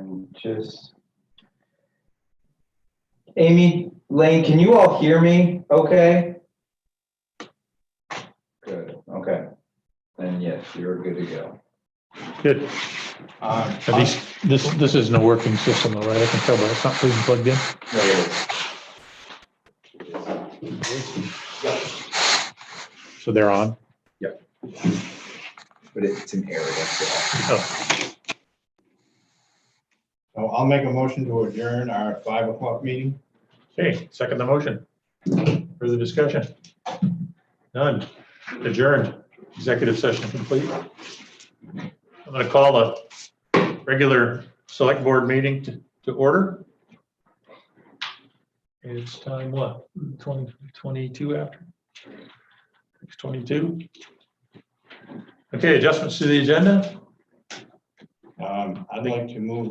And just, Amy, Lane, can you all hear me okay? Good, okay. Then yes, you're good to go. Good. At least this isn't a working system, though, right? I can tell by it's not being plugged in. So they're on. Yep. But it's an area. Oh, So I'll make a motion to adjourn our 5 o'clock meeting. okay, second the motion. Further discussion? None. Adjourned. Executive session complete. I'm going to call the regular select board meeting to order. It's time what? 22 after? 6:22. Okay, adjustments to the agenda? I'd like to move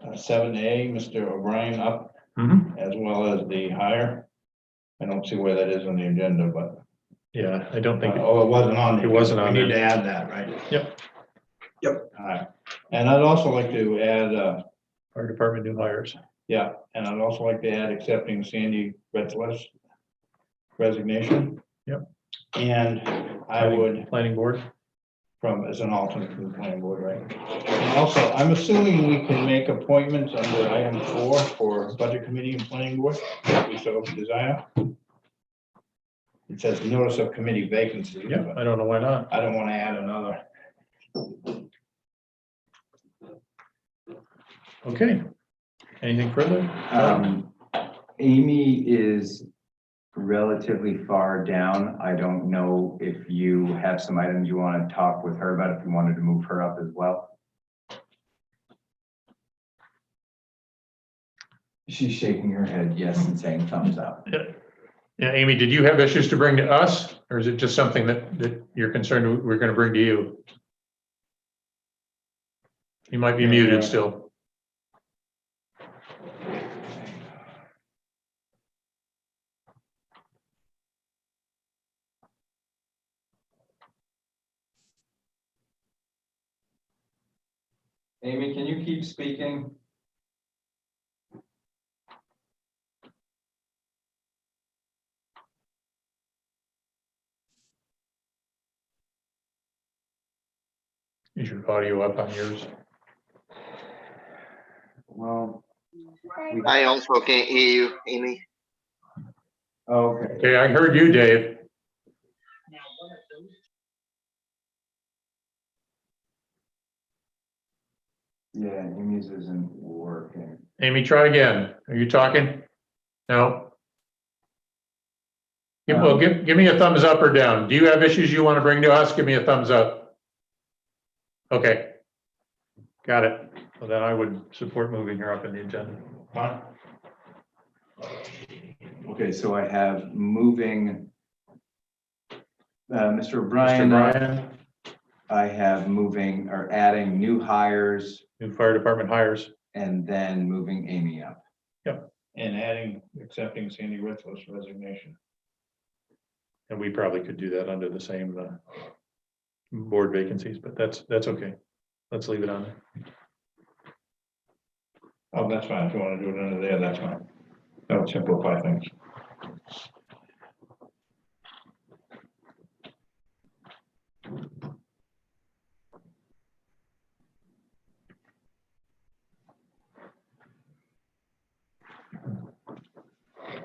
7A, Mr. O'Brien up, as well as the hire. I don't see where that is on the agenda, but, Yeah, I don't think, oh, it wasn't on. It wasn't on We need there. to add that, right? Yep. Yep. All right. And I'd also like to add, our department new hires. yeah, and I'd also like to add accepting Sandy Retzlaff's resignation. Yep. And I would, Planning board. as an alternate for the planning board, right? And also, I'm assuming we can make appointments under item 4 for budget committee and planning board, if we so desire. It says notice of committee vacancy. Yeah, but I don't know why not. I don't want to add another. Okay. Anything further? Amy is relatively far down. I don't know if you have some items you want to talk with her about, if you wanted to move her up as well. She's shaking her head yes and saying thumbs up. Yeah, Amy, did you have issues to bring to us, or is it just something that you're concerned we're going to bring to you? You might be muted still. Amy, can you keep speaking? Is your audio up on yours? Well, I also can't hear you, Amy. okay. Okay, I heard you, Dave. Yeah, Amy's isn't working. Amy, try again. Are you talking? No? Well, give me a thumbs up or down. Do you have issues you want to bring to us? Give me a thumbs up. Okay. Got it. Well, then I would support moving her up in the agenda. Fine. Okay, so I have moving Mr. O'Brien. Mr. Bryan, I have moving or adding new hires new fire department hires. and then moving Amy up. And accepting Sandy Retzlaff's resignation. And we probably could do that under the same board vacancies, but that's okay. Let's leave it on there. Oh, that's fine. If you want to do it under there, that's fine. That'll simplify things.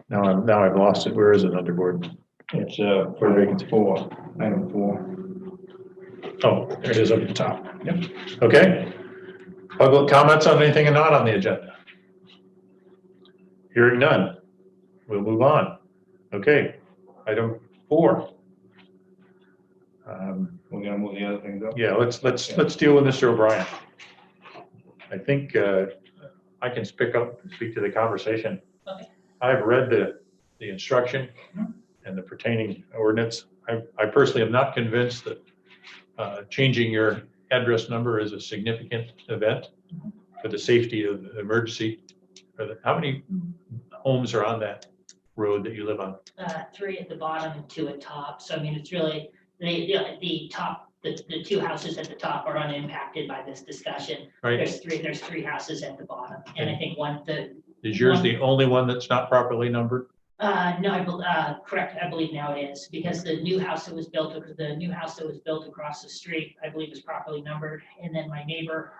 Now I've lost it. Where is it under board? It's for vacancy 4, item 4. Oh, there it is up at the top. Yep. Okay. Public comments on anything and not on the agenda? Hearing none. We'll move on. Okay. Item 4. We're gonna move the other things up. Yeah, let's deal with Mr. O'Brien. I think I can speak to the conversation. Okay. I've read the instruction and the pertaining ordinance. I personally am not convinced that changing your address number is a significant event for the safety of the emergency. How many homes are on that road that you live on? 3 at the bottom and 2 at top. So I mean, it's really the top the two houses at the top are unimpacted by this discussion. Right? There's three houses at the bottom, and I think Is yours the only one that's not properly numbered? no, correct, I believe now it is, because the new house that was built across the street, I believe is properly numbered. And then my neighbor,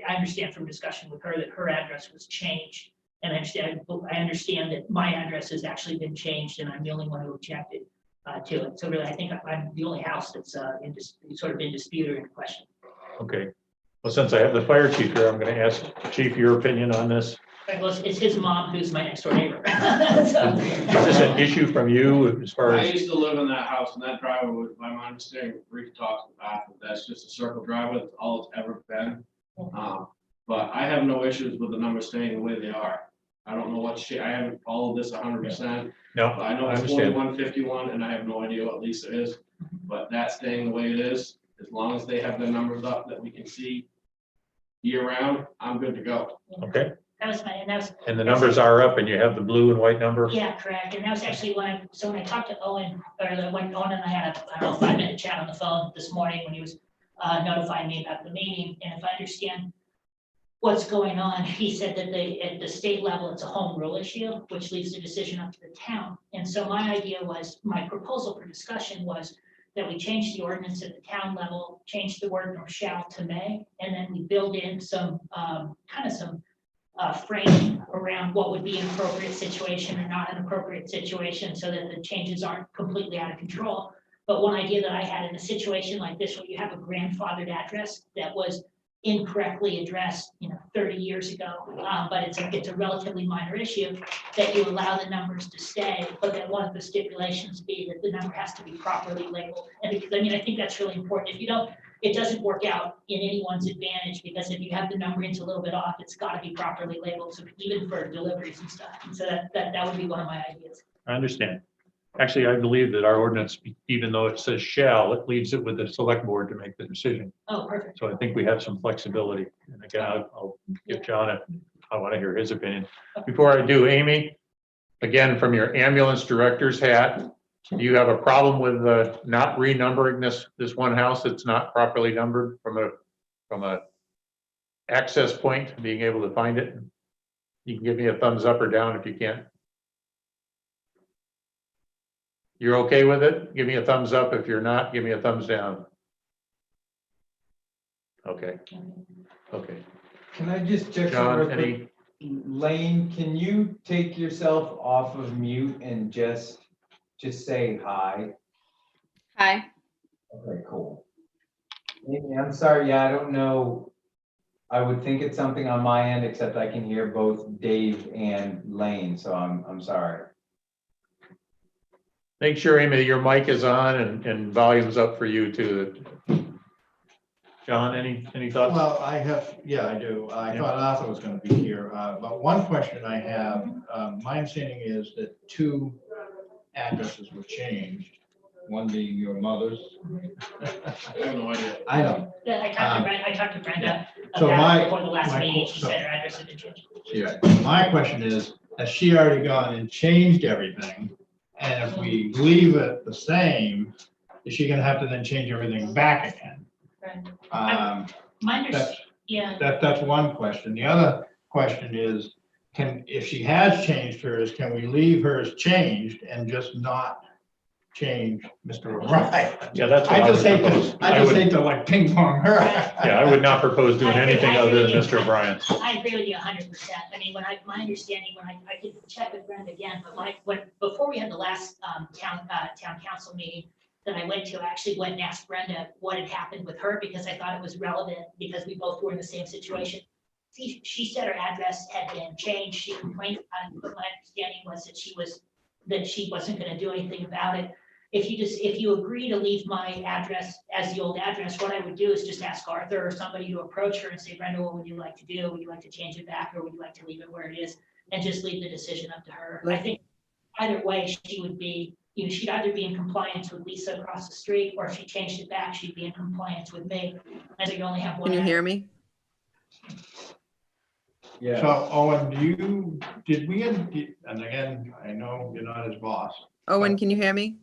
I understand from discussion with her that her address was changed. And I understand that my address has actually been changed, and I'm the only one who objected to it. So really, I think I'm the only house that's sort of in dispute or in question. Okay. Well, since I have the fire chief here, I'm going to ask Chief your opinion on this. Right, well, it's his mom who's my next door neighbor. So- Is this an issue from you as far I as, used to live in that house, and that driveway was, by my understanding, brief talks about, that's just a circle driveway, that's all it's ever been. But I have no issues with the numbers staying the way they are. I don't know what I haven't followed this 100%, no, but I know I it's understand. 4151, and I have no idea what Lisa is. But that's staying the way it is, as long as they have their numbers up that we can see year round, I'm good to go. Okay. That was And the numbers are up and you have the blue and white number? Yeah, correct. And that was actually when I talked to Owen, when Owen and I had a, I don't know, 5-minute chat on the phone this morning when he was notifying me about the meeting. And if I understand what's going on, he said that at the state level, it's a home rule issue, which leaves the decision up to the town. And so my proposal for discussion was that we change the ordinance at the town level, change the word from shall to may, and then we build in some frame around what would be an appropriate situation or not an appropriate situation, so that the changes aren't completely out of control. But one idea that I had in a situation like this, where you have a grandfathered address that was incorrectly addressed, 30 years ago, but it's a relatively minor issue, that you allow the numbers to stay, but that one of the stipulations be that the number has to be properly labeled. And because, I think that's really important. If you don't, it doesn't work out in anyone's advantage, because if you have the numberings a little bit off, it's got to be properly labeled, so even for deliveries and stuff. And so that would be one of my ideas. I understand. Actually, I believe that our ordinance, even though it says shall, it leaves it with the select board to make the decision. Oh, perfect. So I think we have some flexibility. And again, I'll give John I want to hear his opinion. Before I do, Amy, again, from your ambulance director's hat, do you have a problem with not renumbering this one house that's not properly numbered from a access point, being able to find it? You can give me a thumbs up or down if you can't. You're okay with it? Give me a thumbs up. If you're not, give me a thumbs down. Okay. Okay. Can I just check? John, something real quick? Lane, can you take yourself off of mute and just say hi? Hi. Okay, cool. Amy, I'm sorry, yeah, I don't know. I would think it's something on my end, except I can hear both Dave and Lane, so I'm sorry. Make sure, Amy, your mic is on and volume's up for you too. John, any thoughts? Well, I do. I Yeah. thought Arthur was going to be here, but one question I have, my understanding is that 2 addresses were changed, one being your mother's. I have no idea. I know. Yeah, I talked to Brenda So about it before the last my- meeting. She so- said her address had been changed. Yeah. My question is, has she already gone and changed everything? And if we leave it the same, is she going to have to then change everything back again? Right. My understanding, That's, yeah, that's one question. The other question is, if she has changed hers, can we leave hers changed and just not change Mr. O'Brien? Yeah, that's what I just hate propose. to, I just hate to like ping pong her. Yeah, I would not propose doing anything other than Mr. O'Brien. I agree with you 100%. I mean, my understanding, I could check with Brenda again, but before we had the last town council meeting that I went to, I actually went and asked Brenda what had happened with her, because I thought it was relevant, because we both were in the same situation. She said her address had been changed. She complained about it, but my understanding was that she wasn't going to do anything about it. If you agree to leave my address as the old address, what I would do is just ask Arthur or somebody to approach her and say, Brenda, what would you like to do? Would you like to change it back, or would you like to leave it where it is? And just leave the decision up to her. I think either way, she would be, she'd either be in compliance with Lisa across the street, or if she changed it back, she'd be in compliance with me. And so you only have one. Can you hear me? Yeah. So Owen, did we, and again, I know you're not his boss, Owen, can you hear me?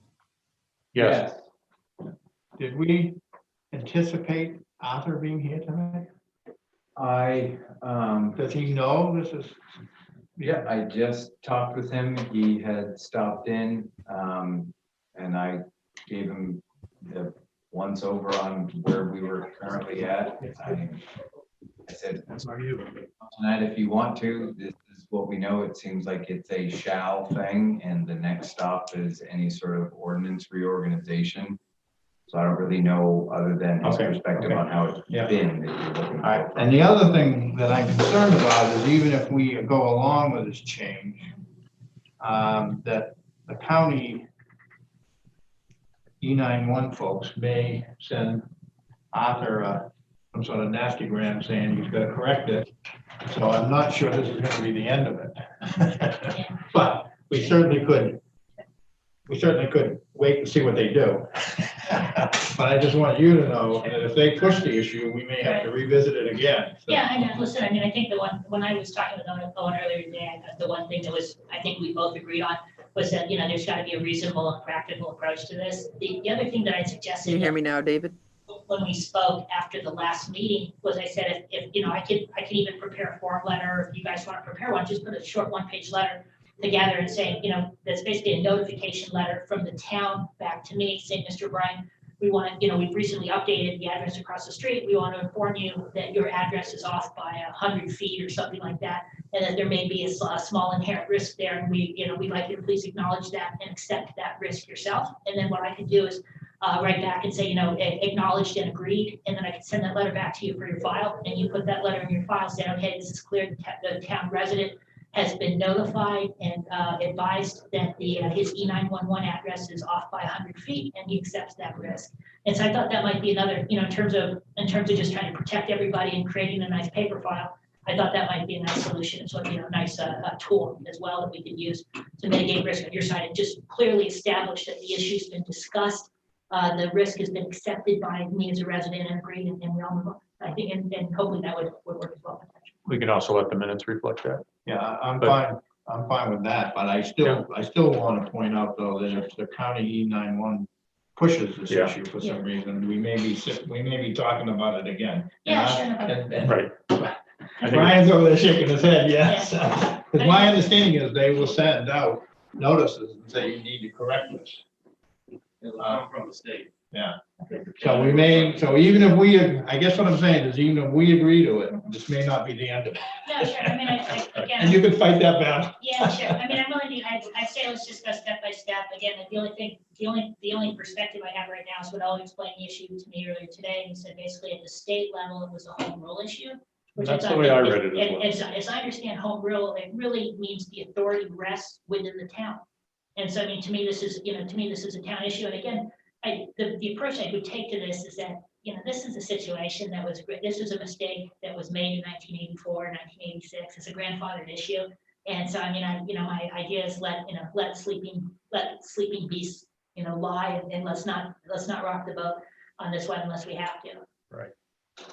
Yes, did we anticipate Arthur being here tonight? I, Does he know this is? yeah, I just talked with him. He had stopped in, and I gave him the once over on where we were currently at. I said, tonight, if you want to, this is what we know. It seems like it's a shall thing, and the next stop is any sort of ordinance reorganization. So I don't really know, other than his Okay, perspective okay. on how it's Yeah. been that you're looking All right, for. and the other thing that I'm concerned about is even if we go along with this change, that the county E911 folks may send Arthur some sort of nasty gram saying he's gonna correct it. So I'm not sure this is gonna be the end of it. But we certainly could wait and see what they do. But I just want you to know that if they push the issue, we may have to revisit it again. So- Yeah, I know, listen, I mean, I think the one, when I was talking with Owen earlier today, the one thing that was, I think we both agreed on was that, you know, there's gotta be a reasonable and practical approach to this. The other thing that I suggested. Can you hear me now, David? When we spoke after the last meeting was I said, if, you know, I could even prepare a form letter, if you guys want to prepare one, just put a short one-page letter together and say, you know, that's basically a notification letter from the town back to me, saying, Mr. Bryan, we want, you know, we've recently updated the address across the street. We want to inform you that your address is off by 100 feet or something like that, and that there may be a small inherent risk there. And we, you know, we'd like you to please acknowledge that and accept that risk yourself. And then what I could do is write back and say, you know, acknowledged and agreed, and then I can send that letter back to you for your file, and you put that letter in your file, saying, okay, this is clear, the town resident has been notified and advised that his E911 address is off by 100 feet, and he accepts that risk. And so I thought that might be another, you know, in terms of just trying to protect everybody and creating a nice paper file, I thought that might be a nice solution. So, you know, nice tool as well that we could use to mitigate risk on your side, and just clearly establish that the issue's been discussed. The risk has been accepted by me as a resident and agreed, and we all move on. I think, and hopefully that would work as well. We can also let the minutes reflect that. Yeah, I'm But- fine with that, but I still want to point out though, that if the county E911 pushes this Yeah. issue for some reason, we may be talking about it again. Yeah, sure, no problem. And Right. I think- Brian's over there shaking his head, yes. Because my understanding is they will send out notices and say you need to correct this. It'll come from the state. Yeah. So we may, so even if we, I guess what I'm saying is even if we agree to it, this may not be the end of it. No, sure, I mean, And you again, can fight that battle. yeah, sure, I mean, I'm willing to, I say let's just go step by step. Again, the only thing, the only perspective I have right now is what Owen explained the issue to me earlier today. And he said basically at the state level, it was a home rule issue. Which That's I the thought way I that- read it as well. As I understand home rule, it really means the authority rests within the town. And so, I mean, to me, this is, you know, to me, this is a town issue. And again, the approach I would take to this is that, you know, this is a situation that was, this was a mistake that was made in 1984, 1986. It's a grandfathered issue. And so, I mean, my idea is let sleeping beasts, you know, lie, and let's not rock the boat on this one unless we have to.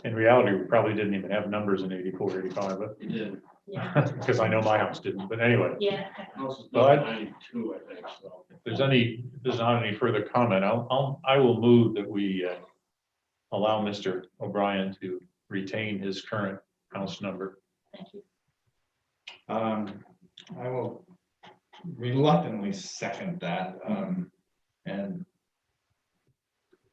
In reality, we probably didn't even have numbers in 84, 85, but It did. Yeah, because I know my house didn't, but anyway. yeah. House was Well, built in 92, I think, so. If there's not any further comment, I will move that we allow Mr. O'Brien to retain his current house number. Thank you. I will reluctantly second that. And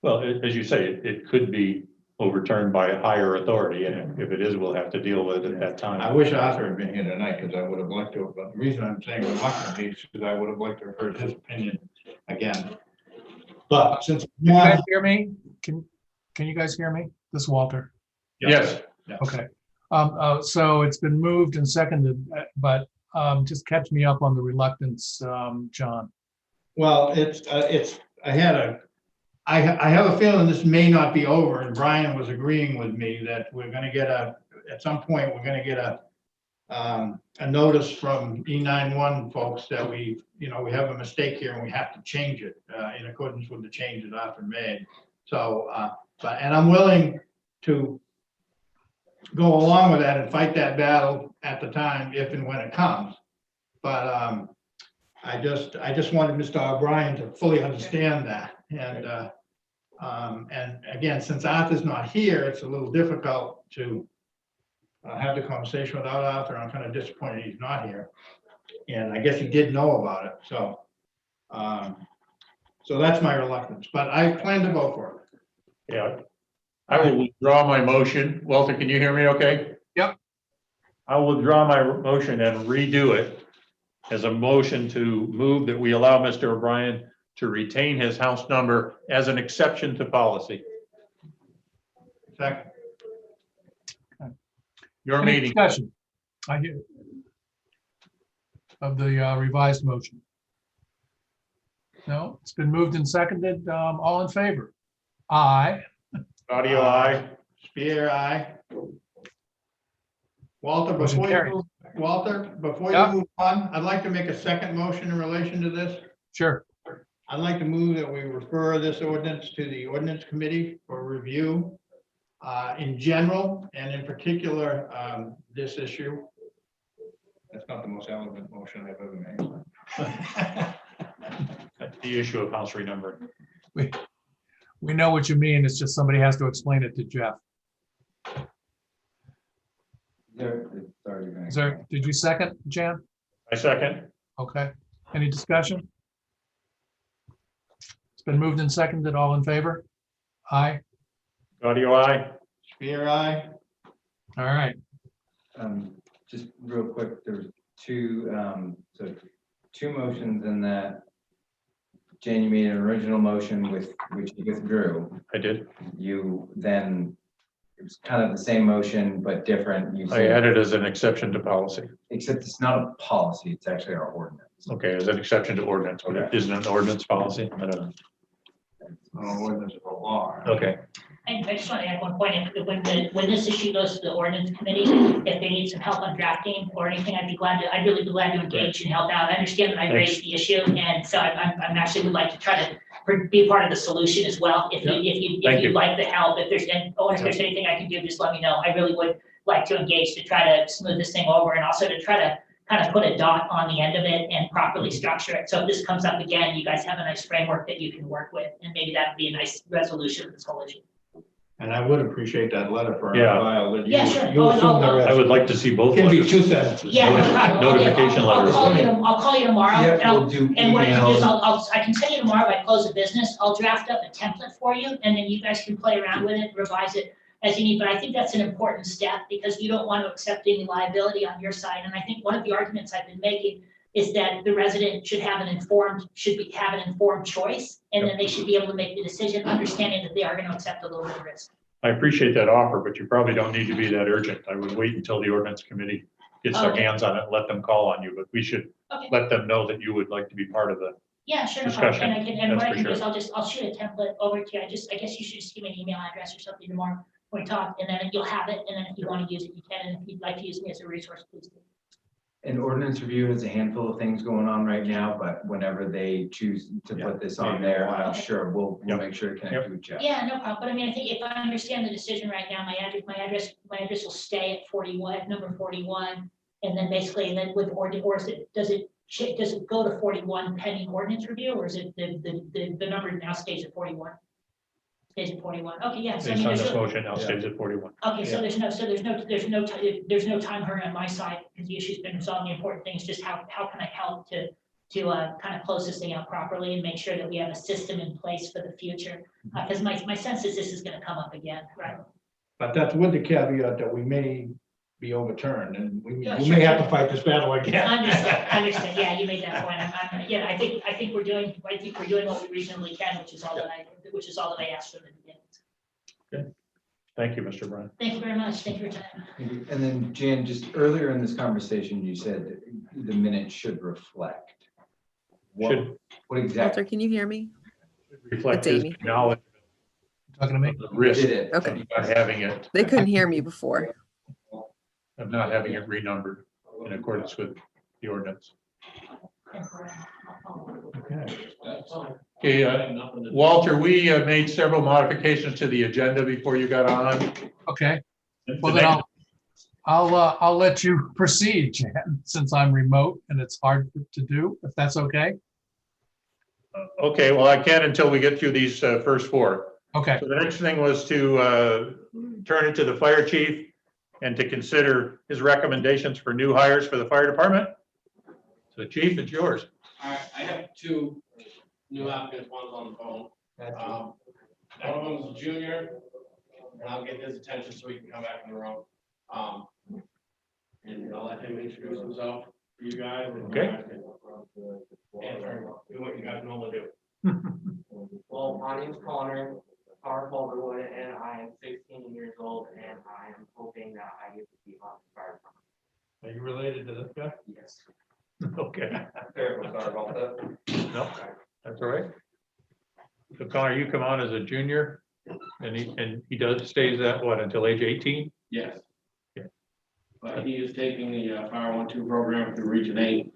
Well, as you say, it could be overturned by a higher authority, and if it is, we'll have to deal with it at that I time. wish Arthur had been here tonight because I would have liked to, but the reason I'm saying reluctantly is because I would have liked to have heard his opinion again. But since. Can you guys hear me? Can you guys hear me? This is Walter. Yes, Okay. So it's been moved and seconded, but just catch me up on the reluctance, John. Well, I have a feeling this may not be over, and Brian was agreeing with me that we're gonna get at some point, we're gonna get a notice from E911 folks that we have a mistake here and we have to change it in accordance with the change that Arthur made. So, and I'm willing to go along with that and fight that battle at the time, if and when it comes. But I just wanted Mr. O'Brien to fully understand that, and And again, since Arthur's not here, it's a little difficult to have the conversation without Arthur. I'm kind of disappointed he's not here. And I guess he did know about it, so. So that's my reluctance, but I plan to vote for it. Yeah. I will withdraw my motion. Walter, can you hear me okay? Yep. I will withdraw my motion and redo it as a motion to move that we allow Mr. O'Brien to retain his house number as an exception to policy. Second. Your Any meeting. discussion? I hear of the revised motion. No, it's been moved and seconded. All in favor? Aye. Audio aye. Spear, aye. Walter, Motion before carried. you, Walter, before you Yep. move on, I'd like to make a second motion in relation to this. Sure. I'd like to move that we refer this ordinance to the ordinance committee for review in general and in particular, this issue. That's not the most elegant motion I've ever made. The issue of house renumbering. We know what you mean. It's just somebody has to explain it to Jeff. It's already been. Is there, did you second, Jan? I second. Okay. Any discussion? It's been moved and seconded. All in favor? Aye. Audio aye. Spear, aye. All right. Just real quick, there's two motions in that. Jane, you made an original motion with which you withdrew. I did. You then, it was kind of the same motion, but different. You I said, added as an exception to policy. except it's not a policy, it's actually our ordinance. Okay, as an exception to ordinance, but it isn't an ordinance policy. I don't know. Ordinance of law. Okay. And I just want to add one point, when this issue goes to the ordinance committee, if they need some help on drafting or anything, I'd really be glad to engage and help out. I understand that I raised the issue, and so I'm actually would like to try to be a part of the solution as well. If Thank you'd you. like the help, if there's anything I can do, just let me know. I really would like to engage to try to smooth this thing over and also to try to kind of put a dot on the end of it and properly structure it. So if this comes up again, you guys have a nice framework that you can work with, and maybe that would be a nice resolution of this whole issue. And I would appreciate that letter for Yeah. our file. that you- Yeah, sure. You assume the I rest. would like to see both. Can be letters. 2 sentences. Yeah, no problem. Notification I'll letters. call you tomorrow. Yeah, and I'll- we'll do And what I can do is emails. I can send you tomorrow by close of business. I'll draft up a template for you, and then you guys can play around with it, revise it as you need. But I think that's an important step because you don't want to accept any liability on your side. And I think one of the arguments I've been making is that the resident should have an informed choice, and then they should be able to make the decision, understanding that they are going to accept a little bit of risk. I appreciate that offer, but you probably don't need to be that urgent. I would wait until the ordinance committee gets their Okay. hands on it and let them call on you, but we should Okay. let them know that you would like to be part of the, Yeah, sure, no problem. Discussion. And what I That's can do for is I'll shoot a template over to you. I guess you should just give me an email address or something tomorrow when we talk, and then you'll have it, and then if you want to use it, you can, and if you'd like to use me as a resource, please do. An ordinance review has a handful of things going on right now, but whenever they choose to put this on there, I'm sure we'll Yep. make sure to connect with Jeff. Yeah, no problem, but I mean, I think if I understand the decision right now, my address will stay at 41, number 41. And then basically, and then with, or does it go to 41 pending ordinance review, or is it the number now stays at 41? Stays at 41, okay, yeah. So I based mean, on there's this no- motion, now stays at 41. Okay, so there's no time hurry on my side, because the issue's been resolved. The important thing is just how can I help to kind of close this thing out properly and make sure that we have a system in place for the future? Because my sense is this is gonna come up again, right? But that's with the caveat that we may be overturned and we Yeah, we sure, may have sure. to fight this battle again. Understood, yeah, you made that point. Yeah, I think we're doing what we reasonably can, which is all that I asked from the beginning. Thank you, Mr. Brown. Thank you very much, thank you for your time. And then Jan, just earlier in this conversation, you said the minutes should reflect. Should What Walter, exactly? can you hear me? reflect It's his Amy. knowledge Talking to me? of the risk Did it? Okay. of not having it, They couldn't hear me before. of not having it renumbered in accordance with the ordinance. Okay, Walter, we made several modifications to the agenda before you got on. Okay, well then I'll let you proceed, Jan, since I'm remote and it's hard to do, if that's okay. Okay, well, I can't until we get through these first four. Okay, So the next thing was to turn it to the fire chief and to consider his recommendations for new hires for the fire department. So chief, it's yours. All right, I have two new applicants, one's on the phone. One of them's a junior, and I'll get his attention so he can come back in the room. And I'll let him introduce himself for you guys. And you Okay. guys can answer, do what you guys normally do. Well, my name's Connor Calderwood, and I am 16 years old, and I am hoping that I get to be on the fire department. Are you related to this guy? Yes. Okay. Sorry about that. No, that's all right. So Connor, you come on as a junior and he stays at what, until age 18? Yes. Yeah. But he is taking the Fire 1-2 program through Region 8.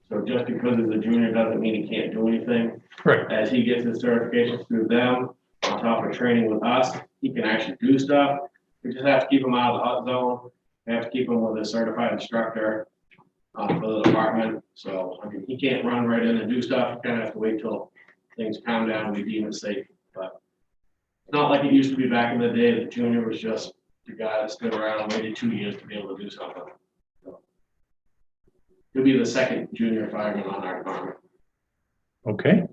So just because he's a junior doesn't mean he can't do anything. Right. As he gets his certifications through them, on top of training with us, he can actually do stuff. We just have to keep him out of the hot zone. We have to keep him with a certified instructor for the department. So, I mean, he can't run right in and do stuff. You kind of have to wait till things calm down and we deem it safe. But it's not like it used to be back in the day. The junior was just the guy that stood around and waited 2 years to be able to do something. So, he'll be the second junior fireman on our department. Okay.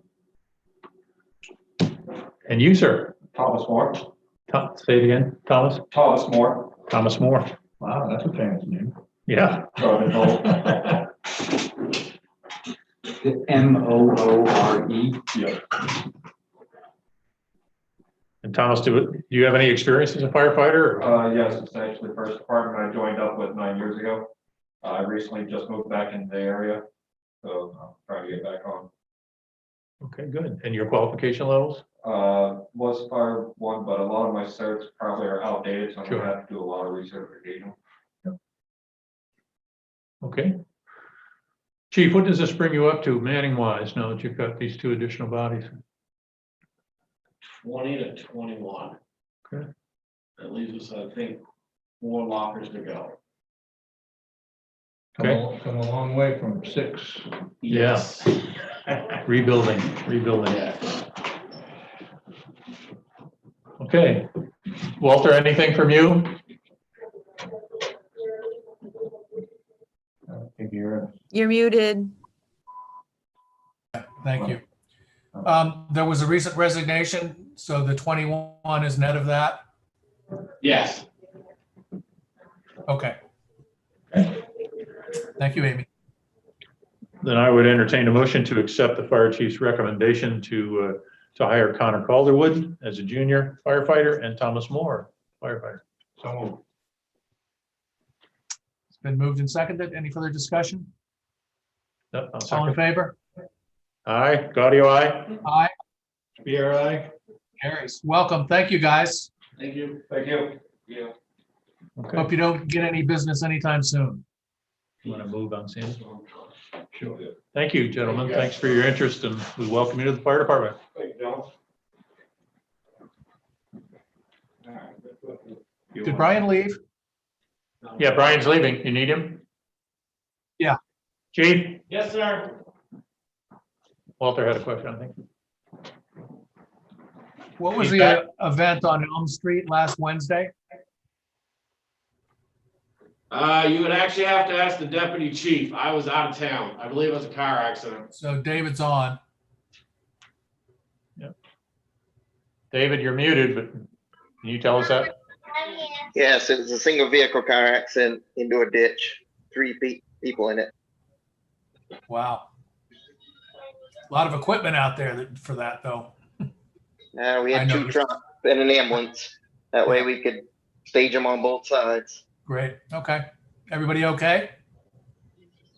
And you, sir? Thomas Moore. Say it again, Thomas? Thomas Moore. Thomas Moore. Wow, that's a famous name. Yeah. Moore. Yeah. And Thomas, do you have any experience as a firefighter? or- Yes, it's actually the first department I joined up with 9 years ago. I recently just moved back into the area, so I'm trying to get back on. Okay, good. And your qualification levels? Was fire one, but a lot of my certs probably are outdated, so I'm Sure. gonna have to do a lot of recertification. Okay. Chief, what does this bring you up to manning wise now that you've got these two additional bodies? 20 to 21. Okay. That leaves us, I think, 4 lockers to go. Come a long way from 6. Yes. Rebuilding. Yeah. Okay. Walter, anything from you? I think you're. You're muted. thank you. There was a recent resignation, so the 21 is net of that? Yes. Okay. Thank you, Amy. Then I would entertain a motion to accept the fire chief's recommendation to hire Connor Calderwood as a junior firefighter and Thomas Moore firefighter. So It's been moved and seconded. Any further discussion? Yep, I'll All in second. favor? Aye, Gaudio, aye. Aye, Spear, aye. carries. Welcome. Thank you, guys. Thank you. Thank you. Yeah. Okay. Hope you don't get any business anytime soon. You want to move on, Sandy? Sure. Thank you, gentlemen. Thanks for your interest and we welcome you to the fire department. Thank you, John. Did Brian leave? Yeah, Brian's leaving. You need him? Yeah. Chief, Yes, sir. Walter had a question, I think. What was He's the event on Elm Street last Wednesday? You would actually have to ask the deputy chief. I was out of town. I believe it was a car accident. So David's on. David, you're muted, but can you tell us that? Yes, it was a single vehicle car accident into a ditch, 3 people in it. Wow. A lot of equipment out there for that, though. We I had 2 noticed. trucks and an ambulance. That way we could stage them on both sides. Great. Okay. Everybody okay?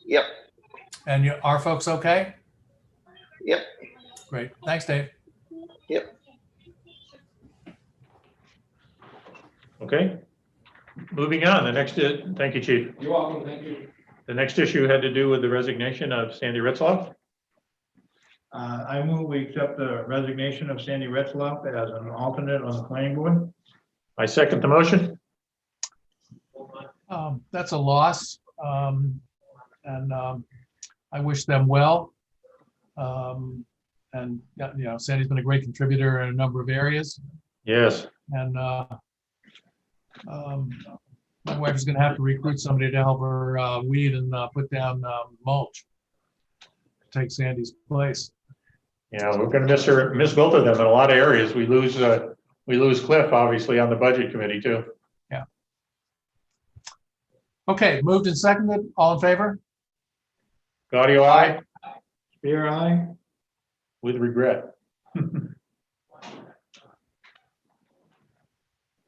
Yep, And our folks okay? yep. Great. Thanks, Dave. Okay. Moving on, the next, thank you, Chief. You're welcome. Thank you. The next issue had to do with the resignation of Sandy Ritzloff. I move we accept the resignation of Sandy Retzloff as an alternate on the planning board. I second the motion. That's a loss. And I wish them well. And, you know, Sandy's been a great contributor in a number of areas. Yes, And my wife is gonna have to recruit somebody to help her weed and put down mulch. Take Sandy's place. yeah, we're gonna miss both of them in a lot of areas. We lose Cliff, obviously, on the budget committee too. Okay, moved and seconded, all in favor? Gaudio, aye, Spear, aye? with regret.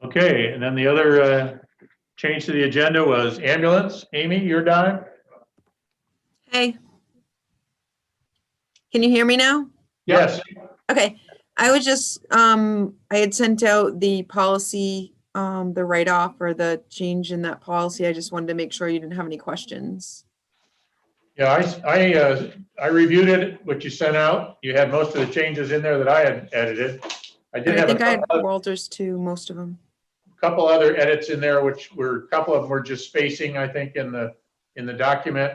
Okay, and then the other change to the agenda was ambulance. Amy, your dime? Hey. Can you hear me now? Yes. Okay, I was just, I had sent out the policy, the write-off or the change in that policy. I just wanted to make sure you didn't have any questions. Yeah, I reviewed it, what you sent out. You had most of the changes in there that I had edited. I did I have think I a had couple Walters too, most of them. other edits in there, which were, a couple of them were just spacing, I think, in the document.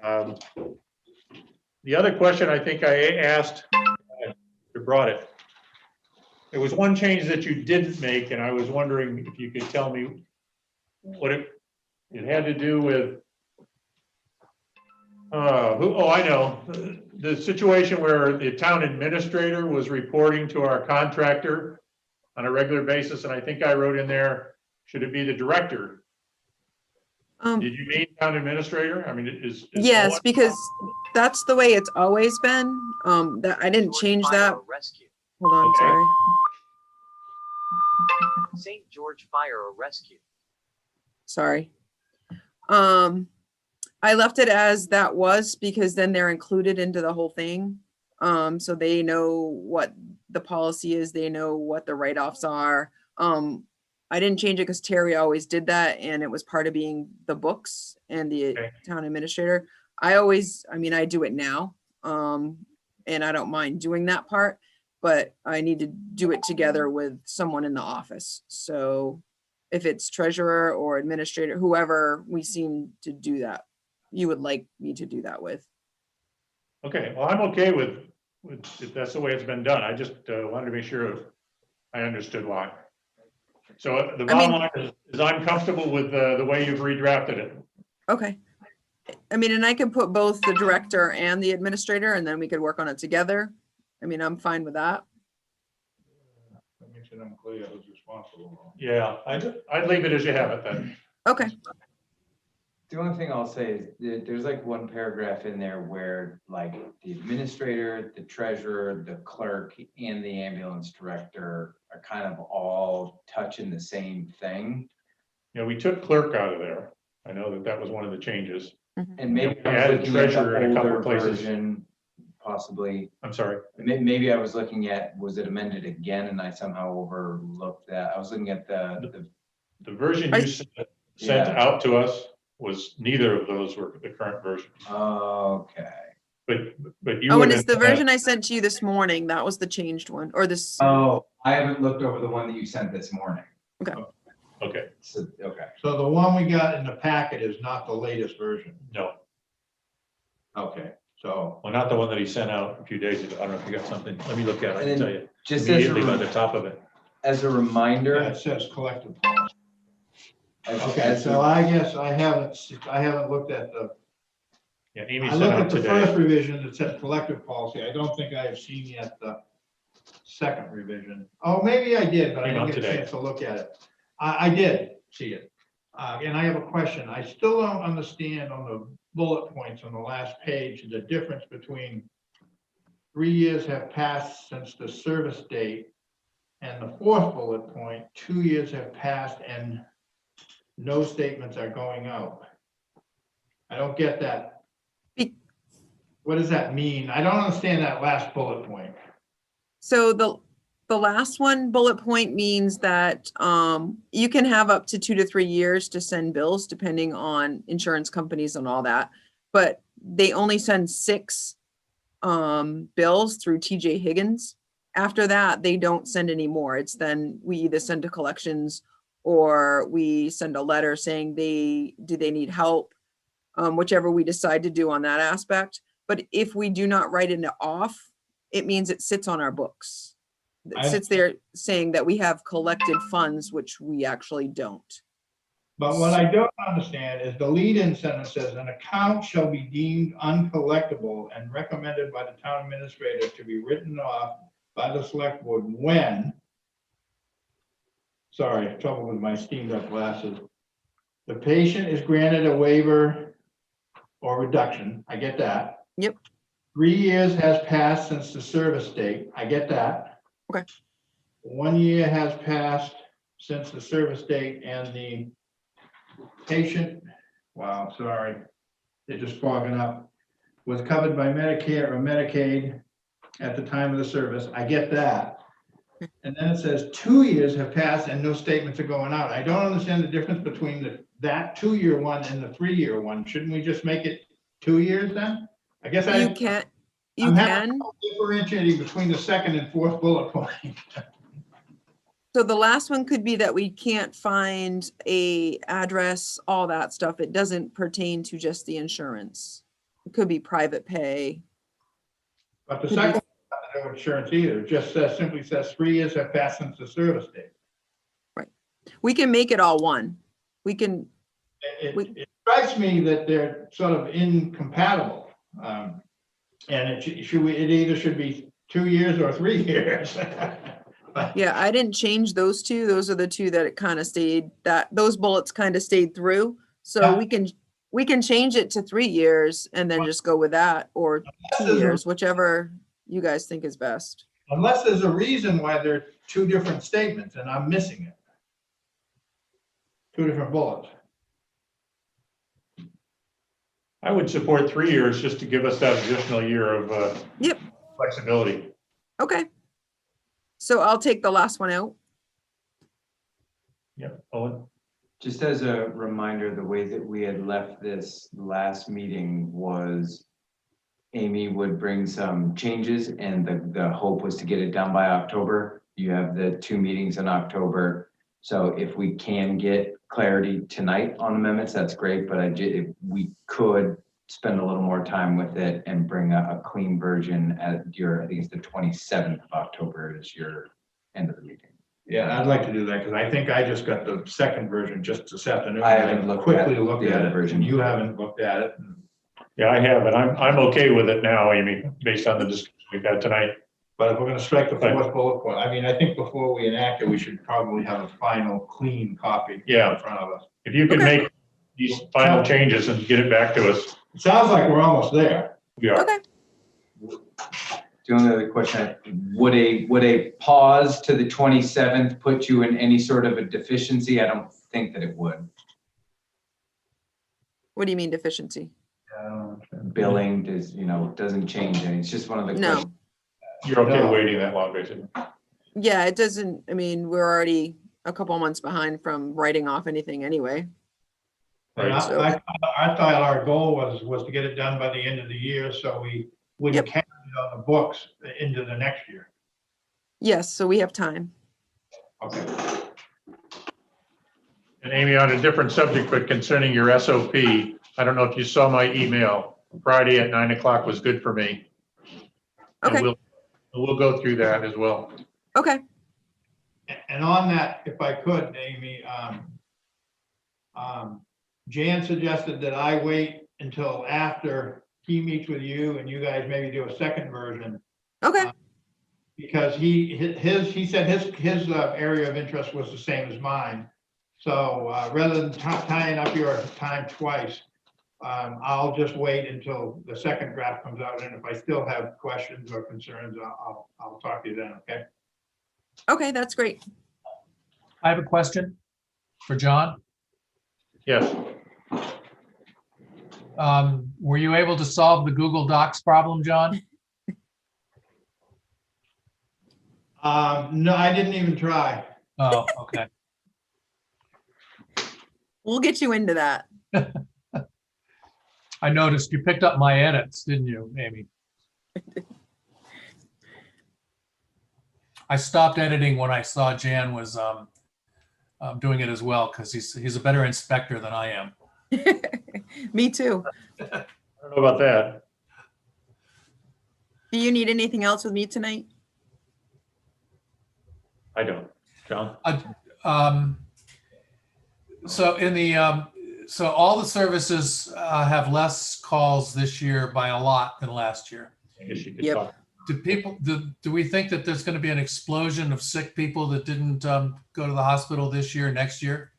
The other question I think I asked, you brought it. There was one change that you didn't make, and I was wondering if you could tell me what it had to do with. I know, the situation where the town administrator was reporting to our contractor on a regular basis, and I think I wrote in there, should it be the director? Did you mean town administrator? I mean, is Yes, someone- because that's the way it's always been. That I didn't change that. Rescue. Hold on, Okay. sorry. St. George Fire or Rescue. Sorry. I left it as that was because then they're included into the whole thing. So they know what the policy is, they know what the write-offs are. I didn't change it because Terry always did that and it was part of being the books and the Okay. town administrator. I do it now. And I don't mind doing that part, but I need to do it together with someone in the office. So if it's treasurer or administrator, whoever we seem to do that, you would like me to do that with. Okay, well, I'm okay with if that's the way it's been done. I just wanted to make sure I understood why. So the bottom line is I'm comfortable with the way you've redrafted it. Okay. I mean, and I can put both the director and the administrator and then we could work on it together. I mean, I'm fine with that. That makes it unclear who's responsible. Yeah, I'd leave it as you have it then. Okay. The only thing I'll say is there's like one paragraph in there where like the administrator, the treasurer, the clerk and the ambulance director are kind of all touching the same thing. Yeah, we took clerk out of there. I know that was one of the changes. And maybe We I was added looking at treasurer in a the couple older places. version, possibly. I'm sorry. Maybe I was looking at, was it amended again and I somehow overlooked that? I was looking at the The version you sent Yeah. out to us was neither of those were the current version. okay. But you. Oh, and wouldn't it's the have- version I sent to you this morning. That was the changed one or this. Oh, I haven't looked over the one that you sent this morning. Okay, So, okay, So the one we got in the packet is not the latest version. no, Okay, so. well, not the one that he sent out a few days ago. I don't know if you got something. Let me look at it. I can And tell you just as immediately by a, the top of it. as a Yeah, reminder. it says collective policy. Okay, as so I guess I haven't looked at the, Yeah, Amy I sent looked out at the today. first revision that said collective policy. I don't think I have seen yet the second revision. Oh, maybe I did, but I Came out didn't get a today. chance to look at it. I did see it. And I have a question. I still don't understand on the bullet points on the last page, the difference between 3 years have passed since the service date and the fourth bullet point, 2 years have passed and no statements are going out. I don't get that. What does that mean? I don't understand that last bullet point. So the last one bullet point means that you can have up to 2 to 3 years to send bills depending on insurance companies and all that. But they only send 6 bills through TJ Higgins. After that, they don't send any more. It's then we either send to collections or we send a letter saying do they need help, whichever we decide to do on that aspect. But if we do not write it off, it means it sits on our books. I- sits there saying that we have collected funds, which we actually don't. But what I don't understand is the lead-in sentence says, an account shall be deemed uncollectible and recommended by the town administrator to be written off by the select board when, sorry, trouble with my steamed up glasses. The patient is granted a waiver or reduction, I get that. Yep. 3 years has passed since the service date, I get that. Okay. 1 year has passed since the service date and the patient, wow, sorry, they're just fogging up, was covered by Medicare or Medicaid at the time of the service, I get that. And then it says 2 years have passed and no statements are going out. I don't understand the difference between that 2 year one and the 3 year one. Shouldn't we just make it 2 years then? I guess You I'm having can. trouble differentiating between the second and fourth bullet point. So the last one could be that we can't find a address, all that stuff. It doesn't pertain to just the insurance. It could be private pay. But the Could be- second one doesn't have insurance either. It just says, simply says 3 years have passed since the service date. We can make it all one. We can, It strikes me that they're sort of incompatible. And it either should be 2 years or 3 years. yeah, I didn't change those two. Those are the two that it kind of stayed, that those bullets kind of stayed through. So Yeah. we can change it to 3 years and then just go with that, or 2 years, whichever you guys think is best. Unless there's a reason why they're two different statements and I'm missing it. Two different bullets. I would support 3 years just to give us that additional year of Yep. flexibility. Okay. So I'll take the last one out. Yeah, Owen? Just as a reminder, the way that we had left this last meeting was Amy would bring some changes and the hope was to get it done by October. You have the 2 meetings in October. So if we can get clarity tonight on amendments, that's great, but if we could spend a little more time with it and bring a clean version at I think it's the 27th of October is your end of the meeting. Yeah, I'd like to do that because I think I just got the second version just this afternoon. I haven't looked at Quickly looked the at other it, version. and you haven't looked at it. Yeah, I have, and I'm okay with it now, Amy, based on the discussion we've had tonight. But if we're gonna strike the fourth bullet point, I mean, I think before we enact it, we should probably have a final clean copy Yeah. in front of us. If you can Okay. make these final changes and get it back to us, It sounds like we're almost there. we are. Okay. The only other question, would a pause to the 27th put you in any sort of a deficiency? I don't think that it would. What do you mean deficiency? Billing does, doesn't change any. It's just one of the No. questions. You're okay No. waiting that long, basically. Yeah, it doesn't, I mean, we're already a couple months behind from writing off anything anyway. And Right. I thought our goal was to get it done by the end of the year, so we wouldn't carry it on the books into the next year. Yes, so we have time. Okay. And Amy, on a different subject, but concerning your SOP, I don't know if you saw my email. Friday at 9 o'clock was good for me. And Okay, we'll go through that as well. okay. And on that, if I could, Amy, Jan suggested that I wait until after he meets with you and you guys maybe do a second version. Okay, Because he said his area of interest was the same as mine. So rather than tying up your time twice, I'll just wait until the second draft comes out. And if I still have questions or concerns, I'll talk to you then, okay? okay, that's great. I have a question for John. Yes, Were you able to solve the Google Docs problem, John? No, I didn't even try. Oh, okay. We'll get you into that. I noticed you picked up my edits, didn't you, Amy? I stopped editing when I saw Jan was doing it as well, because he's a better inspector than I am. Me too. I don't know about that. Do you need anything else with me tonight? I don't. John? So in the, so all the services have less calls this year by a lot than last year. I guess you could Yep. talk. Do we think that there's going to be an explosion of sick people that didn't go to the hospital this year, next year?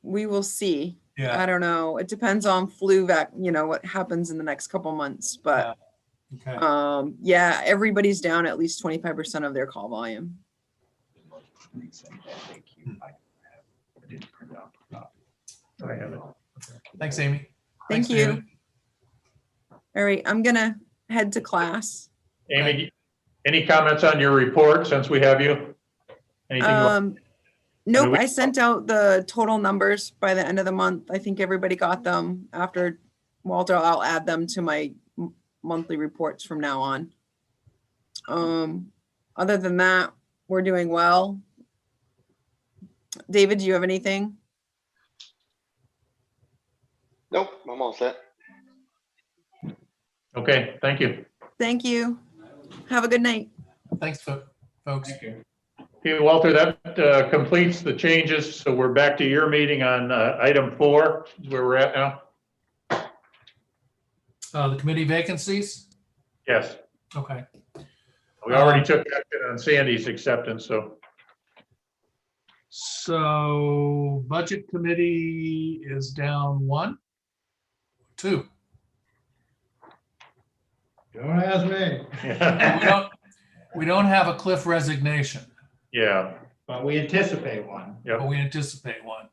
We will see. I Yeah, don't know. It depends on what happens in the next couple months, but okay. yeah, everybody's down at least 25% of their call volume. I have it. Thanks, Amy. Thank Thanks, you. David. All right, I'm gonna head to class. Amy, any comments on your report since we have you? Anything you want- Nope, we- I sent out the total numbers by the end of the month. I think everybody got them. After Walter, I'll add them to my monthly reports from now on. Other than that, we're doing well. David, do you have anything? Nope, I'm all set. Okay, thank you. Thank you. Have a good night. Thanks, folks. Thank you. Okay, Walter, that completes the changes. So we're back to your meeting on item 4, is where we're at now. The committee vacancies? Yes, Okay. we already took action on Sandy's acceptance, so. So budget committee is down 1, 2. Don't ask me, We don't have a Cliff resignation, Yeah, but we anticipate one. but we anticipate one.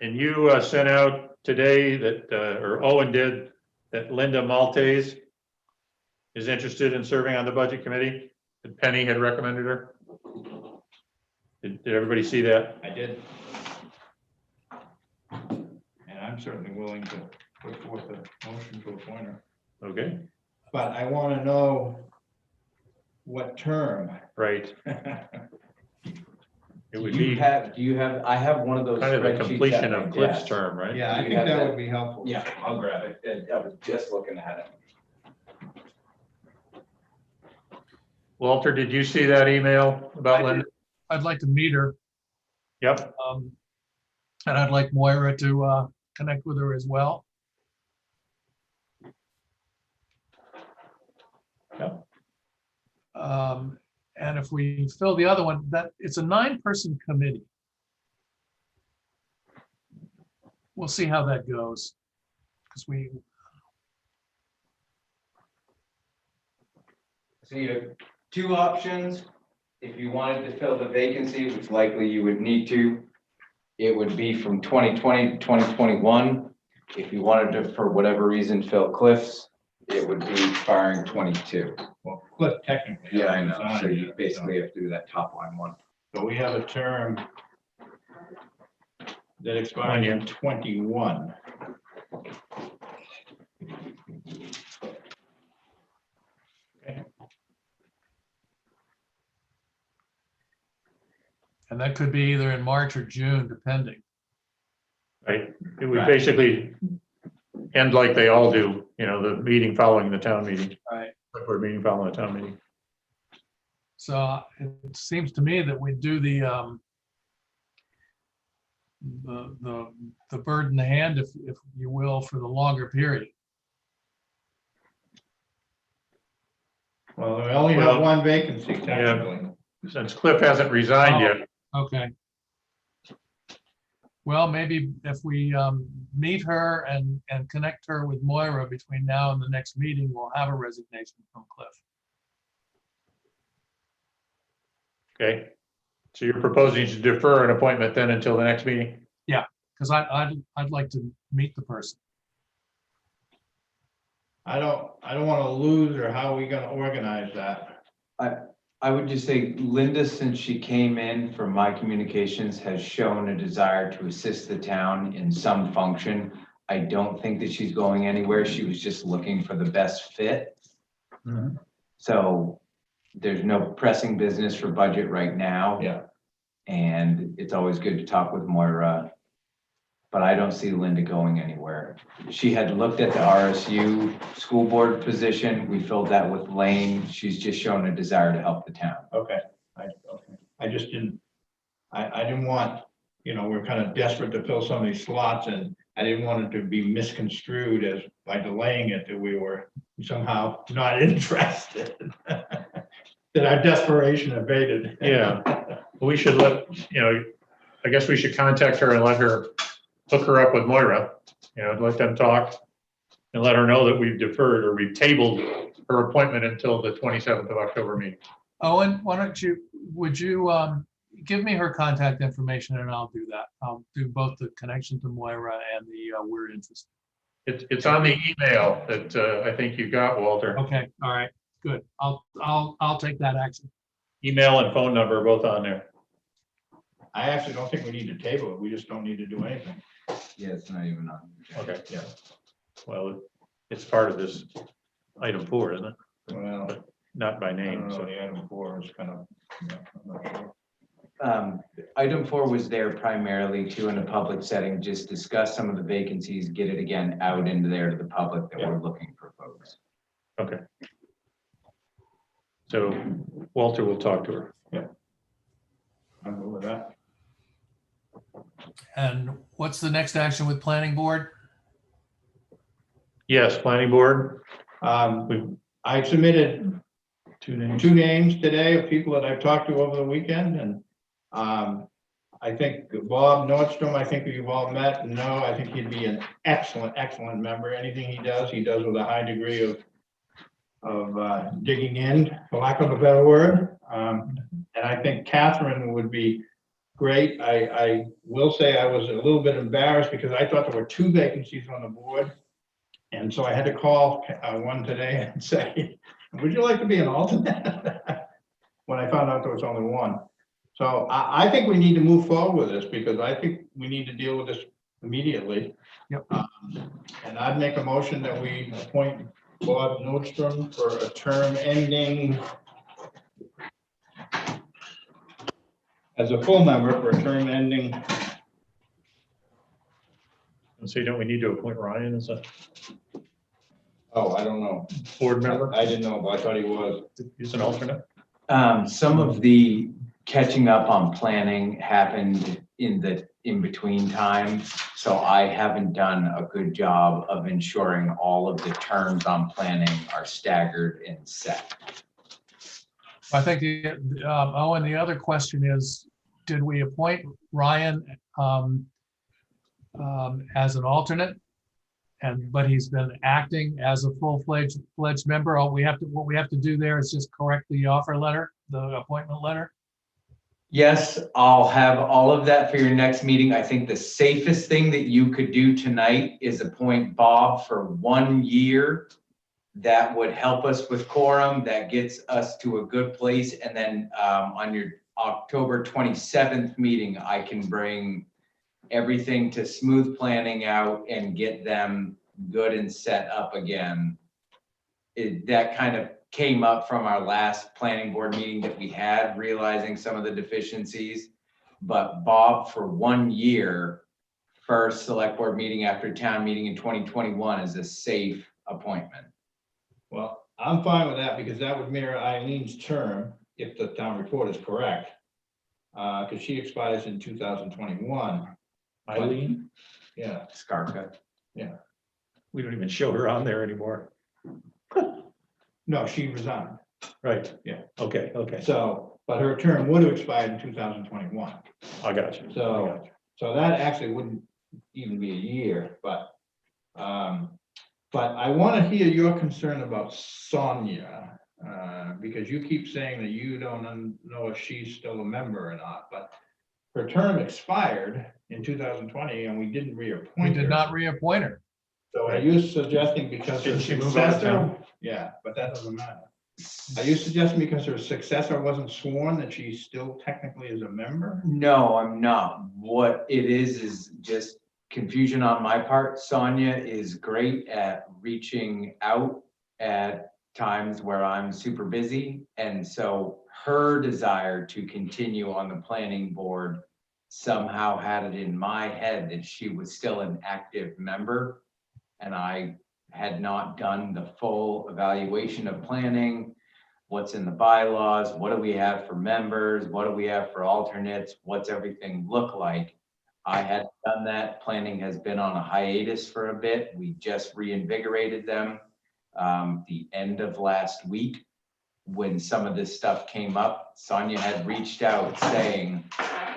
and you sent out today that, or Owen did, that Linda Maltese is interested in serving on the budget committee, that Penny had recommended her. Did everybody see that? I did. And I'm certainly willing to put forth a motion to appoint her, Okay, but I want to know what term. right. It would Do you be have, I have one of those. kind of the spreadsheets completion at my of Cliff's desk. term, right? Yeah, I You think have that that? would be helpful. Yeah, I'll grab it. I was just looking at it. Walter, did you see that email about Linda? I'd like to meet her, Yep, and I'd like Moira to connect with her as well. yep. And if we fill the other one, that it's a 9-person committee. We'll see how that goes. Because So you have 2 options. If you wanted to fill the vacancy, which likely you would need to, it would be from 2020 to 2021. If you wanted to, for whatever reason, fill Cliff's, it would be expiring 22. Well, Cliff technically. Yeah, I know. So resigned, you basically have to do that top line one. So we have a term that expires in 21. and that could be either in March or June, depending. Right, it would Right. basically end like they all do, the meeting following the town meeting. Right. Or meeting following the town meeting. So it seems to me that we do the bird in the hand, if you will, for the longer period. Well, we only have Well, one vacancy technically. Since Cliff hasn't resigned yet, Okay. Well, maybe if we meet her and connect her with Moira between now and the next meeting, we'll have a resignation from Cliff. okay? So you're proposing to defer an appointment then until the next meeting? Because I'd like to meet the person. I don't want to lose her. How are we going to organize that? I would just say Linda, since she came in from my communications, has shown a desire to assist the town in some function. I don't think that she's going anywhere. She was just looking for the best fit. Mhm. So there's no pressing business for budget right now. Yeah. And it's always good to talk with Moira but I don't see Linda going anywhere. She had looked at the RSU school board position. We filled that with Lane. She's just shown a desire to help the town. Okay, I just didn't, I didn't want, we're kind of desperate to fill some of these slots, and I didn't want it to be misconstrued as by delaying it, that we were somehow not interested. That our desperation abated. Yeah. We should I guess we should contact her and hook her up with Moira, let them talk and let her know that we've deferred or we've tabled her appointment until the 27th of October meeting. Owen, would you give me her contact information and I'll do that. I'll do both the connection to Moira and the we're interested. It's on the email that I think you got, Walter. Okay, all right, good. I'll take that action. Email and phone number are both on there. I actually don't think we need to table it. We just don't need to do anything. Yeah, it's not even on. Okay, yeah. Well, it's part of this item 4, isn't it? Well, Not by I don't name, know, so. the item 4 is kind of, I'm not sure. Item 4 was there primarily to, in a public setting, just discuss some of the vacancies, get it again out into there to the public that we're looking for folks. Okay. So Walter will talk to her. I'm good with that. And what's the next action with planning board? Yes, planning board, I submitted 2 names. 2 names today of people that I've talked to over the weekend, and I think Bob Nordstrom, I think you've all met. No, I think he'd be an excellent member. Anything he does with a high degree of digging in, for lack of a better word. And I think Catherine would be great. I will say I was a little bit embarrassed because I thought there were 2 vacancies on the board. And so I had to call one today and say, would you like to be an alternate? When I found out there was only 1. So I think we need to move forward with this because I think we need to deal with this immediately. Yep. And I'd make a motion that we appoint Bob Nordstrom for a term ending as a full member for a term ending. And so don't we need to appoint Ryan as a Oh, I don't know. board member? I didn't know, but I thought he was. He's an alternate? Some of the catching up on planning happened in between times. So I haven't done a good job of ensuring all of the terms on planning are staggered and set. I think, Owen, the other question is, did we appoint Ryan as an alternate? But he's been acting as a full-fledged member. What we have to do there is just correct the offer letter, the appointment letter. Yes, I'll have all of that for your next meeting. I think the safest thing that you could do tonight is appoint Bob for 1 year. That would help us with quorum. That gets us to a good place. And then on your October 27th meeting, I can bring everything to smooth planning out and get them good and set up again. That kind of came up from our last planning board meeting that we had, realizing some of the deficiencies. But Bob, for 1 year, first select board meeting after town meeting in 2021 is a safe appointment. Well, I'm fine with that because that would mirror Eileen's term if the town report is correct. Because she expires in 2021. Eileen? Yeah, Skarka. We don't even show her on there anymore. no, she resigned. Right. Yeah. Okay. So, but her term would have expired in 2021. I got you. So that actually wouldn't even be a year, but I want to hear your concern about Sonia, because you keep saying that you don't know if she's still a member or not, but her term expired in 2020 and we didn't reappoint her. We did not reappoint her. So are you suggesting because her Didn't she move out of successor? town? Yeah, but that doesn't matter. Are you suggesting because her successor wasn't sworn that she still technically is a member? No, I'm not. What it is just confusion on my part. Sonia is great at reaching out at times where I'm super busy. And so her desire to continue on the planning board somehow had it in my head that she was still an active member. And I had not done the full evaluation of planning, what's in the bylaws, what do we have for members, what do we have for alternates, what's everything look like? I had done that. Planning has been on a hiatus for a bit. We just reinvigorated them the end of last week. When some of this stuff came up, Sonia had reached out saying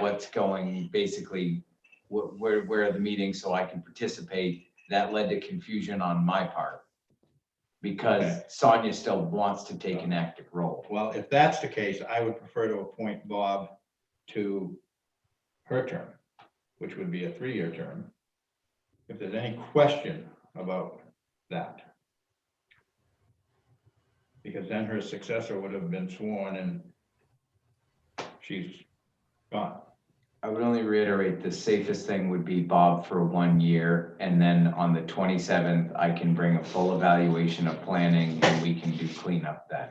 what's going, basically, where are the meetings so I can participate. That led to confusion on my part. Because Okay. Sonia still wants to take an active role. Well, if that's the case, I would prefer to appoint Bob to her term, which would be a 3-year term. If there's any question about that. Because then her successor would have been sworn and she's gone. I would only reiterate, the safest thing would be Bob for 1 year, and then on the 27th, I can bring a full evaluation of planning and we can do cleanup then.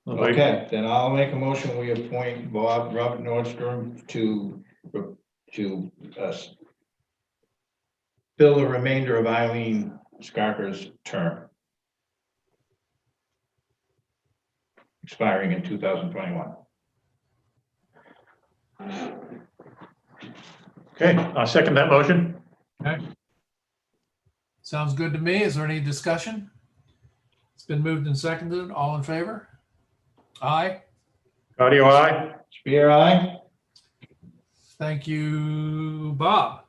Okay, then I'll make a motion, we appoint Robert Nordstrom to fill the remainder of Eileen Scarper's term. Expiring in 2021. Okay, I'll second that motion. Okay. Sounds good to me. Is there any discussion? It's been moved and seconded. All in favor? Aye. Audio aye. Spear, aye? Thank you, Bob.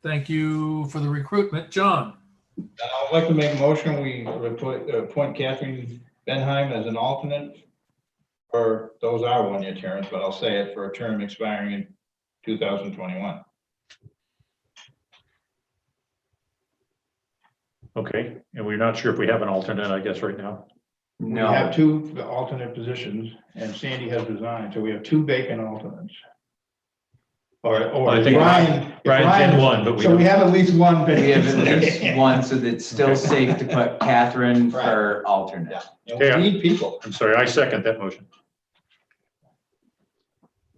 Thank you for the recruitment, John. I'd like to make a motion, we appoint Catherine Benheim as an alternate for, those are 1-year terms, but I'll say it, for a term expiring in 2021. Okay, and we're not sure if we have an alternate, I guess, right now. We have No, 2 alternate positions, and Sandy has resigned, so we have 2 vacant alternates. Or I think Brian's in one, but we So we don't. have at least 1 we have vacant. at least one, so that's still safe to put Catherine for alternate. Yeah, and we need people. I'm sorry, I second that motion.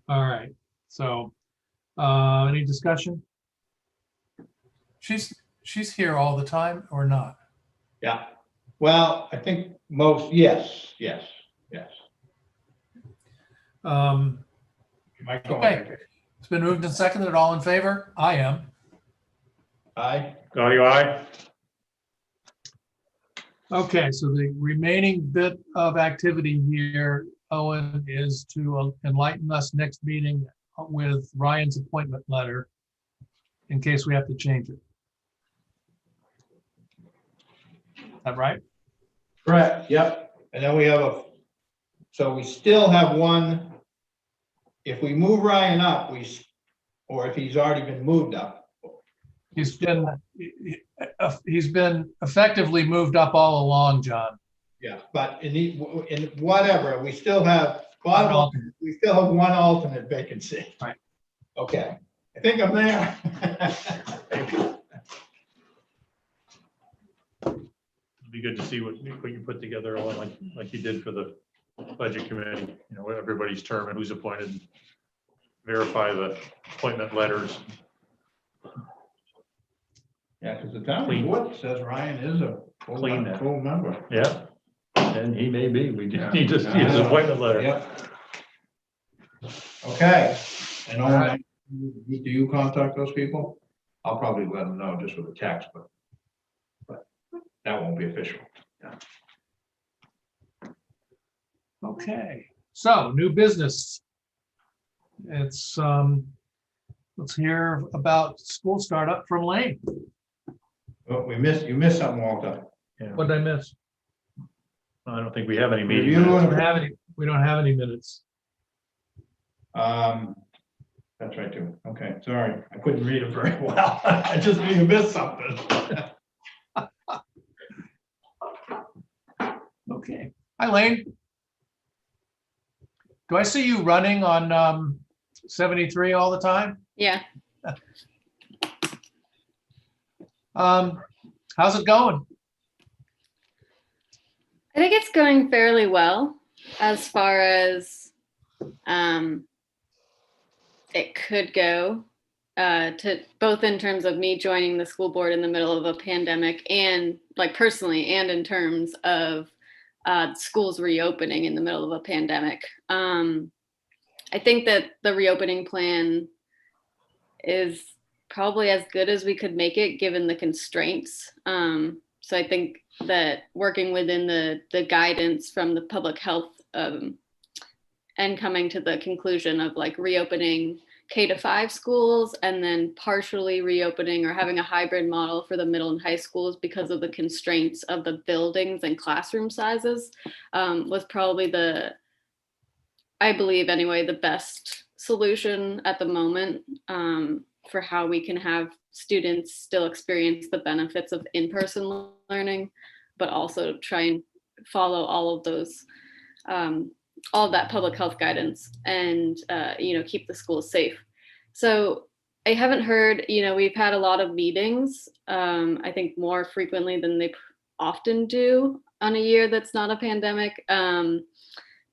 All right, so, any discussion? She's here all the time or not? Yeah, well, I think yes. Mike, Okay. It's been moved and seconded. All in favor? I am. aye? Audio aye. Okay, so the remaining bit of activity here, Owen, is to enlighten us next meeting with Ryan's appointment letter in case we have to change it. Is that right? Correct, yep. And then we have so we still have one. If we move Ryan up, or if he's already been moved up. He's been effectively moved up all along, John. Yeah, but in whatever, we still have, we still have 1 alternate vacancy. Right. Okay, I think I'm there. It'd be good to see what you put together, Owen, like you did for the budget committee, everybody's term and who's appointed. Verify the appointment letters. Yeah, because the town Clean. report says Ryan is a Clean that. full member. Yeah, and he may be. We Yeah. just need to see his appointment letter. Yep. Okay, and All right. do you contact those people? I'll probably let them know just with a text, but that won't be official. Okay, so new business. It's, let's hear about school startup from Lane. Well, you missed something, Walter. Yeah. What did I miss? I don't think we have any meeting Review minutes. and We don't have any minutes. That's right too. Okay, sorry, I couldn't read it very well. I just knew you missed something. Okay. Hi, Lane. Do I see you running on 73 all the time? Yeah, How's it going? I think it's going fairly well as far as it could go to both in terms of me joining the school board in the middle of a pandemic and like personally, and in terms of schools reopening in the middle of a pandemic. I think that the reopening plan is probably as good as we could make it given the constraints. So I think that working within the guidance from the public health and coming to the conclusion of like reopening K-5 schools and then partially reopening or having a hybrid model for the middle and high schools because of the constraints of the buildings and classroom sizes was probably I believe anyway, the best solution at the moment for how we can have students still experience the benefits of in-person learning, but also try and follow all of those, all of that public health guidance and, keep the schools safe. So I haven't heard, we've had a lot of meetings, I think more frequently than they often do on a year that's not a pandemic.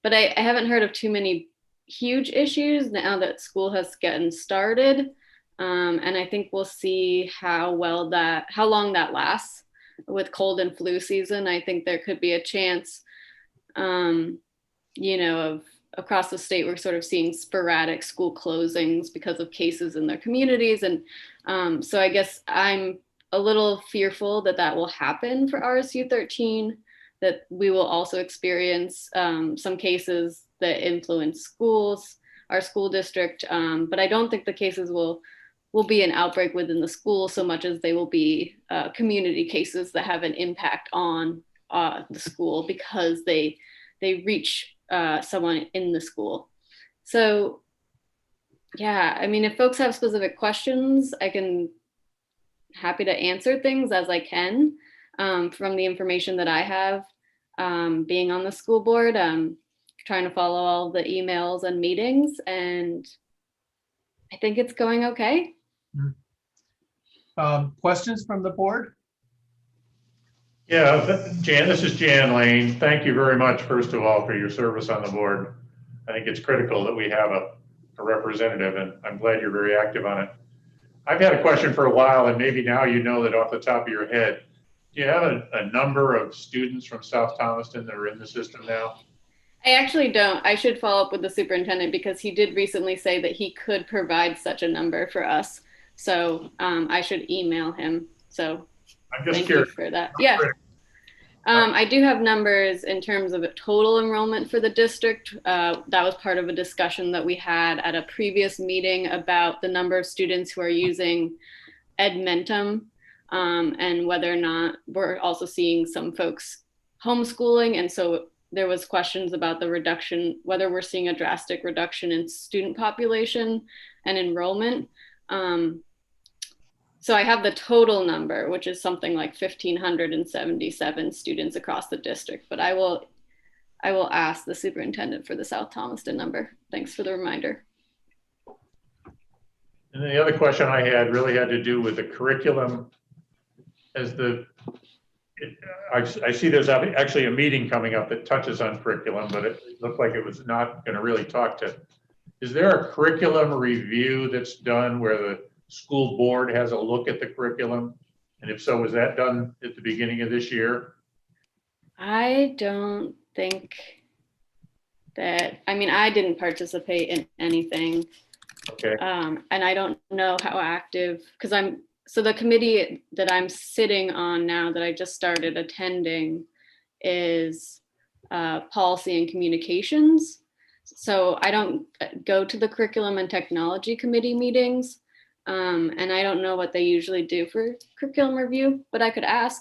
But I haven't heard of too many huge issues now that school has gotten started. And I think we'll see how long that lasts with cold and flu season. I think there could be a chance, of across the state, we're sort of seeing sporadic school closings because of cases in their communities. And so I guess I'm a little fearful that will happen for RSU 13. That we will also experience some cases that influence schools, our school district. But I don't think the cases will be an outbreak within the school so much as they will be community cases that have an impact on the school because they reach someone in the school. So yeah, I mean, if folks have specific questions, happy to answer things as I can. From the information that I have, being on the school board, trying to follow all the emails and meetings, and I think it's going okay. Questions from the board? Yeah, Jan, this is Jan Lane. Thank you very much, first of all, for your service on the board. I think it's critical that we have a representative, and I'm glad you're very active on it. I've had a question for a while, and maybe now you know that off the top of your head. Do you have a number of students from South Thomaston that are in the system now? I actually don't. I should follow up with the superintendent because he did recently say that he could provide such a number for us. So I should email him. So I'm just thank curious. you for that. Yeah. I do have numbers in terms of total enrollment for the district. That was part of a discussion that we had at a previous meeting about the number of students who are using Edmentum. And whether or not we're also seeing some folks homeschooling. And so there was questions about the reduction, whether we're seeing a drastic reduction in student population and enrollment. So I have the total number, which is something like 1,577 students across the district, but I will ask the superintendent for the South Thomaston number. Thanks for the reminder. And the other question I had really had to do with the curriculum. I see there's actually a meeting coming up that touches on curriculum, but it looked like it was not going to really talk to. Is there a curriculum review that's done where the school board has a look at the curriculum? And if so, was that done at the beginning of this year? I don't think that, I didn't participate in anything. Okay. And I don't know how active, because so the committee that I'm sitting on now that I just started attending is policy and communications. So I don't go to the curriculum and technology committee meetings. And I don't know what they usually do for curriculum review, but I could ask.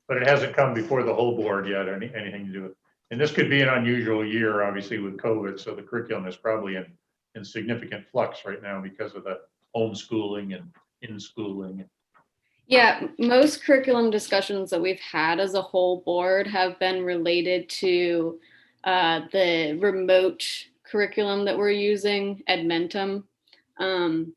But it hasn't come before the whole board yet, or anything to do with. And this could be an unusual year, obviously, with COVID. So the curriculum is probably in significant flux right now because of the homeschooling and in-schooling. Yeah, most curriculum discussions that we've had as a whole board have been related to the remote curriculum that we're using, Edmentum,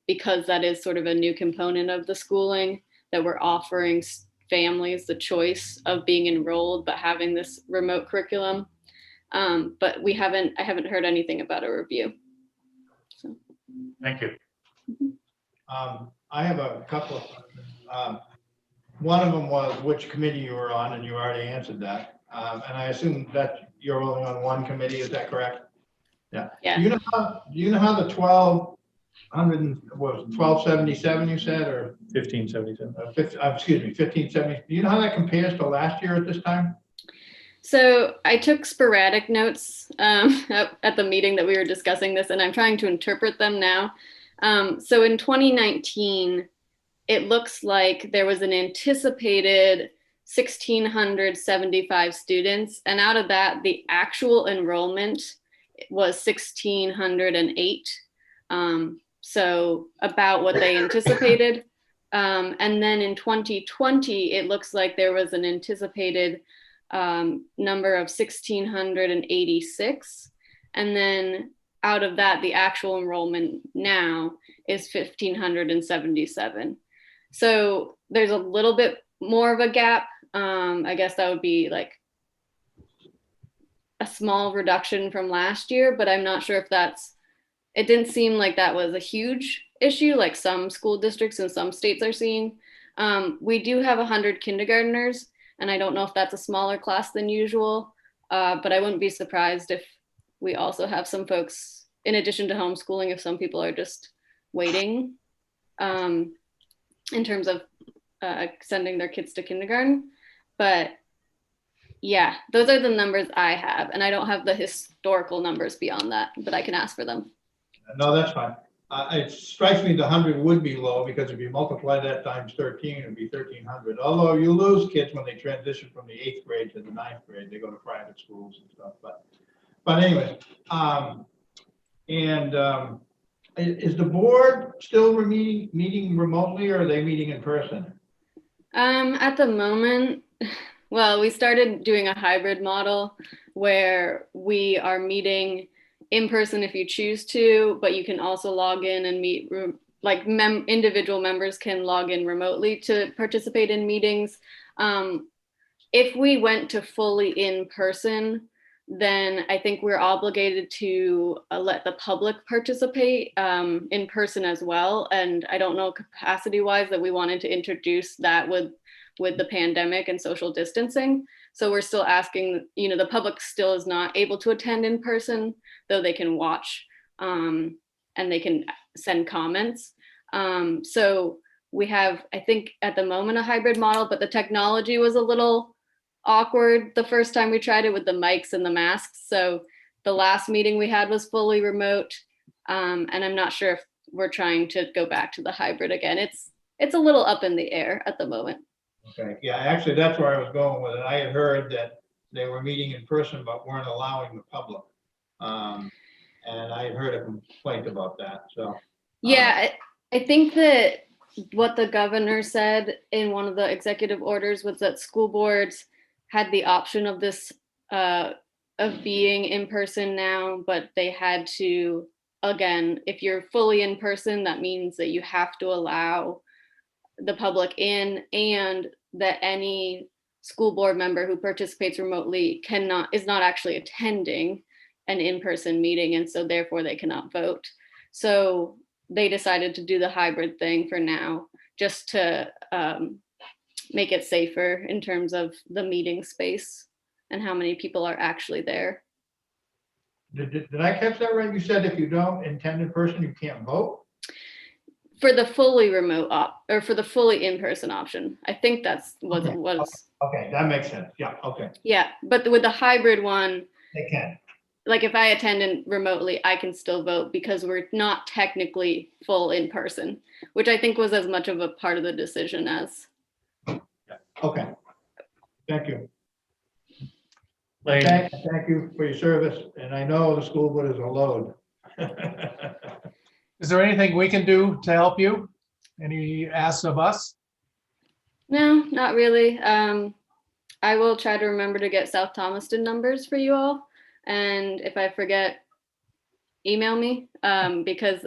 because that is sort of a new component of the schooling that we're offering families the choice of being enrolled but having this remote curriculum. But I haven't heard anything about a review. So. Thank you. I have a couple of questions. One of them was which committee you were on, and you already answered that. And I assume that you're only on one committee, is that correct? Yeah. Yeah. Do you know how the 1277 you said, or 1577. 1570? Do you know how that compares to last year at this time? So I took sporadic notes at the meeting that we were discussing this, and I'm trying to interpret them now. So in 2019, it looks like there was an anticipated 1,675 students, and out of that, the actual enrollment was 1,608. So about what they anticipated. And then in 2020, it looks like there was an anticipated number of 1,686. And then out of that, the actual enrollment now is 1,577. So there's a little bit more of a gap. I guess that would be like a small reduction from last year, but I'm not sure if it didn't seem like that was a huge issue like some school districts and some states are seeing. We do have 100 kindergartners, and I don't know if that's a smaller class than usual, but I wouldn't be surprised if we also have some folks, in addition to homeschooling, if some people are just waiting in terms of sending their kids to kindergarten. But yeah, those are the numbers I have, and I don't have the historical numbers beyond that, but I can ask for them. No, that's fine. It strikes me the 100 would be low, because if you multiply that times 13, it'd be 1,300. Although you lose kids when they transition from the 8th grade to the 9th grade, they go to private schools and stuff. But anyway, is the board still meeting remotely, or are they meeting in person? At the moment, well, we started doing a hybrid model where we are meeting in person if you choose to, but you can also log in and meet, like individual members can log in remotely to participate in meetings. If we went to fully in person, then I think we're obligated to let the public participate in person as well. And I don't know capacity wise that we wanted to introduce that with the pandemic and social distancing. So we're still asking, the public still is not able to attend in person, though they can watch and they can send comments. So we have, I think at the moment, a hybrid model, but the technology was a little awkward the first time we tried it with the mics and the masks. So the last meeting we had was fully remote. And I'm not sure if we're trying to go back to the hybrid again. It's a little up in the air at the moment. Okay, yeah, actually, that's where I was going with it. I had heard that they were meeting in person, but weren't allowing the public. And I had heard a complaint about that, so. Yeah, I think that what the governor said in one of the executive orders was that school boards had the option of this, of being in person now, but they had to, again, if you're fully in person, that means that you have to allow the public in, and that any school board member who participates remotely is not actually attending an in-person meeting, and so therefore they cannot vote. So they decided to do the hybrid thing for now, just to make it safer in terms of the meeting space and how many people are actually there. Did I catch that right? You said if you don't attend in person, you can't vote? For the fully remote or for the fully in-person option. I think that's what it was. Okay, that makes sense. Yeah, okay. Yeah, but with the hybrid one, They can. like if I attend remotely, I can still vote because we're not technically full in person, which I think was as much of a part of the decision as. Okay. Thank you. Lane, Thank you for your service. And I know the school board is a load. Is there anything we can do to help you? Any asks of us? No, not really. I will try to remember to get South Thomaston numbers for you all. And if I forget, email me because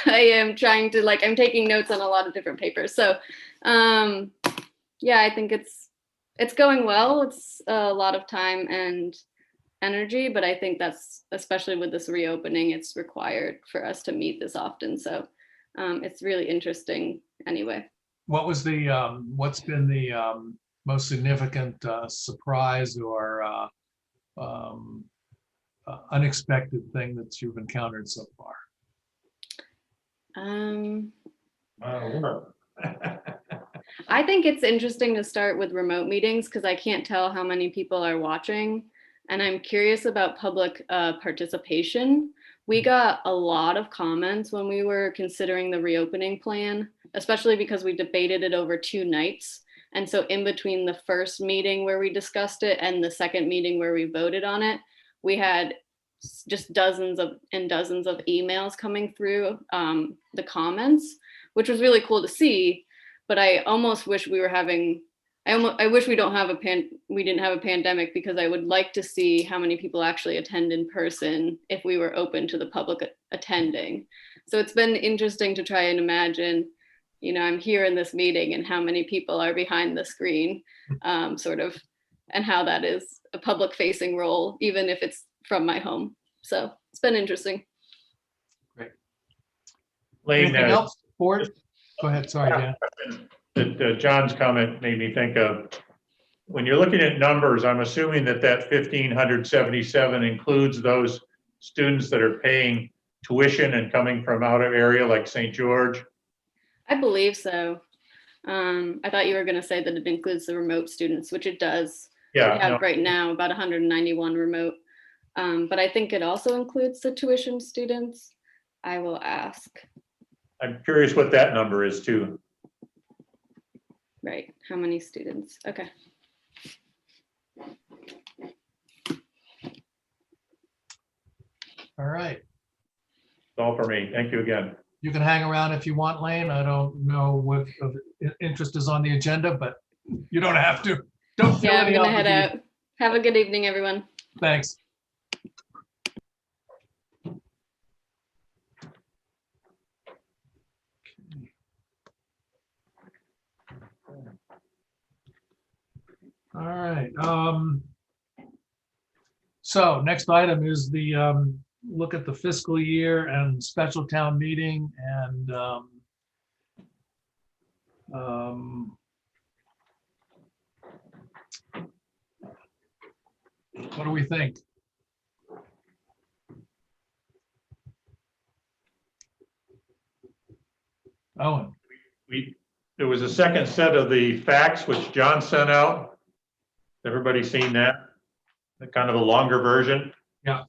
I am trying to, I'm taking notes on a lot of different papers. So yeah, I think it's going well. It's a lot of time and energy, but I think that's, especially with this reopening, it's required for us to meet this often. So it's really interesting anyway. What was the, what's been the most significant surprise or unexpected thing that you've encountered so far? I think it's interesting to start with remote meetings because I can't tell how many people are watching. And I'm curious about public participation. We got a lot of comments when we were considering the reopening plan, especially because we debated it over 2 nights. And so in between the first meeting where we discussed it and the second meeting where we voted on it, we had just dozens of emails coming through the comments, which was really cool to see. But I almost wish we were having, I wish we didn't have a pandemic, because I would like to see how many people actually attend in person if we were open to the public attending. So it's been interesting to try and imagine, you know, I'm here in this meeting and how many people are behind the screen, sort of, and how that is a public facing role, even if it's from my home. So it's been interesting. Great. Lane, Anything else, board? Go ahead, sorry, Dan. John's comment made me think of, when you're looking at numbers, I'm assuming that 1,577 includes those students that are paying tuition and coming from out of area like St. George. I believe so. I thought you were going to say that it includes the remote students, which it does. Yeah, we have right now about 191 remote, but I think it also includes the tuition students. I will ask. I'm curious what that number is too. Right, how many students? Okay. All right. That's all for me. Thank you again. You can hang around if you want, Lane. I don't know what interest is on the agenda, but you don't have to. Don't feel Yeah, I'm any gonna head obligation. out. Have a good evening, everyone. Thanks. All right. So next item is the look at the fiscal year and special town meeting and what do we think? Owen. There was a second set of the facts which John sent out. Everybody seen that? The kind of a longer version? Yeah.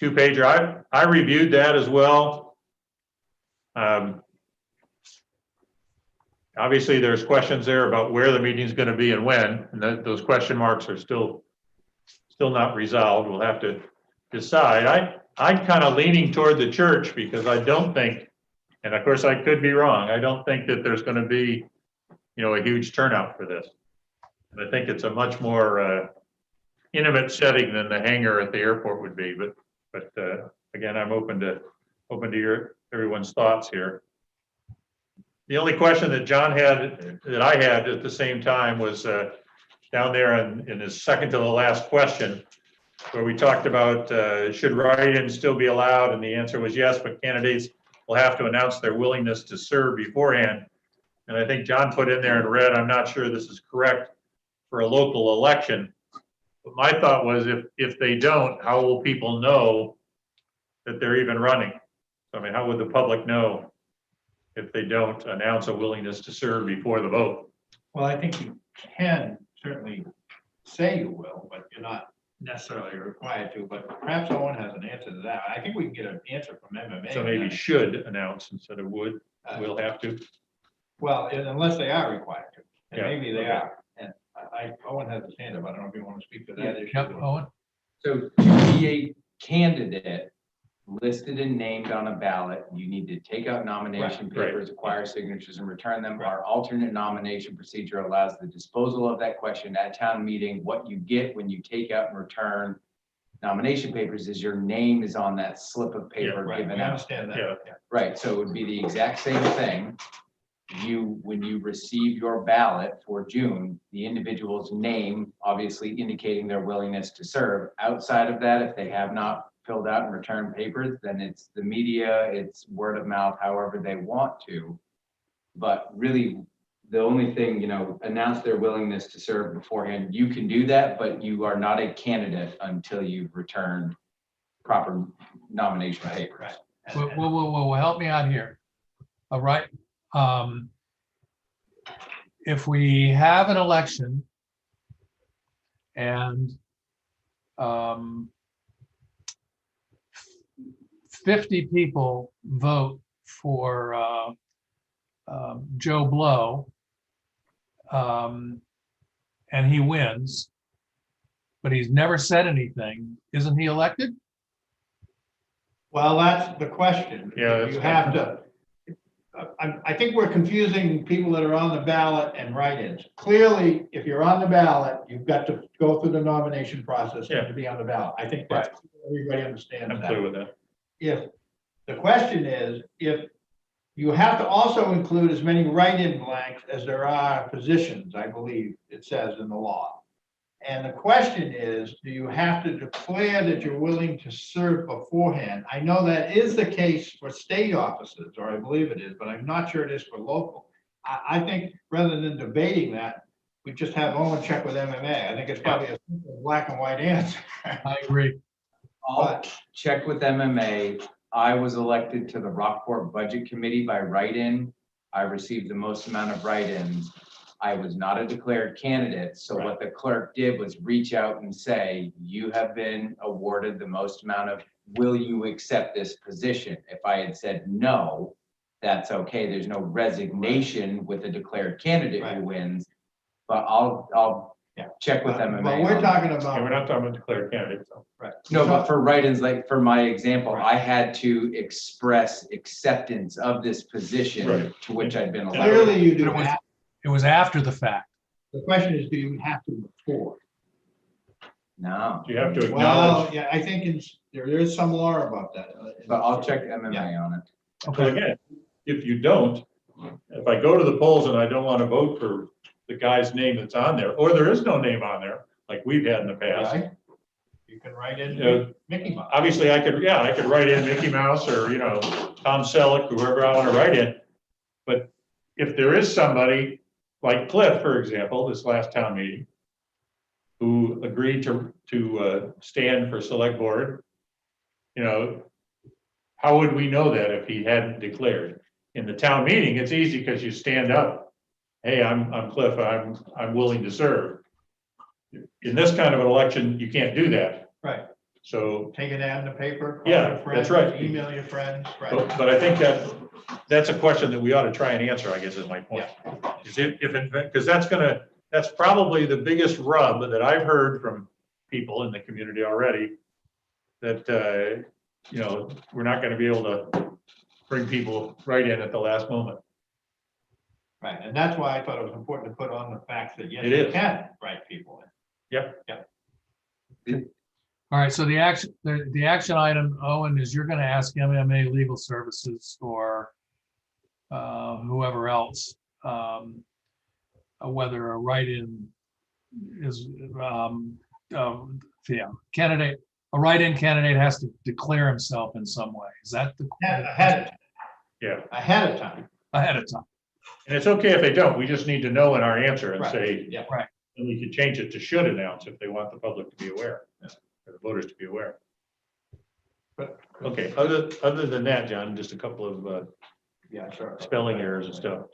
2-pager. I reviewed that as well. Obviously, there's questions there about where the meeting's going to be and when, and those question marks are still not resolved. We'll have to decide. I'm kind of leaning toward the church because I don't think, and of course I could be wrong, I don't think that there's going to be, you know, a huge turnout for this. And I think it's a much more intimate setting than the hangar at the airport would be. But again, I'm open to everyone's thoughts here. The only question that John had, that I had at the same time, was down there in his second to the last question, where we talked about should write-ins still be allowed, and the answer was yes, but candidates will have to announce their willingness to serve beforehand. And I think John put in there in red, I'm not sure this is correct for a local election. But my thought was, if they don't, how will people know that they're even running? I mean, how would the public know if they don't announce a willingness to serve before the vote? Well, I think you can certainly say you will, but you're not necessarily required to, but perhaps someone has an answer to that. I think we can get an answer from MMA. So maybe should announce instead of would, will have to. Well, unless they are required to, and Yeah, maybe they okay. are. And Owen has his hand up. I don't know if you want to speak to that issue. Yep, Owen. So to be a candidate listed and named on a ballot, you need to take out nomination Right. papers, acquire signatures, and return them. Our alternate nomination procedure allows the disposal of that question at town meeting. What you get when you take out and return nomination papers is your name is on that slip of paper Right, given we out. understand that. Yeah. Right, so it would be the exact same thing. when you receive your ballot for June, the individual's name, obviously indicating their willingness to serve. Outside of that, if they have not filled out and returned papers, then it's the media, it's word of mouth, however they want to. But really, the only thing, announce their willingness to serve beforehand. You can do that, but you are not a candidate until you've returned proper nomination papers. Well, help me out here. All right. If we have an election and 50 people vote for Joe Blow, and he wins, but he's never said anything, isn't he elected? Well, that's the question. Yeah, You have to, I think we're confusing people that are on the ballot and write-ins. Clearly, if you're on the ballot, you've got to go through the nomination process Yeah. to be on the ballot. I think that's, everybody understands I'm that. clear with that. If, the question is, if you have to also include as many write-in blanks as there are positions, I believe it says in the law. And the question is, do you have to declare that you're willing to serve beforehand? I know that is the case for state offices, or I believe it is, but I'm not sure it is for local. I think rather than debating that, we just have Owen check with MMA. I think it's probably a simple black and white answer. I agree. I'll check with MMA. I was elected to the Rockport Budget Committee by write-in. I received the most amount of write-ins. I was not a declared candidate, so what the clerk did was reach out and say, you have been awarded the most amount of, will you accept this position? If I had said no, that's okay. There's no resignation with a declared candidate who wins. But I'll check with MMA. But we're talking Yeah, about. we're not talking about declared candidates. So. Right. No, but for write-ins, like for my example, I had to express acceptance of this position Right. to which I'd been elected. Clearly you do. It was after the fact. The question is, do you have to before? No, You have to Well, acknowledge. yeah, I think there is some law about that. but I'll check MMA on it. So again, if you don't, if I go to the polls and I don't want to vote for the guy's name that's on there, or there is no name on there, like we've had in the past. Right? You can write in Yeah. Mickey Mouse. Obviously, I could write in Mickey Mouse or, Tom Selleck, whoever I want to write in. But if there is somebody like Cliff, for example, this last town meeting, who agreed to stand for select board, how would we know that if he hadn't declared? In the town meeting, it's easy because you stand up. Hey, I'm Cliff, I'm willing to serve. In this kind of an election, you can't do that. Right. So, Take it out in the paper. call Yeah, your friends, that's right. Email your friends. Right. but I think that's a question that we ought to try and answer, I guess is my point. Is because that's probably the biggest rub that I've heard from people in the community already, that, we're not going to be able to bring people right in at the last moment. Right, and that's why I thought it was important to put on the fact that, yes, It you is. can write people in. All right, so the action item, Owen, is you're gonna ask MMA Legal Services or whoever else, whether a write-in is, candidate, a write-in candidate has to declare himself in some way. Is that the? Ahead of time. Yeah. Ahead of time. Ahead of time. And it's okay if they don't, we just need to know in our answer and Right. say, Yeah. Right. and we can change it to should announce if they want the public to be aware, or the voters to be aware. But- Okay, other than that, John, just a couple of Yeah, sure. spelling errors and stuff,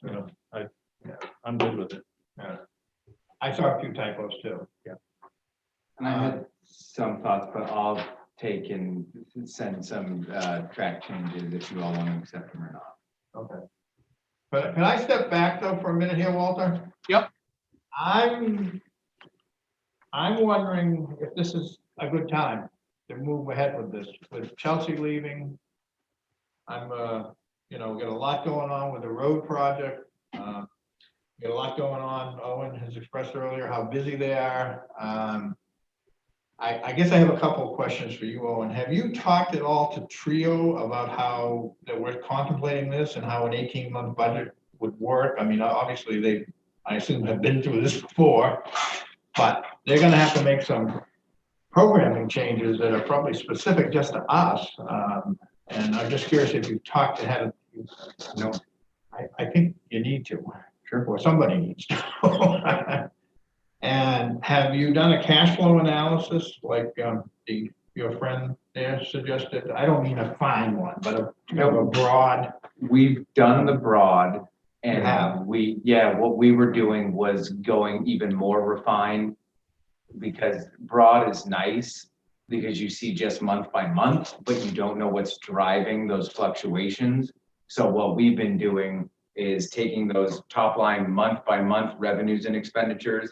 I'm good with it. I saw a few typos too. And I had some thoughts, but I'll take and send some track changes if you all want to accept them or not. Okay. But can I step back though for a minute here, Walter? Yep. I'm wondering if this is a good time to move ahead with this, with Chelsea leaving. I'm, we got a lot going on with the road project. We got a lot going on. Owen has expressed earlier how busy they are. I guess I have a couple of questions for you, Owen. Have you talked at all to Trio about how that we're contemplating this and how an 18-month budget would work. I mean, obviously I assume have been through this before, but they're gonna have to make some programming changes that are probably specific just to us. And I'm just curious if you've talked to have, No, I think you need to, sure. or somebody needs to. And have you done a cash flow analysis like your friend there suggested? I don't mean a fine one, but a kind of a broad. We've done the broad You have? and what we were doing was going even more refined. Because broad is nice, because you see just month by month, but you don't know what's driving those fluctuations. So what we've been doing is taking those top line month by month revenues and expenditures,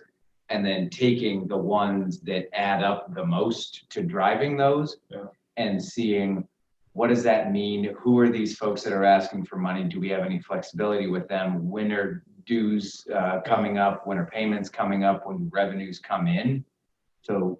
and then taking the ones that add up the most to driving those. Yeah. And seeing what does that mean? Who are these folks that are asking for money? Do we have any flexibility with them? When are dues coming up? When are payments coming up? When revenues come in? So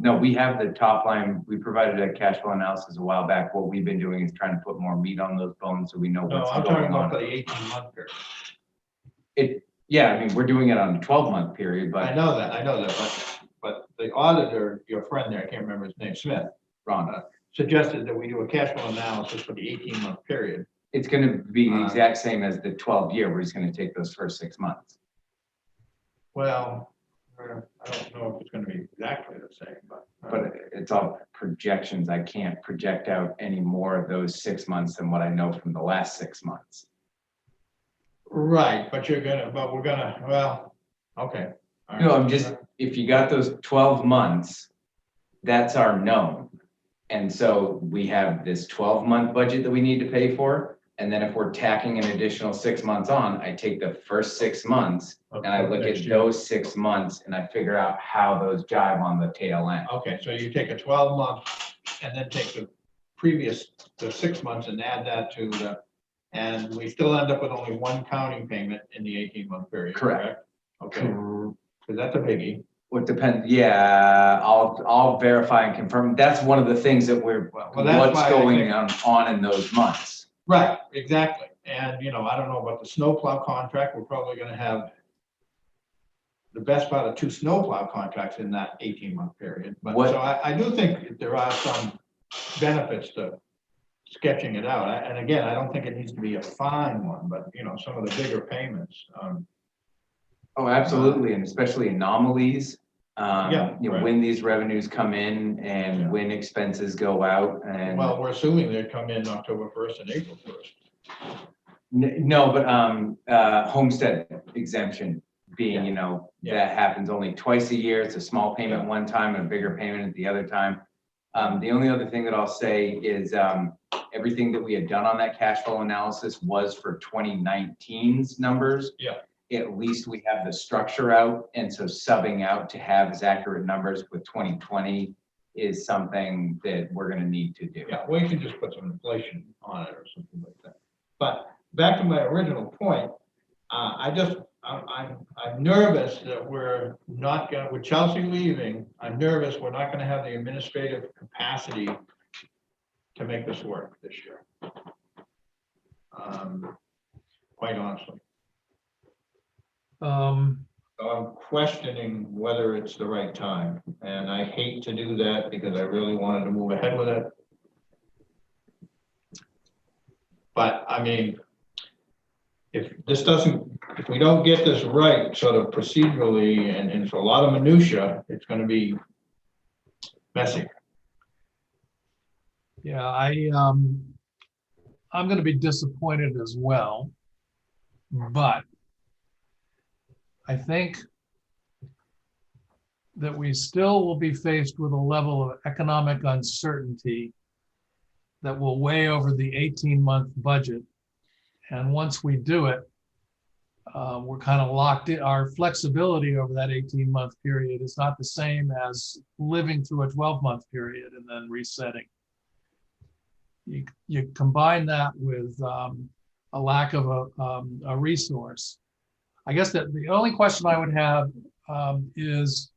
no, we have the top line. We provided a cash flow analysis a while back. What we've been doing is trying to put more meat on those bones so we know No, what's I'm talking going about for on. the 18-month period. Yeah, I mean, we're doing it on a 12-month period, I but know that, but the auditor, your friend there, I can't remember his name, Smith, Rhonda, suggested that we do a cash flow analysis for the 18-month period. it's going to be the exact same as the 12-year. We're just going to take those first 6 months. Well, I don't know if it's gonna be exactly the same, But it's all projections. I can't project out any more of those 6 months than what I know from the last 6 months. right, but we're gonna, well, okay. All No, right. I'm just, if you got those 12 months, that's our known. And so we have this 12-month budget that we need to pay for. And then if we're tacking an additional 6 months on, I take the first 6 months and I look Next at year. those 6 months and I figure out how those jive on the tail end. Okay, so you take a 12-month and then take the 6 months and add that to and we still end up with only one counting payment in the 18-month period, Correct. correct? Okay, because that's a biggie. What depends, yeah, I'll verify and confirm. That's one of the things that Well, that's what's why I going think- on in those months. Right, exactly. And, I don't know about the snowplow contract. We're probably gonna have the best part of 2 snowplow contracts in that 18-month period. But What- so I do think there are some benefits to sketching it out. And again, I don't think it needs to be a fine one, but some of the bigger payments. Oh, absolutely, and especially anomalies. Yeah, right. When these revenues come in and Yeah. when expenses go out and. Well, we're assuming they come in October 1st and April 1st. No, but homestead exemption being, Yeah. that happens only twice a year. It's a small payment one time and a bigger payment at the other time. The only other thing that I'll say is everything that we had done on that cash flow analysis was for 2019's numbers. Yeah. At least we have the structure out, and so subbing out to have as accurate numbers with 2020 is something that we're gonna need to do. Yeah, we can just put some inflation on it or something like that. But back to my original point, I'm nervous that we're not gonna, with Chelsea leaving, I'm nervous we're not gonna have the administrative capacity to make this work this year. Quite honestly. So I'm questioning whether it's the right time, and I hate to do that because I really wanted to move ahead with it. But I mean, if we don't get this right, sort of procedurally, and it's a lot of minutia, it's gonna be messy. Yeah, I'm going to be disappointed as well, but I think that we still will be faced with a level of economic uncertainty that will weigh over the 18-month budget. And once we do it, we're kind of locked in. Our flexibility over that 18-month period is not the same as living through a 12-month period and then resetting. You combine that with a lack of a resource. I guess that the only question I would have is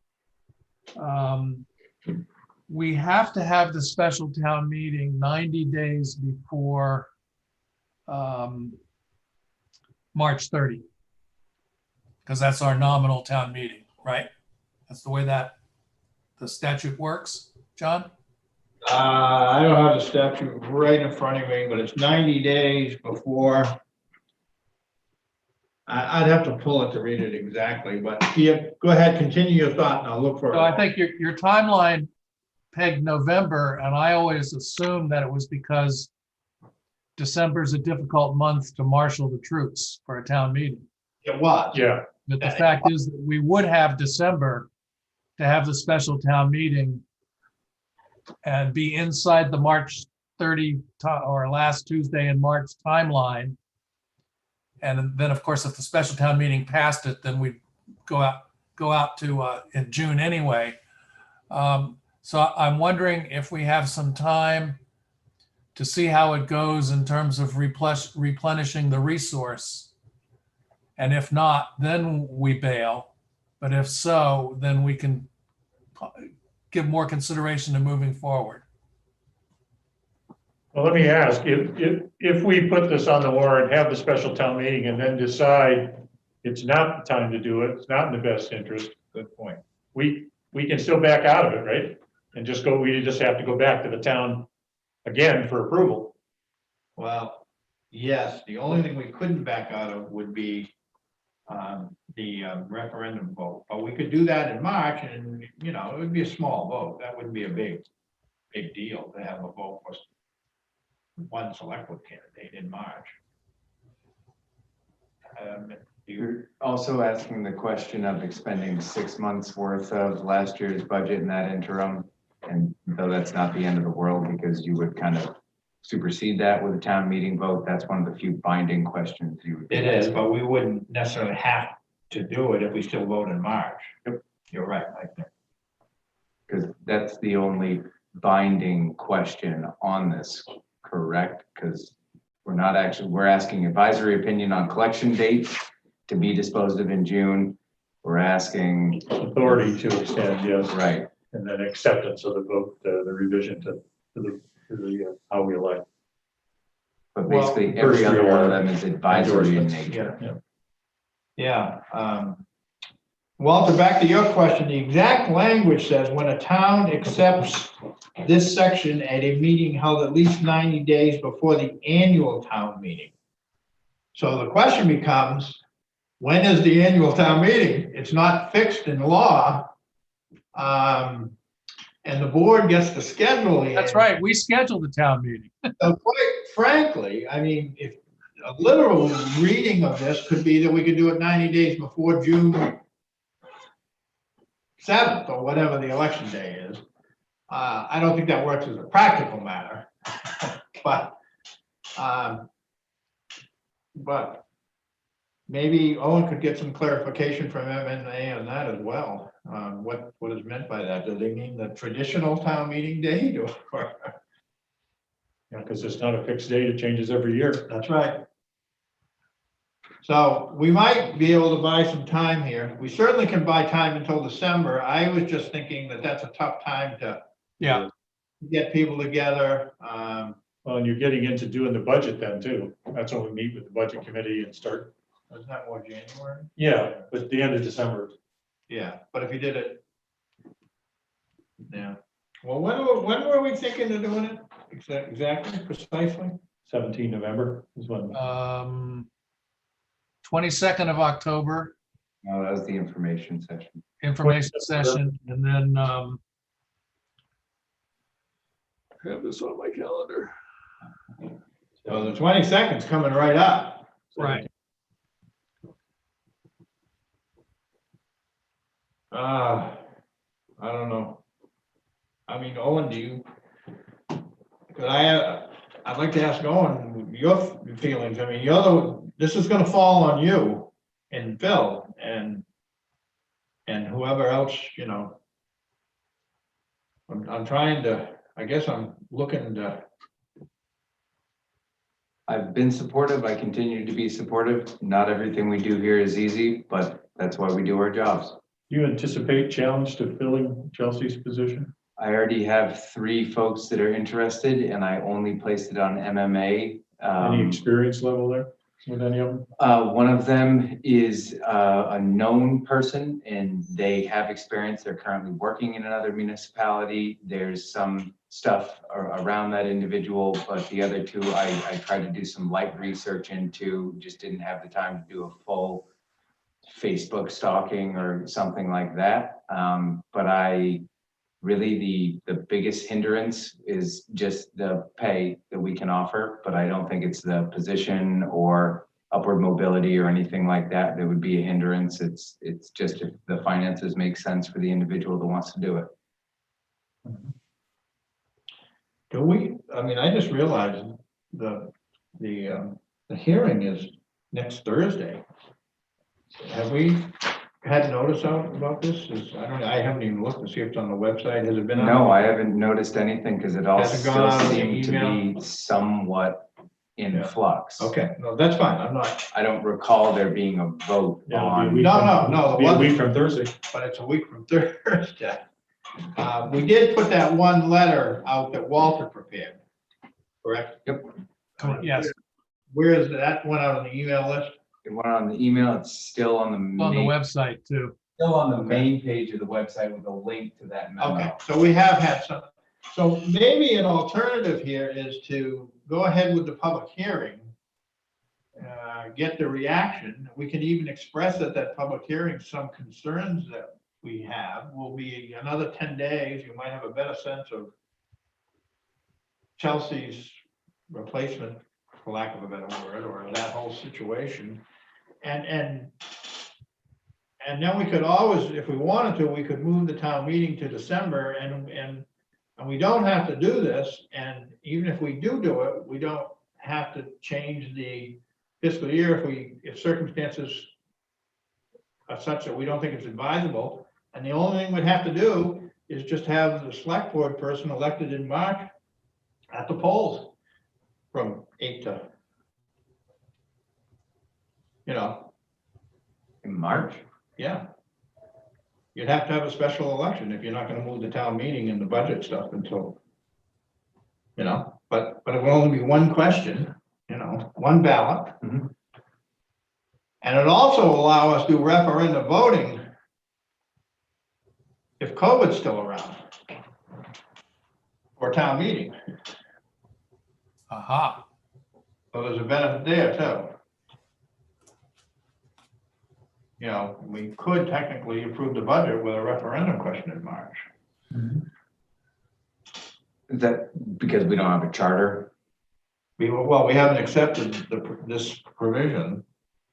we have to have the special town meeting 90 days before March 30. Because that's our nominal town meeting, right? That's the way that the statute works, John? I don't have the statute right in front of me, but it's 90 days before. I'd have to pull it to read it exactly, but yeah, go ahead, continue your thought and I'll look for it. So I think your timeline pegged November, and I always assumed that it was because December is a difficult month to marshal the troops for a town meeting. It was. Yeah, But the fact is that we would have December to have the special town meeting and be inside the March 30 or last Tuesday in March timeline. And then, of course, if the special town meeting passed it, then we'd go out to in June anyway. So I'm wondering if we have some time to see how it goes in terms of replenishing the resource. And if not, then we bail. But if so, then we can give more consideration to moving forward. well, let me ask, if we put this on the warrant, have the special town meeting and then decide it's not the time to do it, it's not in the best interest, Good point. we can still back out of it, right? And just go, we just have to go back to the town again for approval. Well, yes, the only thing we couldn't back out of would be the referendum vote, but we could do that in March and, you know, it would be a small vote. That wouldn't be a big deal to have a vote for one select board candidate in March. You're also asking the question of expending 6 months worth of last year's budget in that interim. And though that's not the end of the world, because you would kind of supersede that with a town meeting vote, that's one of the few binding questions you would. It is, but we wouldn't necessarily have to do it if we still vote in March. You're right, I think. Because that's the only binding question on this, correct? Because we're asking advisory opinion on collection dates to be disposed of in June. We're asking. Authority to extend, yes. Right. And then acceptance of the vote, the revision to the how we elect. But Well, basically, every other one of them is advisory in Endorsements. nature. Yeah. Walter, back to your question, the exact language says when a town accepts this section at a meeting held at least 90 days before the annual town meeting. So the question becomes, when is the annual town meeting? It's not fixed in law. And the board gets to schedule it. That's right. We scheduled the town meeting. So quite frankly, I mean, if a literal reading of this could be that we could do it 90 days before June 7th or whatever the election day is. I don't think that works as a practical matter, but maybe Owen could get some clarification from MMA on that as well. What is meant by that? Do they mean the traditional town meeting date or? Yeah, because it's not a fixed date, it changes every year. That's right. So we might be able to buy some time here. We certainly can buy time until December. I was just thinking that that's a tough time to get people together. Well, and you're getting into doing the budget then too. That's when we meet with the budget committee and start. Isn't that more January? Yeah, but at the end of December. Yeah, but if you did it. Yeah. Well, when were we thinking of doing it? Exactly, precisely? 17 November is when. 22nd of October, No, that was the information session. information session, and then I have this on my calendar. So the 22nd is coming right up. Right. I don't know. I mean, Owen, I'd like to ask Owen your feelings. I mean, this is gonna fall on you and Phil and whoever else, you know. I'm trying to, I guess I'm looking to. I've been supportive. I continue to be supportive. Not everything we do here is easy, but that's why we do our jobs. Do you anticipate challenge to filling Chelsea's position? I already have 3 folks that are interested and I only placed it on MMA. Any experience level there? with any of them? One of them is a known person and they have experience. They're currently working in another municipality. There's some stuff around that individual, but the other two, I tried to do some light research into, just didn't have the time to do a full Facebook stalking or something like that. But really the biggest hindrance is just the pay that we can offer, but I don't think it's the position or upward mobility or anything like that that would be a hindrance. It's just if the finances make sense for the individual that wants to do it. Do we, I mean, I just realized the hearing is next Thursday. Have we had notice out about this? I haven't even looked to see if it's on the website. Has it been? No, I haven't noticed anything because it all Hasn't still gone out in the seemed to email? be somewhat in Yeah. flux. Okay, no, that's fine. I'm not, I don't recall there being a vote Yeah, it'll be a on. week No, from- no, be a it week wasn't. from Thursday. but it's a week from Thursday. We did put that one letter out that Walter prepared, correct? Yes, Where is that one out on the email list? It went on the email. It's still on the on the main, website too. still on the main page of the website with a link to that memo. Okay, so we have had some, so maybe an alternative here is to go ahead with the public hearing. Get the reaction. We can even express at that public hearing some concerns that we have. Will be another 10 days. You might have a better sense of Chelsea's replacement, for lack of a better word, or that whole situation. And then we could always, if we wanted to, we could move the town meeting to December and we don't have to do this. And even if we do it, we don't have to change the fiscal year if circumstances are such that we don't think it's advisable. And the only thing we'd have to do is just have the select board person elected in March at the polls from 8 to, In March? yeah. You'd have to have a special election if you're not gonna move the town meeting and the budget stuff until, but it will only be one question, one ballot. Mhm. And it also allow us to do referendum voting if COVID's still around. Or town meeting, Aha. so there's a benefit there too. We could technically approve the budget with a referendum question in March. Is that because we don't have a charter? We haven't accepted this provision.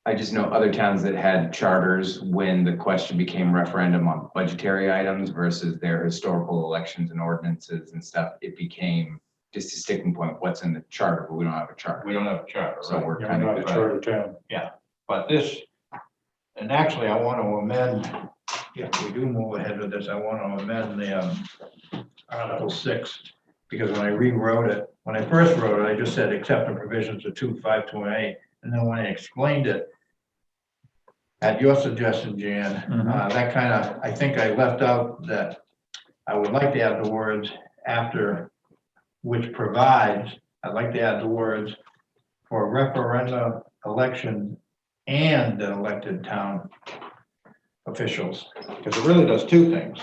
I just know other towns that had charters when the question became referendum on budgetary items versus their historical elections and ordinances and stuff. It became just a sticking point, what's in the charter, but we don't have a charter. We don't have a charter, So right? we're Yeah, kind we're of. not a charter town. But this, and actually I want to amend, if we do move ahead with this, I want to amend the Article 6. Because when I rewrote it, when I first wrote it, I just said accept the provisions of 2.528. And then when I explained it at your suggestion, Jan, that kind of, I think I left out that I would like to add the words after which provides, I'd like to add the words for referendum election and the elected town officials, because it really does two things.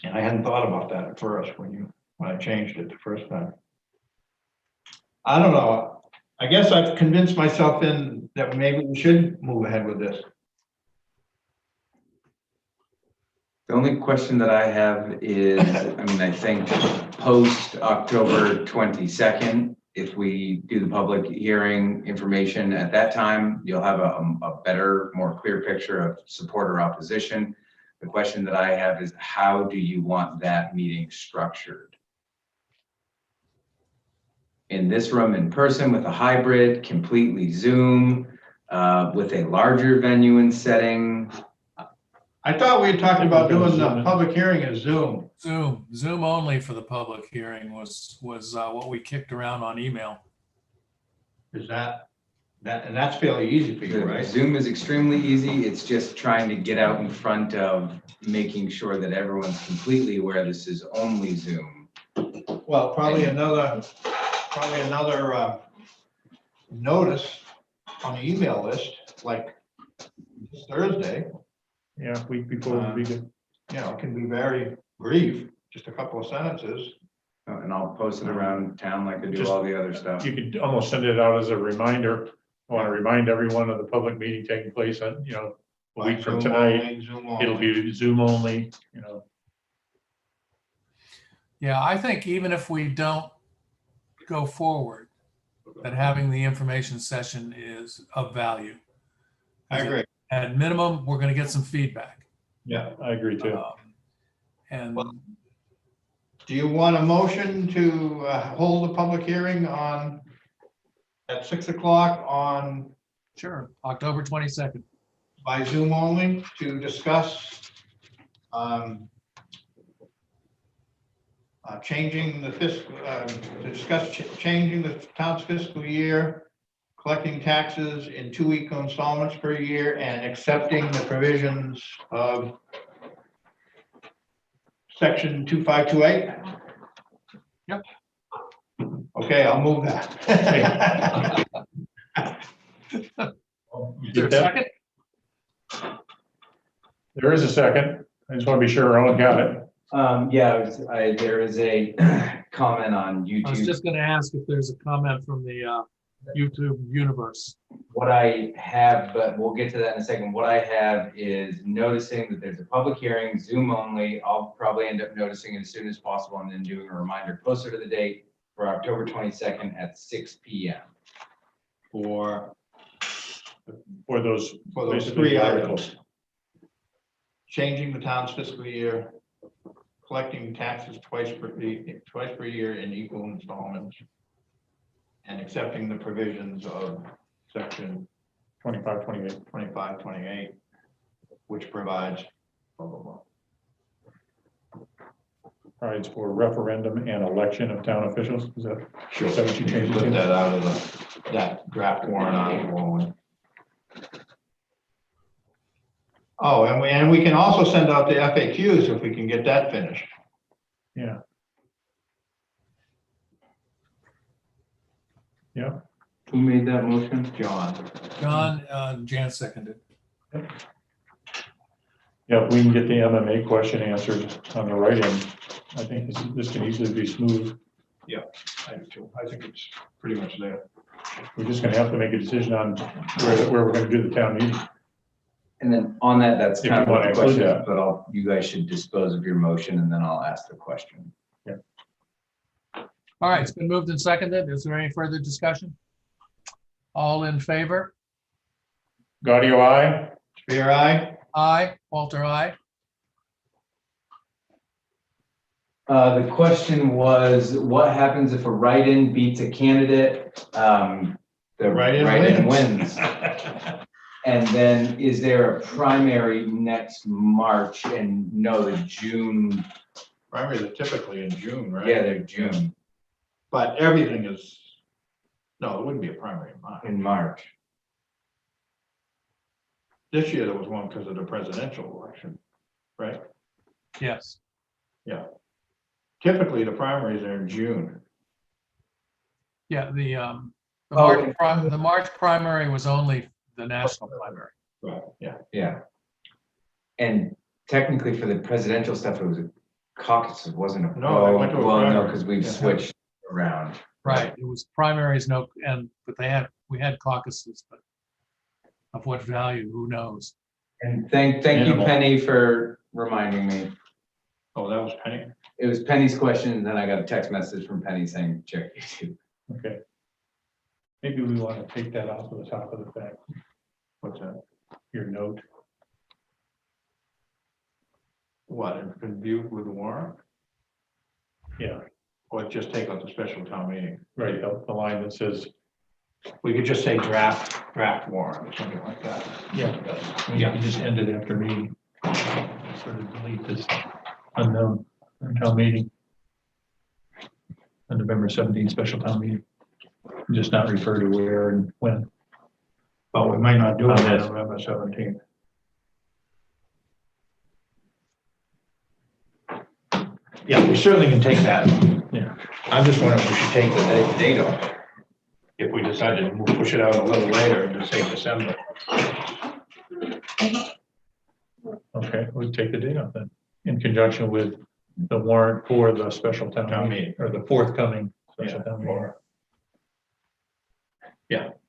And I hadn't thought about that at first when I changed it the first time. I don't know. I guess I've convinced myself in that maybe we should move ahead with this. The only question that I have is, I think post October 22nd, if we do the public hearing information at that time, you'll have a better, more clear picture of support or opposition. The question that I have is, how do you want that meeting structured? In this room in person with a hybrid, completely Zoom, with a larger venue and setting? I thought we had talked about doing the public hearing as Zoom. Zoom only for the public hearing was what we kicked around on email. Is that, and that's fairly easy for you, right? Zoom is extremely easy. It's just trying to get out in front of making sure that everyone's completely aware this is only Zoom. Well, probably another notice on the email list, like this Thursday, Yeah, week before would be good. you know, it can be very brief, just a couple of sentences. And I'll post it around town like I do Just- all the other stuff. You could almost send it out as a reminder. I want to remind everyone of the public meeting taking place on, a week from Zoom tonight. only, Zoom only. It'll be Zoom only, Yeah, I think even if we don't go forward, that having the information session is of value. I agree. At minimum, we're going to get some feedback. Yeah, I agree too. And Well, do you want a motion to hold a public hearing at 6 o'clock sure, October 22nd. by Zoom only to discuss changing the fiscal, changing the town's fiscal year, collecting taxes in 2 equal installments per year, and accepting the provisions of section 2528? Yep. Okay, I'll move that. Is there a second? There is a second. I just want to be sure Owen got it. There is a comment on I was YouTube. just going to ask if there's a comment from the YouTube universe. What I have, but we'll get to that in a second. What I have is noticing that there's a public hearing, Zoom only. I'll probably end up noticing it as soon as possible and then doing a reminder closer to the date for October 22nd at 6 p.m. For those basically three articles. items. Changing the town's fiscal year, collecting taxes twice per year in equal installments, and accepting the provisions of section 2528, which provides blah, blah, blah. Provides for referendum and election of town officials. Is that what you changed it Put to? that out of that draft warrant article. Oh, and we can also send out the FAQs if we can get that finished. Yeah. Yeah. Who made that motion? John. John, Jan seconded. Yeah, if we can get the MMA question answered on the right end, I think this can easily be smooth. I do too. I think it's pretty much there. We're just gonna have to make a decision on where we're gonna do the town meeting. And then on that, that's If kind of you what wanna the include question is, that. but you guys should dispose of your motion and then I'll ask the question. All right, it's been moved and seconded. Is there any further discussion? All in favor? Gaudio, aye? Spear, aye? Aye. Walter, aye. The question was, what happens if a write-in beats a candidate? The write-in wins. And then is there a primary next March? And no, the June, Primaries are typically in June, right? yeah, they're June, But everything is, no, it wouldn't be a primary in March. in March. This year there was one because of the presidential election, right? Yes. Yeah. Typically, the primaries are in June. Yeah, the Oh. the March primary was only the national primary. Right. Yeah. Yeah. And technically for the presidential stuff, it was a caucus, it wasn't a. No, they went to a Well, no, primary. because we've Yeah. switched around. Right, it was primaries, but we had caucuses, but of what value, who knows? And thank you, Minimal. Penny, for reminding me. Oh, that was Penny. It was Penny's question, and then I got a text message from Penny saying, check YouTube. Okay. Maybe we want to take that off of the top of the thing, What's that? your note. What, in review with the warrant? Yeah, Or just take out the special town meeting? right, the line that says, We could just say draft warrant or something like that. yeah, you can just end it after meeting. Sort of delete this unknown town meeting. The November 17th special town meeting. Just not refer to where and when. But we might not do it On on this. November 17th. Yeah, we certainly can take that. Yeah. I'm just wondering if we should take the date off. If we decided to push it out a little later and just say December. Okay, we'll take the date off then, in conjunction with the warrant for the special town meeting, or the forthcoming special town meeting.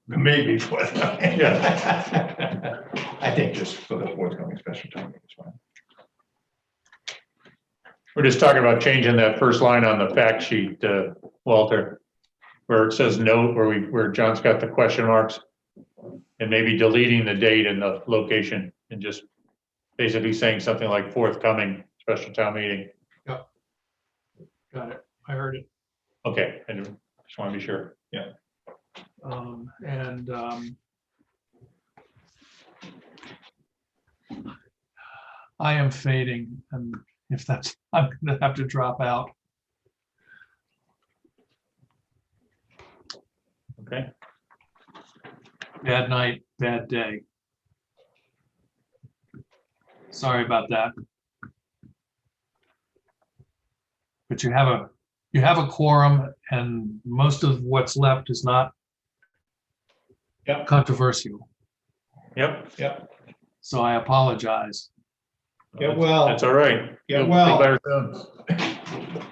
Maybe for. Yeah. I think just for the forthcoming special town meeting is fine. We're just talking about changing that first line on the fact sheet, Walter, where it says note, where John's got the question marks, and maybe deleting the date and the location and just basically saying something like forthcoming special town meeting. Got it. I heard it. Okay, I just want to be sure. Yeah. I am fading, and if that's, I'm gonna have to drop out. Okay. Bad night, bad day. Sorry about that. But you have a quorum, and most of what's left is not Yep. controversial. Yep. So I apologize. Get well. That's all right. Get Feel well. better soon.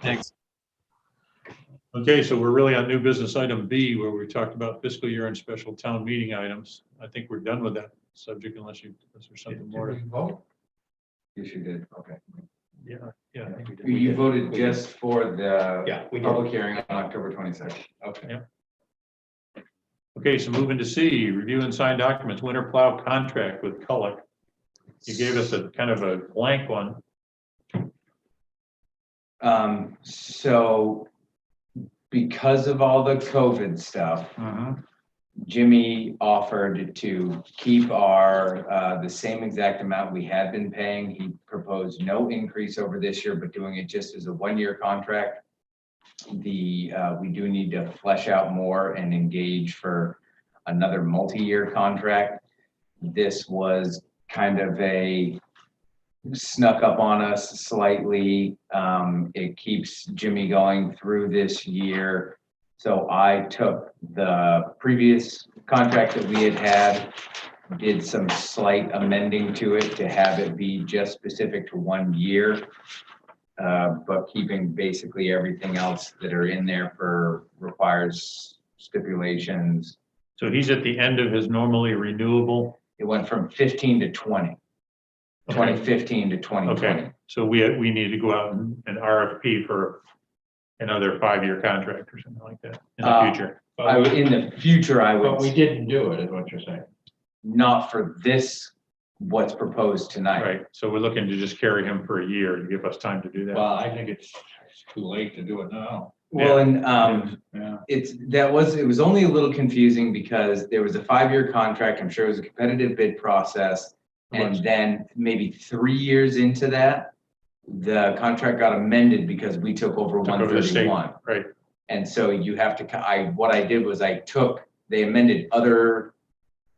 Thanks. Okay, so we're really on new business item B, where we talked about fiscal year and special town meeting items. I think we're done with that subject unless there's something more to. vote? Yes, you did, okay. Yeah, I think we did. You voted just for the Yeah, we did. public hearing on October 22nd. Okay. Yeah. Okay, so moving to C, review and sign documents, winter plow contract with Culloch. You gave us a kind of a blank one. So because of all the COVID stuff, Jimmy offered to keep our, the same exact amount we had been paying. He proposed no increase over this year, but doing it just as a one-year contract. We do need to flesh out more and engage for another multi-year contract. This was kind of snuck up on us slightly. It keeps Jimmy going through this year. So I took the previous contract that we had, did some slight amending to it to have it be just specific to 1 year. But keeping basically everything else that are in there requires stipulations. So he's at the end of his normally renewable. It went from 15 to 20. 2015 to 2020. Okay, so we need to go out and RFP for another 5-year contract or something like that in the future. In the future, I But we would, didn't do it, is what you're saying. not for this, what's proposed tonight. Right, so we're looking to just carry him for a year to give us time to do that. Well, I think it's too late to do it now. Well, and Yeah. it was only a little confusing because there was a 5-year contract. I'm sure it was a competitive bid process. And then maybe 3 years into that, the contract got amended because we took over Took over the state, 131. right. And so you have to, what I did was they amended other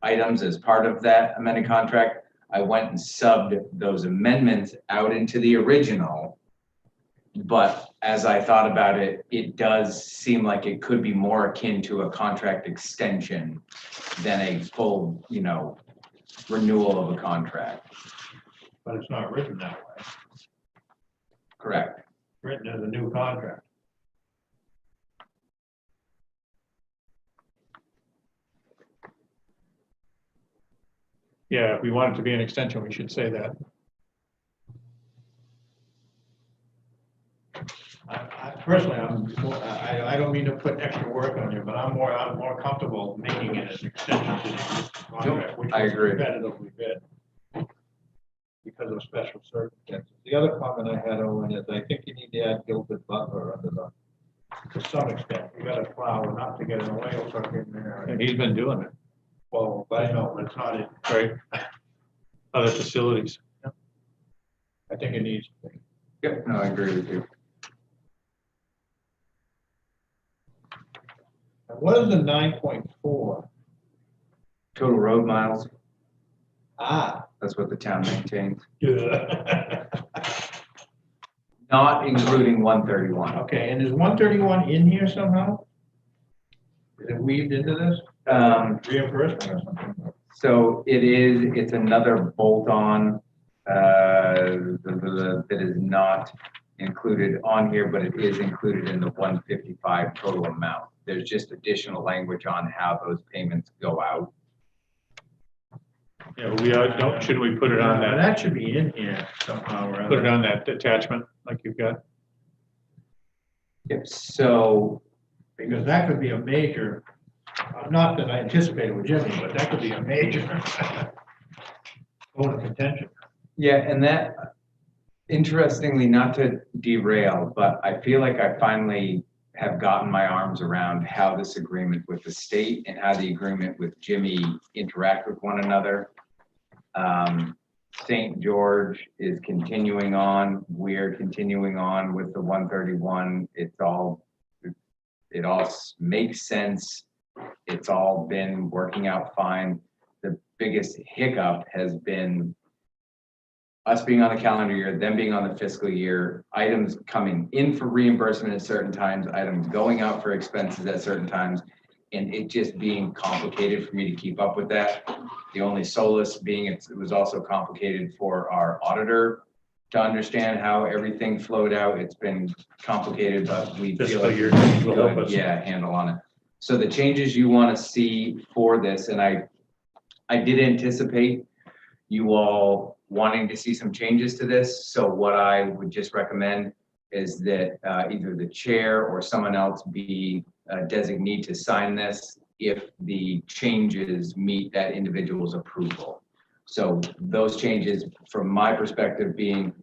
items as part of that amended contract. I went and subbed those amendments out into the original. But as I thought about it, it does seem like it could be more akin to a contract extension than a full, renewal of a contract. But it's not written that way. Correct. Written as a new contract. Yeah, if we want it to be an extension, we should say that. Personally, I don't mean to put extra work on you, but I'm more comfortable making it an extension to the contract, which I was agree. competitively bid because of special circumstances. The other comment I had, Owen, is I think you need to add Gilbert Butler to some extent. You got to plow enough to get an oil truck in there. And he's been doing it, Well, but I know, but it's not it. right? Other facilities. I think it needs to be. Yep, no, I agree with you. What is the 9.4? Total road miles, Ah. that's what the town maintains, Yeah. not including 131. Okay, and is 131 in here somehow? Is it weaved into this? Reimbursement or something? So it's another bolt-on, that is not included on here, but it is included in the 155 total amount. There's just additional language on how those payments go out. Yeah, but shouldn't we put it on that, That should be in here somehow or put it other. on that attachment like you've got? Yep, so, Because that could be a major, not that I anticipated with Jimmy, but that could be a major point of contention. yeah, and that, interestingly, not to derail, but I feel like I finally have gotten my arms around how this agreement with the state and how the agreement with Jimmy interact with one another. St. George is continuing on. We're continuing on with the 131. It all makes sense. It's all been working out fine. The biggest hiccup has been us being on the calendar year, them being on the fiscal year, items coming in for reimbursement at certain times, items going out for expenses at certain times, and it just being complicated for me to keep up with that. The only solace being it was also complicated for our auditor to understand how everything flowed out. It's been complicated, but we feel Fiscal like year will help us. yeah, handle on it. So the changes you want to see for this, and I did anticipate you all wanting to see some changes to this. So what I would just recommend is that either the chair or someone else be a designee to sign this if the changes meet that individual's approval. So those changes, from my perspective, being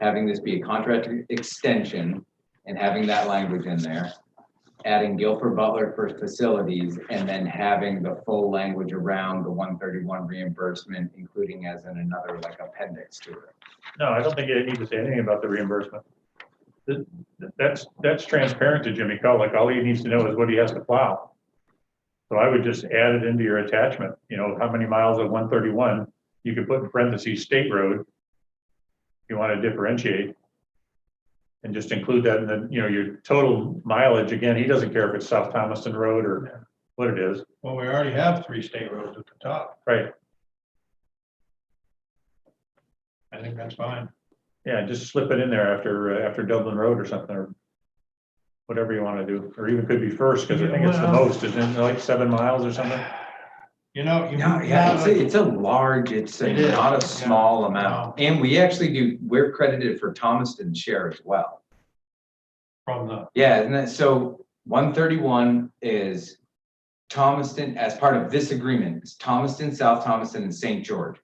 having this be a contract extension and having that language in there, adding Guilford Butler for facilities, and then having the full language around the 131 reimbursement, including as in another like appendix to it. No, I don't think you need to say anything about the reimbursement. That's transparent to Jimmy Cullick. All he needs to know is what he has to plow. So I would just add it into your attachment, how many miles of 131, you could put in parentheses state road. If you want to differentiate. And just include that in the, your total mileage. Again, he doesn't care if it's South Thomaston Road or what it is. Well, we already have 3 state roads at the top. Right. I think that's fine. Yeah, just slip it in there after Dublin Road or something, or whatever you want to do, or even could be first, because I think it's the most, isn't it, like 7 miles or something? Yeah, it's a large, it's It is, not a yeah. small amount. And we actually we're credited for Thomaston's share as well. From the, Yeah, and then, so 131 is Thomaston, as part of this agreement, it's Thomaston, South Thomaston, and St. George.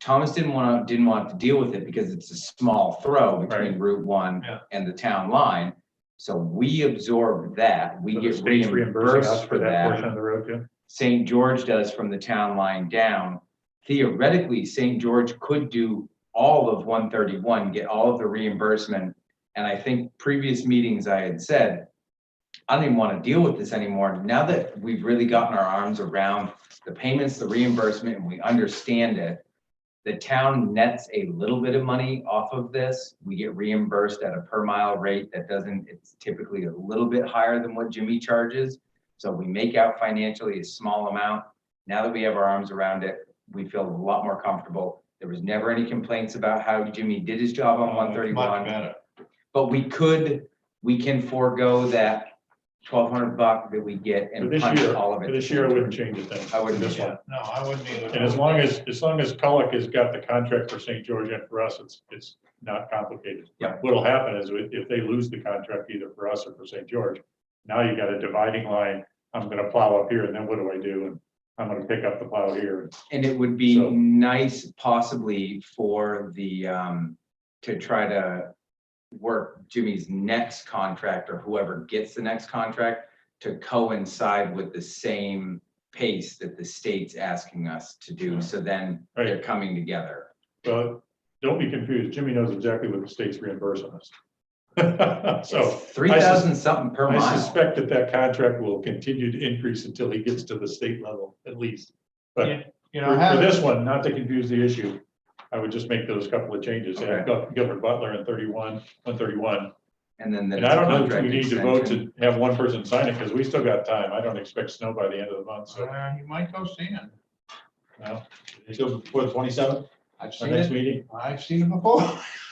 Thomaston didn't want to deal with it because it's a small throw between Right. Route 1 Yeah. and the town line. So we absorb that, we So the get state's reimbursing us reimbursed for for that that. portion of the road too. St. George does from the town line down. Theoretically, St. George could do all of 131, get all of the reimbursement. And I think previous meetings I had said, I don't even want to deal with this anymore. Now that we've really gotten our arms around the payments, the reimbursement, and we understand it, the town nets a little bit of money off of this. We get reimbursed at a per mile rate that it's typically a little bit higher than what Jimmy charges. So we make out financially a small amount. Now that we have our arms around it, we feel a lot more comfortable. There was never any complaints about how Jimmy did his job on much 131. better. But we can forego that $1,200 that we get For and this punch year, all of it. for this year, I wouldn't change a thing. I wouldn't, This yeah. one. No, I wouldn't either. And as long as Cullick has got the contract for St. George and for us, it's not complicated. Yeah. What'll happen is if they lose the contract either for us or for St. George, now you got a dividing line. I'm gonna plow up here and then what do I do? And I'm gonna pick up the plow here. And it would be So- nice possibly for the, to try to work Jimmy's next contract or whoever gets the next contract to coincide with the same pace that the state's asking us to do. So then they're Right. coming together. Well, don't be confused. Jimmy knows exactly what the state's reimbursing us. So. It's 3,000 something per I mile. suspect that contract will continue to increase until he gets to the state level, at least. But You for know, this one, not to confuse the issue, I would just make those couple of changes. Okay. Add Gilbert Butler and 131, And then the And I don't know if contract we need to vote extension. to have one person sign it, because we still got time. I don't expect snow by the end of the month, so. You might go see it. Well, until before the 27th, I've our seen next it. meeting. I've seen it before.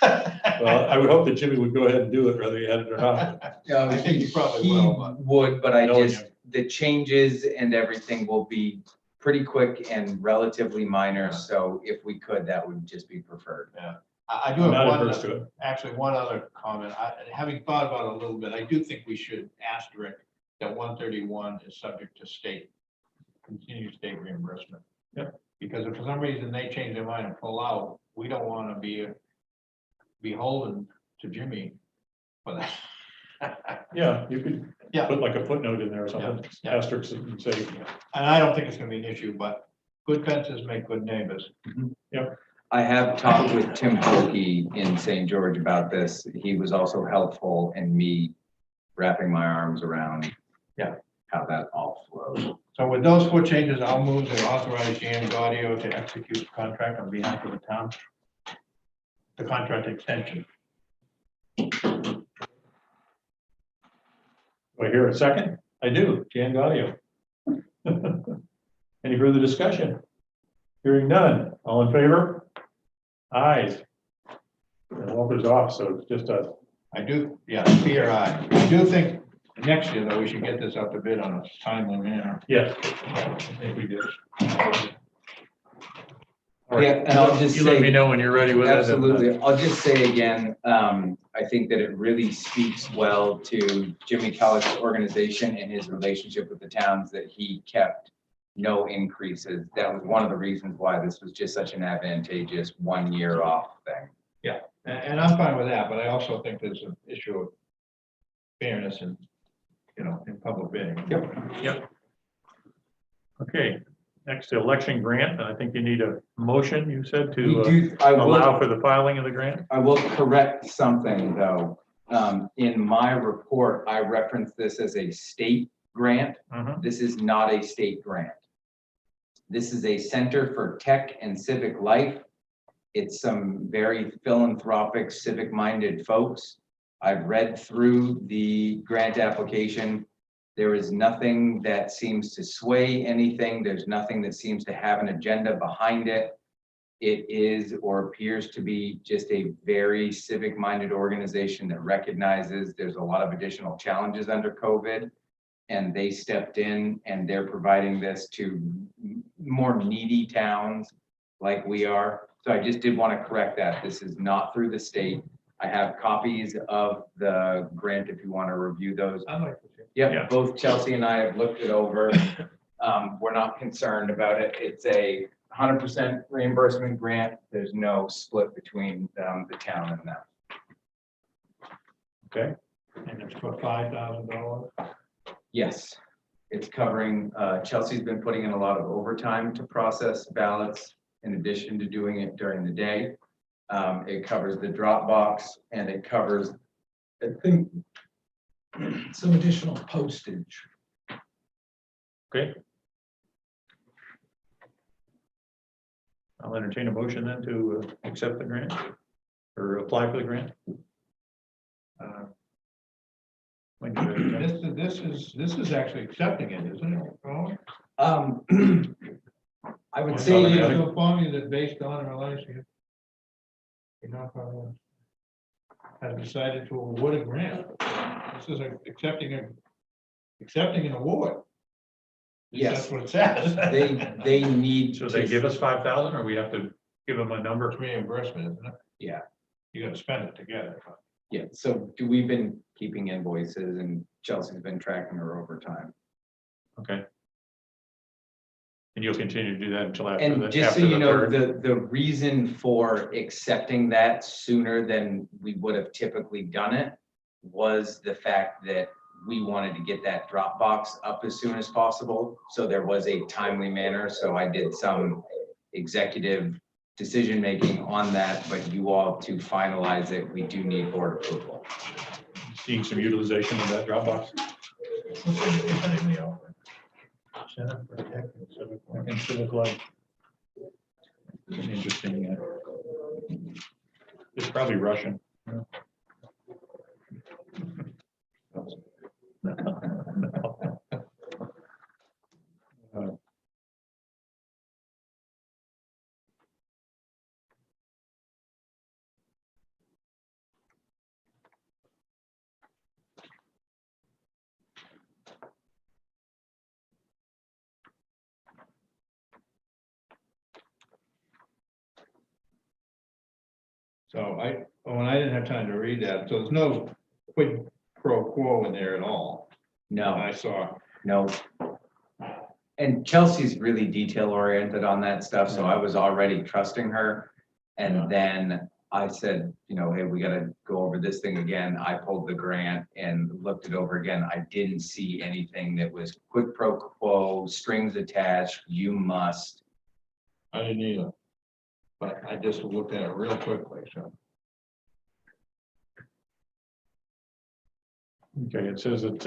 Well, I would hope that Jimmy would go ahead and do it, whether he had it or not. Yeah, I think you probably he will, but- would, but I Knowing just, the changes and everything will be pretty quick and relatively minor. So if we could, that would just be preferred. I do I'm have not adverse to one, it. actually, one other comment. Having thought about it a little bit, I do think we should asterisk that 131 is subject to continued state reimbursement. Yep. Because if for some reason they change their mind and pull out, we don't want to be beholden to Jimmy for that. Yeah, you could Yeah. put like a footnote in there or something, Yeah. asterisk it and say, And I don't think it's gonna be an issue, but good fences make good neighbors. I have talked with Tim Polkey in St. George about this. He was also helpful in me wrapping my arms around how that all flows. So with those 4 changes, I'll move to authorize Jan Gaudio to execute the contract on behalf of the town. The contract extension. do I hear a second? I do, Jan Gaudio. Any further discussion? Hearing none, all in favor? Ayes. And Walter's off, so it's just us. I do, yeah, Peter, I do think next year, though, we should get this up to bid on a timely manner. Yes. I think we did. All right. Yeah, and I'll just You let me say- know when you're ready with it. Absolutely. I'll just say again, I think that it really speaks well to Jimmy Kellick's organization and his relationship with the towns that he kept no increases. That was one of the reasons why this was just such an advantageous 1 year off thing. And I'm fine with that, but I also think there's an issue of fairness and, in public bidding. Yep. Okay, next election grant, and I think you need a motion, you said, We to do, I allow will, for the filing of the grant? I will correct something though. In my report, I referenced this as a state grant. Mhm. This is not a state grant. This is a Center for Tech and Civic Life. It's some very philanthropic, civic-minded folks. I've read through the grant application. There is nothing that seems to sway anything. There's nothing that seems to have an agenda behind it. It is or appears to be just a very civic-minded organization that recognizes there's a lot of additional challenges under COVID. And they stepped in and they're providing this to more needy towns like we are. So I just did want to correct that. This is not through the state. I have copies of the grant if you want to review those. I'd like to see. Yeah. Yeah, both Chelsea and I have looked it over. We're not concerned about it. It's a 100% reimbursement grant. There's no split between the town and them. Okay, And it's for $5,000. Yes, it's covering, Chelsea's been putting in a lot of overtime to process ballots in addition to doing it during the day. It covers the drop box and it covers, I think, some additional postage. okay. I'll entertain a motion then to accept the grant or apply for the grant. When you're ready, Jeff. This is actually accepting it, isn't it? Colin? I would Or say, something you else know, to inform you that based on relationship, have decided to award a grant. This is accepting an award. yes, That's what it says. they need. So they to- give us 5,000 or we have to give them a number? It's reimbursement, isn't it? Yeah. You gotta spend it together. Yeah, so we've been keeping invoices and Chelsea's been tracking her overtime. Okay. And you'll continue to do that until after And the, just so after you the know, third? the reason for accepting that sooner than we would have typically done it was the fact that we wanted to get that Dropbox up as soon as possible. So there was a timely manner. So I did some executive decision-making on that, but you all to finalize it, we do need board approval. Seeing some utilization of that Dropbox? Center for Tech and Civic Life. Interesting. It's probably Russian. So when I didn't have time to read that, so there's no quid pro quo in there at all. No, I saw. no. And Chelsea's really detail oriented on that stuff, so I was already trusting her. And then I said, you know, hey, we gotta go over this thing again. I pulled the grant and looked it over again. I didn't see anything that was quid pro quo, strings attached, you must. I didn't either. But I just looked at it real quickly, so. Okay, it says that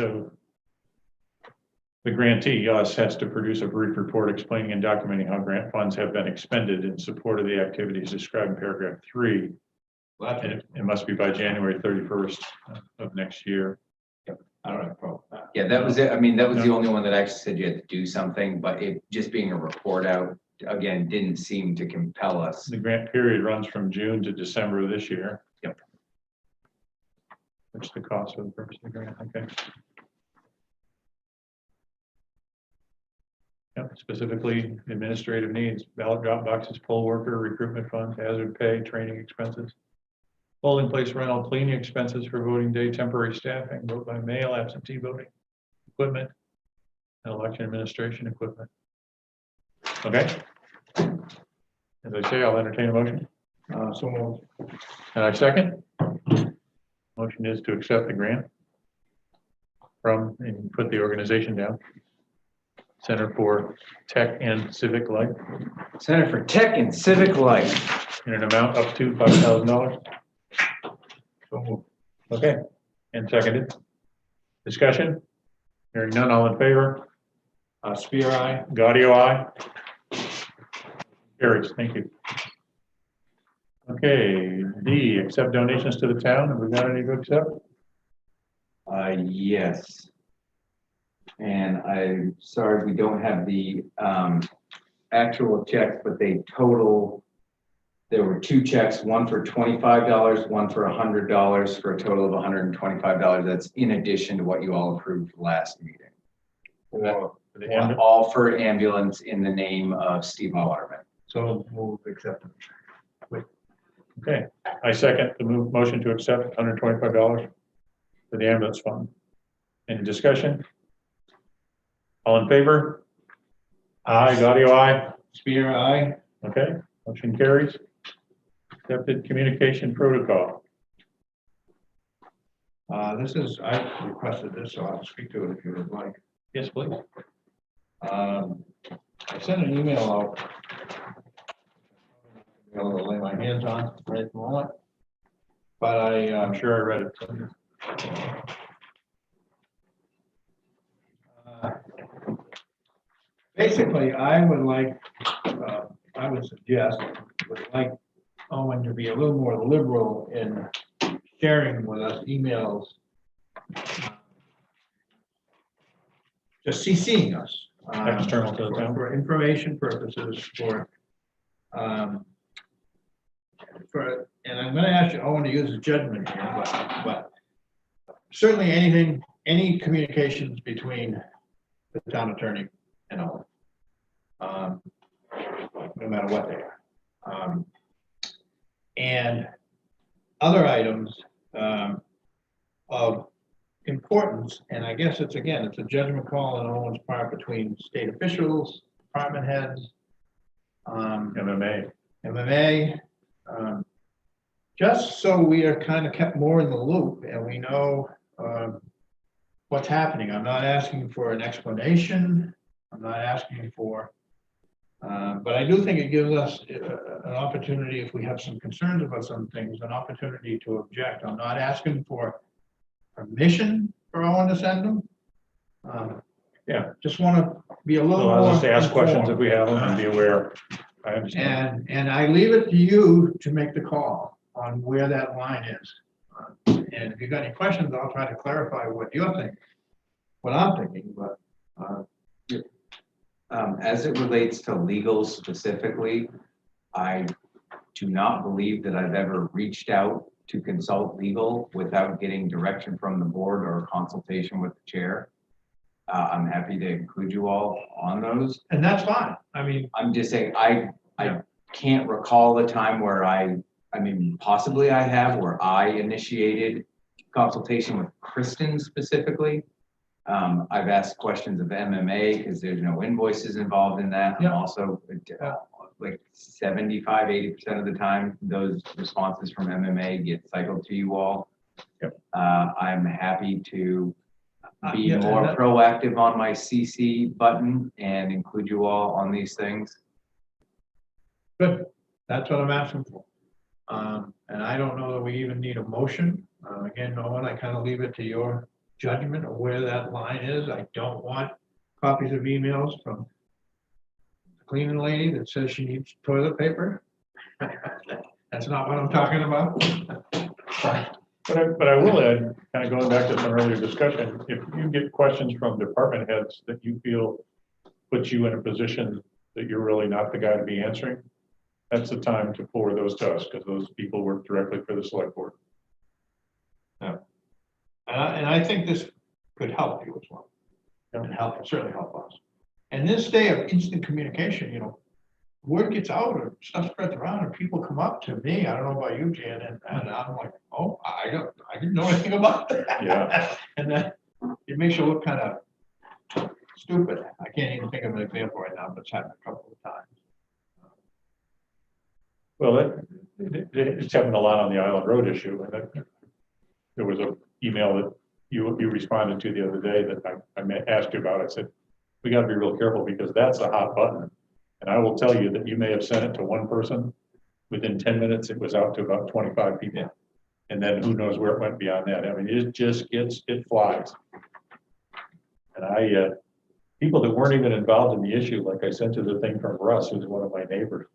the grantee, us, has to produce a brief report explaining and documenting how grant funds have been expended in support of the activities described in paragraph 3. And it must be by January 31st of next year. I don't have a problem with that. Yeah, that was it. I mean, that was the only one that actually said you had to do something, but it just being a report out, again, didn't seem to compel us. The grant period runs from June to December of this year. Yep. What's the cost for the purpose of the grant? Okay. Yep, specifically administrative needs, ballot drop boxes, poll worker, recruitment funds, hazard pay, training expenses, polling place rental, cleaning expenses for voting day, temporary staffing, vote by mail, absentee voting, equipment, and election administration equipment. Okay. As I say, I'll entertain a motion. So moved. And I second. Motion is to accept the grant from, and put the organization down, Center for Tech and Civic Life, Center for Tech and Civic Life. in an amount up to $5,000. So moved. Okay, and seconded. Discussion? Hearing none, all in favor? Spear, aye. Gaudio, aye. Carries, thank you. Okay, D, accept donations to the town. Have we got any to accept? Yes. And I'm sorry, we don't have the actual checks, but they total, there were 2 checks, one for $25, one for $100, for a total of $125. That's in addition to what you all approved last meeting. All for ambulance in the name of Stephen Waterman. So move acceptance. Okay, I second the motion to accept $125 for the ambulance fund. Any discussion? All in favor? Aye, Gaudio, aye. Spear, aye. Okay, motion carries. Accepted communication protocol. This is, I requested this, so I'll speak to it if you would like. Yes, please. I sent an email out. I'm gonna lay my hands on right at the moment. But I'm sure I read it. basically, I would like, I would suggest, would like Owen to be a little more liberal in sharing with us emails. Just CCing us. External to the town. For information purposes, and I'm gonna ask you, Owen, to use a judgment here, but certainly anything, any communications between the town attorney and Owen, no matter what they are. And other items of importance, and I guess it's, again, it's a judgment call on Owen's part between state officials, department heads, MMA. Just so we are kind of kept more in the loop and we know what's happening. I'm not asking for an explanation. I'm not asking for, but I do think it gives us an opportunity, if we have some concerns about some things, an opportunity to object. I'm not asking for permission for Owen to send them. Yeah. Just want to be a little So more I'll just ask questions if informed. we have them and be aware. I understand. And I leave it to you to make the call on where that line is. And if you've got any questions, I'll try to clarify what you're thinking, what I'm thinking, but. As it relates to legal specifically, I do not believe that I've ever reached out to consult legal without getting direction from the board or consultation with the chair. I'm happy to include you all on those. And that's fine. I mean, I'm just saying, I can't recall a time where I I mean, possibly I have, where I initiated consultation with Kristen specifically. I've asked questions of MMA because there's no invoices involved in that. I'm Yeah. also like 75-80% of the time, those responses from MMA get cycled to you all. Yep. I'm happy to be Yeah, and more that- proactive on my CC button and include you all on these things. Good, that's what I'm asking for. And I don't know that we even need a motion. Again, Owen, I kind of leave it to your judgment of where that line is. I don't want copies of emails from the cleaning lady that says she needs toilet paper. That's not what I'm talking about. But I will add, kind of going back to some earlier discussion, if you get questions from department heads that you feel puts you in a position that you're really not the guy to be answering, that's the time to forward those to us, because those people work directly for the select board. And I think this could help you as well. And certainly help us. And this day of instant communication, you know, word gets out or stuff spreads around and people come up to me, I don't know about you, Jan, and I'm like, oh, I didn't know anything about that. Yeah. And then it makes you look kind of stupid. I can't even think of an example right now, but it's happened a couple of times. Well, it's happened a lot on the Island Road issue, and there was a email that you responded to the other day that I asked you about. I said, we got to be real careful because that's a hot button. And I will tell you that you may have sent it to one person. Within 10 minutes, it was out to about 25 people. And then who knows where it went beyond that. I mean, it just it flies. And people that weren't even involved in the issue, like I sent you the thing from Russ, who's one of my neighbors,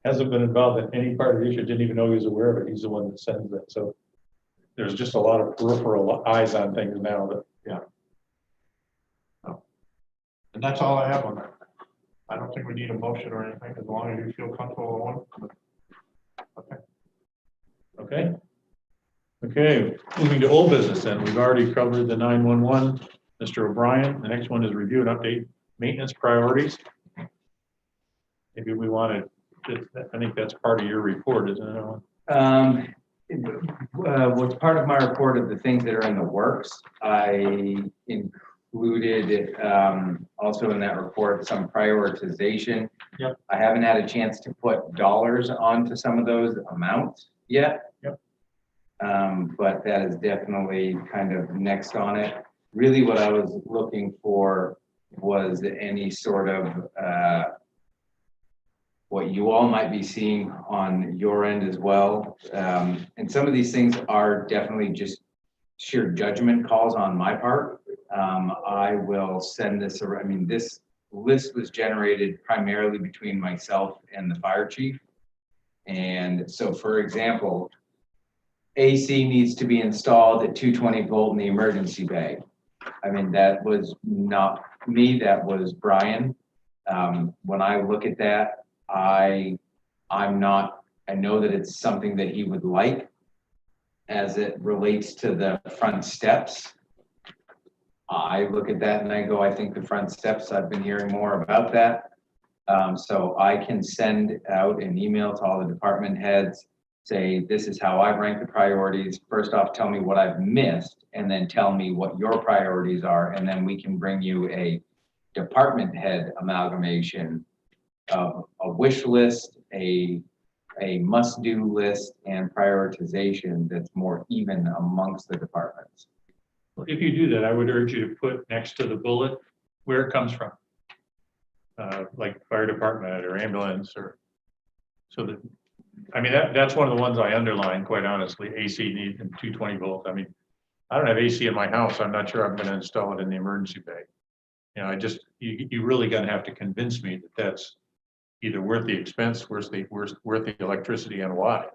hasn't been involved in any part of the issue, didn't even know he was aware of it. He's the one that sends it. So there's just a lot of peripheral eyes on things now that. Yeah. Oh. And that's all I have on that. I don't think we need a motion or anything, as long as you feel comfortable with one. Okay. Okay, moving to old business then. We've already covered the 911. Mr. O'Brien, the next one is review and update maintenance priorities. Maybe we wanted, I think that's part of your report, isn't it, Owen? What's part of my report of the things that are in the works, I included also in that report some prioritization. Yep. I haven't had a chance to put dollars onto some of those amounts yet. Yep. But that is definitely kind of next on it. Really what I was looking for was any sort of what you all might be seeing on your end as well. And some of these things are definitely just sheer judgment calls on my part. I will send this around. I mean, this list was generated primarily between myself and the fire chief. And so, for example, AC needs to be installed at 220 volt in the emergency bay. I mean, that was not me, that was Brian. When I look at that, I know that it's something that he would like as it relates to the front steps. I look at that and I go, I think the front steps, I've been hearing more about that. So I can send out an email to all the department heads, say, this is how I rank the priorities. First off, tell me what I've missed, and then tell me what your priorities are. And then we can bring you a department head amalgamation of a wish list, a must-do list, and prioritization that's more even amongst the departments. If you do that, I would urge you to put next to the bullet where it comes from. Like fire department or ambulance, or so that, I mean, that's one of the ones I underline, quite honestly, AC need and 220 volt. I mean, I don't have AC in my house. I'm not sure I'm going to install it in the emergency bay. You know, you really gonna have to convince me that that's either worth the expense, worth the electricity, and why.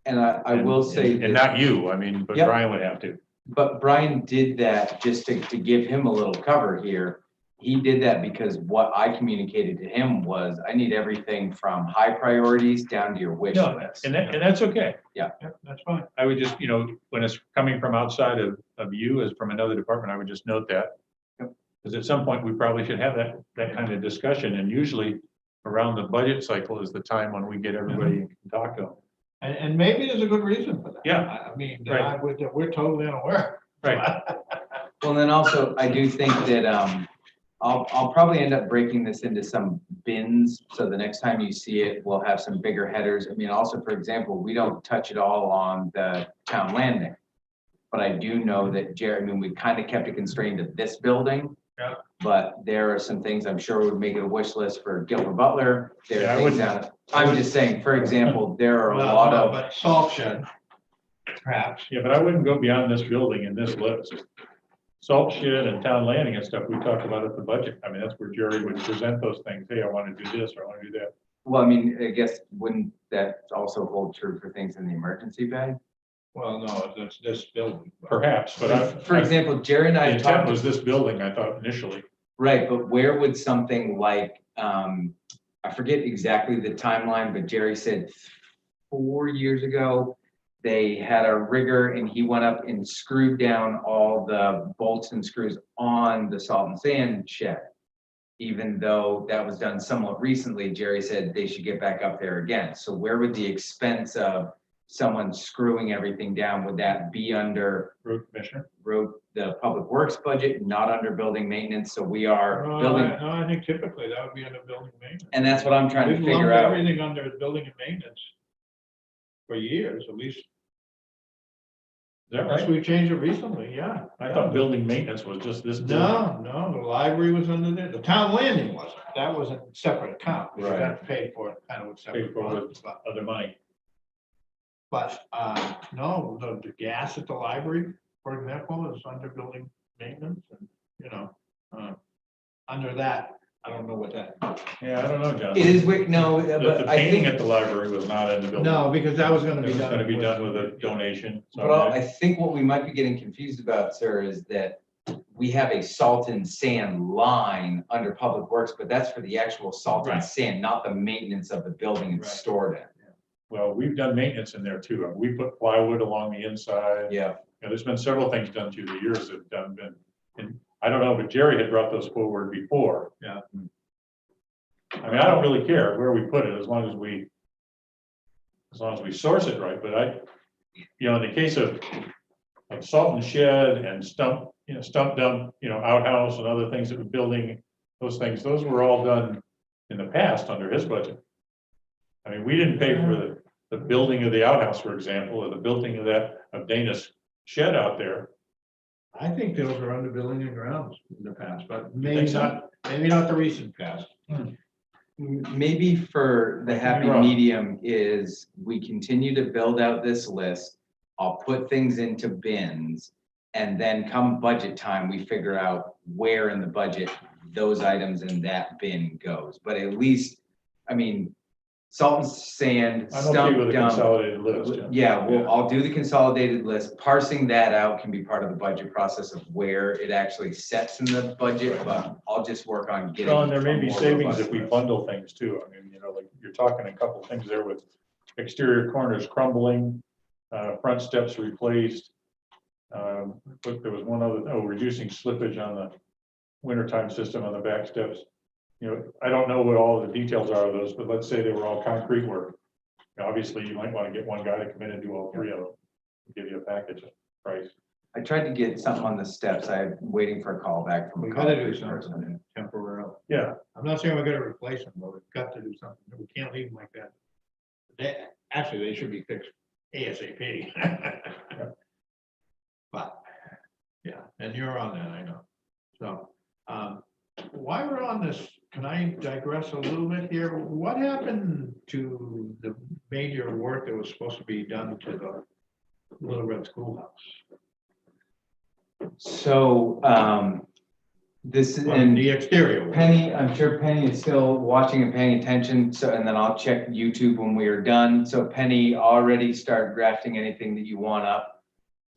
And I will say, and not you, I mean, but Yep. Brian would have to. But Brian did that just to give him a little cover here. He did that because what I communicated to him was, I need everything from high priorities down to your wish No, list. and that's okay. Yeah, that's fine. I would just, you know, when it's coming from outside of you as from another department, I would just note that. Because at some point, we probably should have that kind of discussion, and usually around the budget cycle is the time when we get everybody and can talk to them. And maybe there's a good reason for that. Yeah. I mean, Right. we're totally unaware. Right. Well, then also, I do think that, I'll probably end up breaking this into some bins. So the next time you see it, we'll have some bigger headers. I mean, also, for example, we don't touch it all on the town landing. But I do know that Jerry, I mean, we kind of kept it constrained to this building. Yeah. But there are some things I'm sure would make it a wish list for Gilbert Butler. There Yeah, I are things wouldn't- that, I'm just saying, for example, there are a Well, lot no, of, But salt shed, perhaps. Yeah, but I wouldn't go beyond this building in this list. Salt shed and town landing and stuff, we talked about at the budget. I mean, that's where Jerry would present those things. Hey, I want to do this, or I want to do that. well, I mean, I guess wouldn't that also hold true for things in the emergency bag? Well, no, it's this building. Perhaps, but I. For example, Jerry and The I intent talked, was this building, I thought initially. right, but where would something like, I forget exactly the timeline, but Jerry said 4 years ago, they had a rigger and he went up and screwed down all the bolts and screws on the salt and sand shed. Even though that was done somewhat recently, Jerry said they should get back up there again. So where would the expense of someone screwing everything down, would that be under Road commissioner. the public works budget, not under building maintenance? So we are No, building, I think typically that would be under building maintenance. and that's what I'm trying to We've figure lumped out. everything under building and maintenance for years, at least. Is that Unless right? we've changed it recently, yeah. I thought building maintenance was just this. building. No, the library was under there. The town landing wasn't. That was a separate account. We Right. got paid for it kind of with separate. Paid for funds, but- Other money. But, no, the gas at the library, for example, is under building maintenance and, you know, under that, I don't know what that. Yeah, I don't know, John. It is, no, The but I painting think, at the library was not in the building. No, because that was It gonna be was done. gonna be done with a donation. but I think what we might be getting confused about, sir, is that we have a salt and sand line under public works, but that's for the actual salt and Right. sand, not the maintenance of the building it's Right. stored in. Well, we've done maintenance in there too. We put plywood along the inside. Yeah, You know, there's been several things done through the years that have been, and I don't know, but Jerry had brought those forward before. Yeah. I mean, I don't really care where we put it, as long as we source it right, but you know, in the case of salt and shed and stump dump, outhouse and other things that were building, those were all done in the past under his budget. I mean, we didn't pay for the building of the outhouse, for example, or the building of Dana's shed out there. I think those are under building and grounds in the past, but think maybe so? not the recent past. maybe for the happy wrong. medium is we continue to build out this list. I'll put things into bins, and then come budget time, we figure out where in the budget those items in that bin goes. But at least, I mean, salt and sand, I'm okay stump with a dump. consolidated list. Yeah, well, I'll do the consolidated list. Parsing that out can be part of the budget process of where it actually sets in the budget, but I'll just work on getting. Well, and there may a be more savings robust if we list. bundle things too. I mean, like you're talking a couple things there with exterior corners crumbling, front steps replaced. But there was one other, reducing slippage on the wintertime system on the back steps. You know, I don't know what all the details are of those, but let's say they were all concrete work. Obviously, you might want to get one guy to come in and do all three of them, give you a package price. I tried to get something on the steps. I'm waiting for a call back from. We a gotta do concrete something person. temporarily. Yeah, I'm not saying we're gonna replace them, but we've got to do something. We can't leave them like that. Actually, they should be fixed ASAP. But, yeah, and you're on that, I know. So, while we're on this, can I digress a little bit here? What happened to the major work that was supposed to be done to the Little Red Schoolhouse? So, this is, Well, and the exterior. work. Penny, I'm sure Penny is still watching and paying attention, so, and then I'll check YouTube when we are done. So Penny, already start drafting anything that you want up.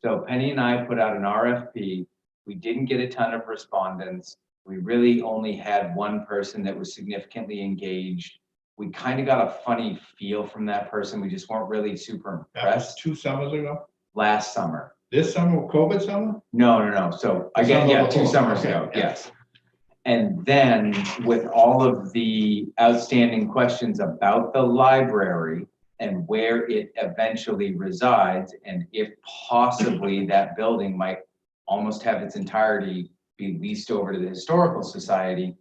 So Penny and I put out an RFP. We didn't get a ton of respondents. We really only had one person that was significantly engaged. We kind of got a funny feel from that person. We just weren't really super That was impressed 2 summers ago. last summer. This summer, COVID summer? No. So again, Summer yeah, 2 before. summers Okay, ago, yeah. yes. And then with all of the outstanding questions about the library, and where it eventually resides, and if possibly that building might almost have its entirety be leased over to the Historical Society,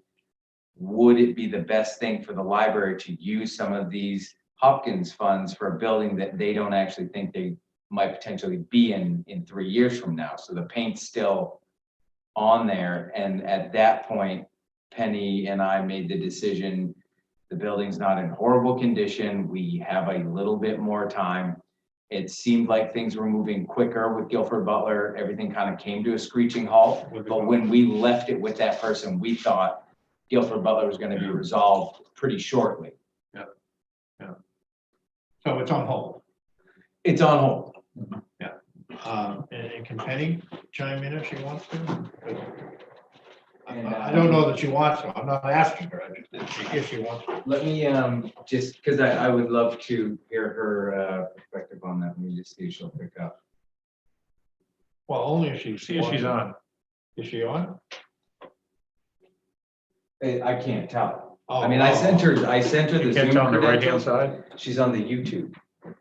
would it be the best thing for the library to use some of these Hopkins funds for a building that they don't actually think they might potentially be in 3 years from now? So the paint's still on there, and at that point, Penny and I made the decision, the building's not in horrible condition, we have a little bit more time. It seemed like things were moving quicker with Guilford Butler, everything kind of came to a screeching halt, but when we left it with that person, we thought Guilford Butler was gonna be resolved pretty shortly. So it's on hold. It's on hold. And can Penny chime in if she wants to? I don't know that she wants to. I'm not asking her, if she wants to. Let me, just, because I would love to hear her perspective on that. Let me just see if she'll pick up. Well, only if she. See if she's on. Is she on? I can't tell. Oh, I mean, I sent her the You can't Zoom tell on the right-hand credentials. side? She's on the YouTube.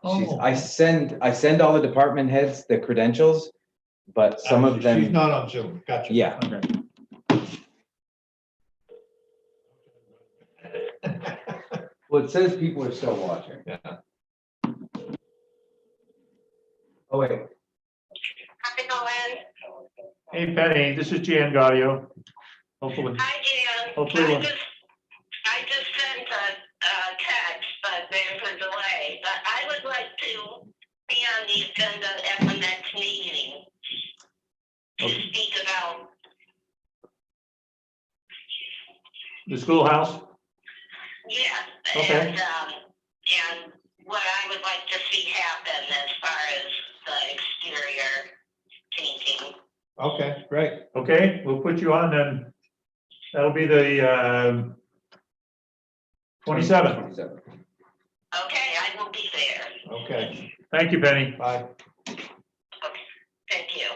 Oh. I send all the department heads the credentials, but some of She's them, not on Zoom. Gotcha. yeah. Okay. Well, it says people are still watching. Yeah. Oh, wait. How's it going? Hey Penny, this is Jan Gaudio. Hopefully, Hi, Jan. Hopefully I we'll- just sent a text, but there's a delay. But I would like to be on the agenda at the next meeting to Okay. speak about, the schoolhouse? yes. Okay. And what I would like to see happen as far as the exterior painting. Okay, great. Okay, we'll put you on then. That'll be the 27th. 27. Okay, I will be there. Okay, Thank you, Penny. bye. Thank you.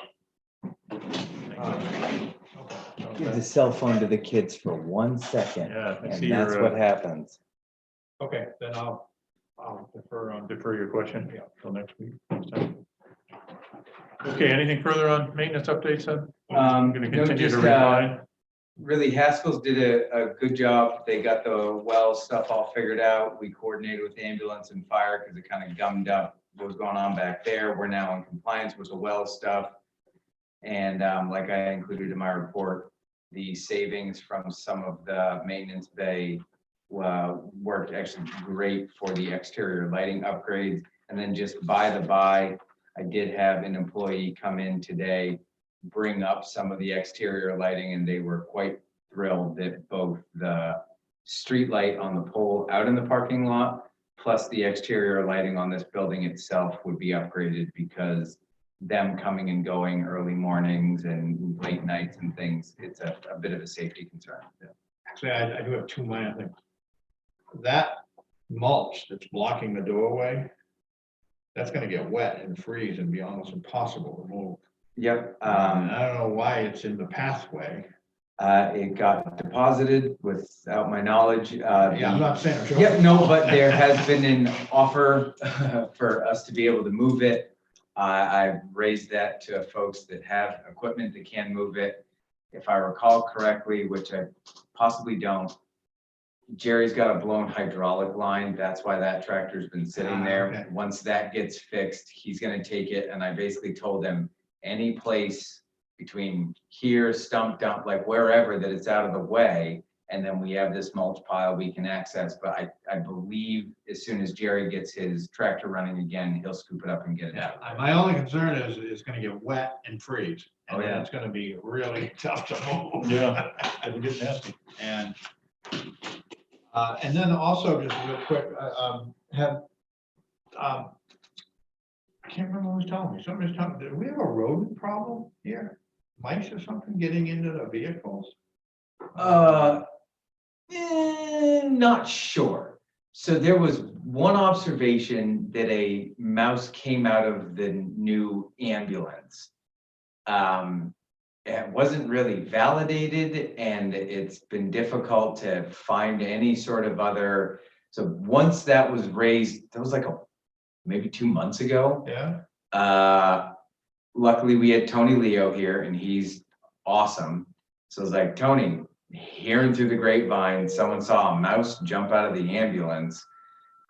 Give the cell phone to the kids for 1 second, Yeah, I see and that's your, what happens. Okay, then I'll defer on. defer your question till next week. Okay, anything further on maintenance updates then? I'm gonna No, continue to just, refine. really, Haskell's did a good job. They got the well stuff all figured out. We coordinated with the ambulance and fire because it kind of gummed up what was going on back there. We're now in compliance with the well stuff. And like I included in my report, the savings from some of the maintenance bay worked actually great for the exterior lighting upgrades. And then just by the by, I did have an employee come in today, bring up some of the exterior lighting, and they were quite thrilled that both the street light on the pole out in the parking lot, plus the exterior lighting on this building itself would be upgraded, because them coming and going early mornings and late nights and things, it's a bit of a safety concern. Actually, I do have two minor things. That mulch that's blocking the doorway, that's gonna get wet and freeze and be almost impossible to move. Yep. And I don't know why it's in the pathway. It got deposited without my knowledge. Yeah, I'm not saying. sure. Yep, no, but there has been an offer for us to be able to move it. I've raised that to folks that have equipment that can move it. If I recall correctly, which I possibly don't, Jerry's got a blown hydraulic line. That's why that tractor's been sitting there. Okay. Once that gets fixed, he's gonna take it, and I basically told him, any place between here, stump dump, like wherever that it's out of the way, and then we have this mulch pile we can access. But I believe as soon as Jerry gets his tractor running again, he'll scoop it up and get it Yeah, out. my only concern is it's gonna get wet and freeze. Oh, And then yeah. it's gonna be really tough to move. Yeah, it'll get nasty. And then also, just real quick, I can't remember who was telling me, somebody's telling me, do we have a rodent problem here? Mice or something getting into the vehicles? Not sure. So there was one observation that a mouse came out of the new ambulance. It wasn't really validated, and it's been difficult to find any sort of other. So once that was raised, there was like a maybe 2 months ago. Yeah, Luckily we had Tony Leo here and he's awesome. So I was like, Tony, hearing through the grapevine, someone saw a mouse jump out of the ambulance.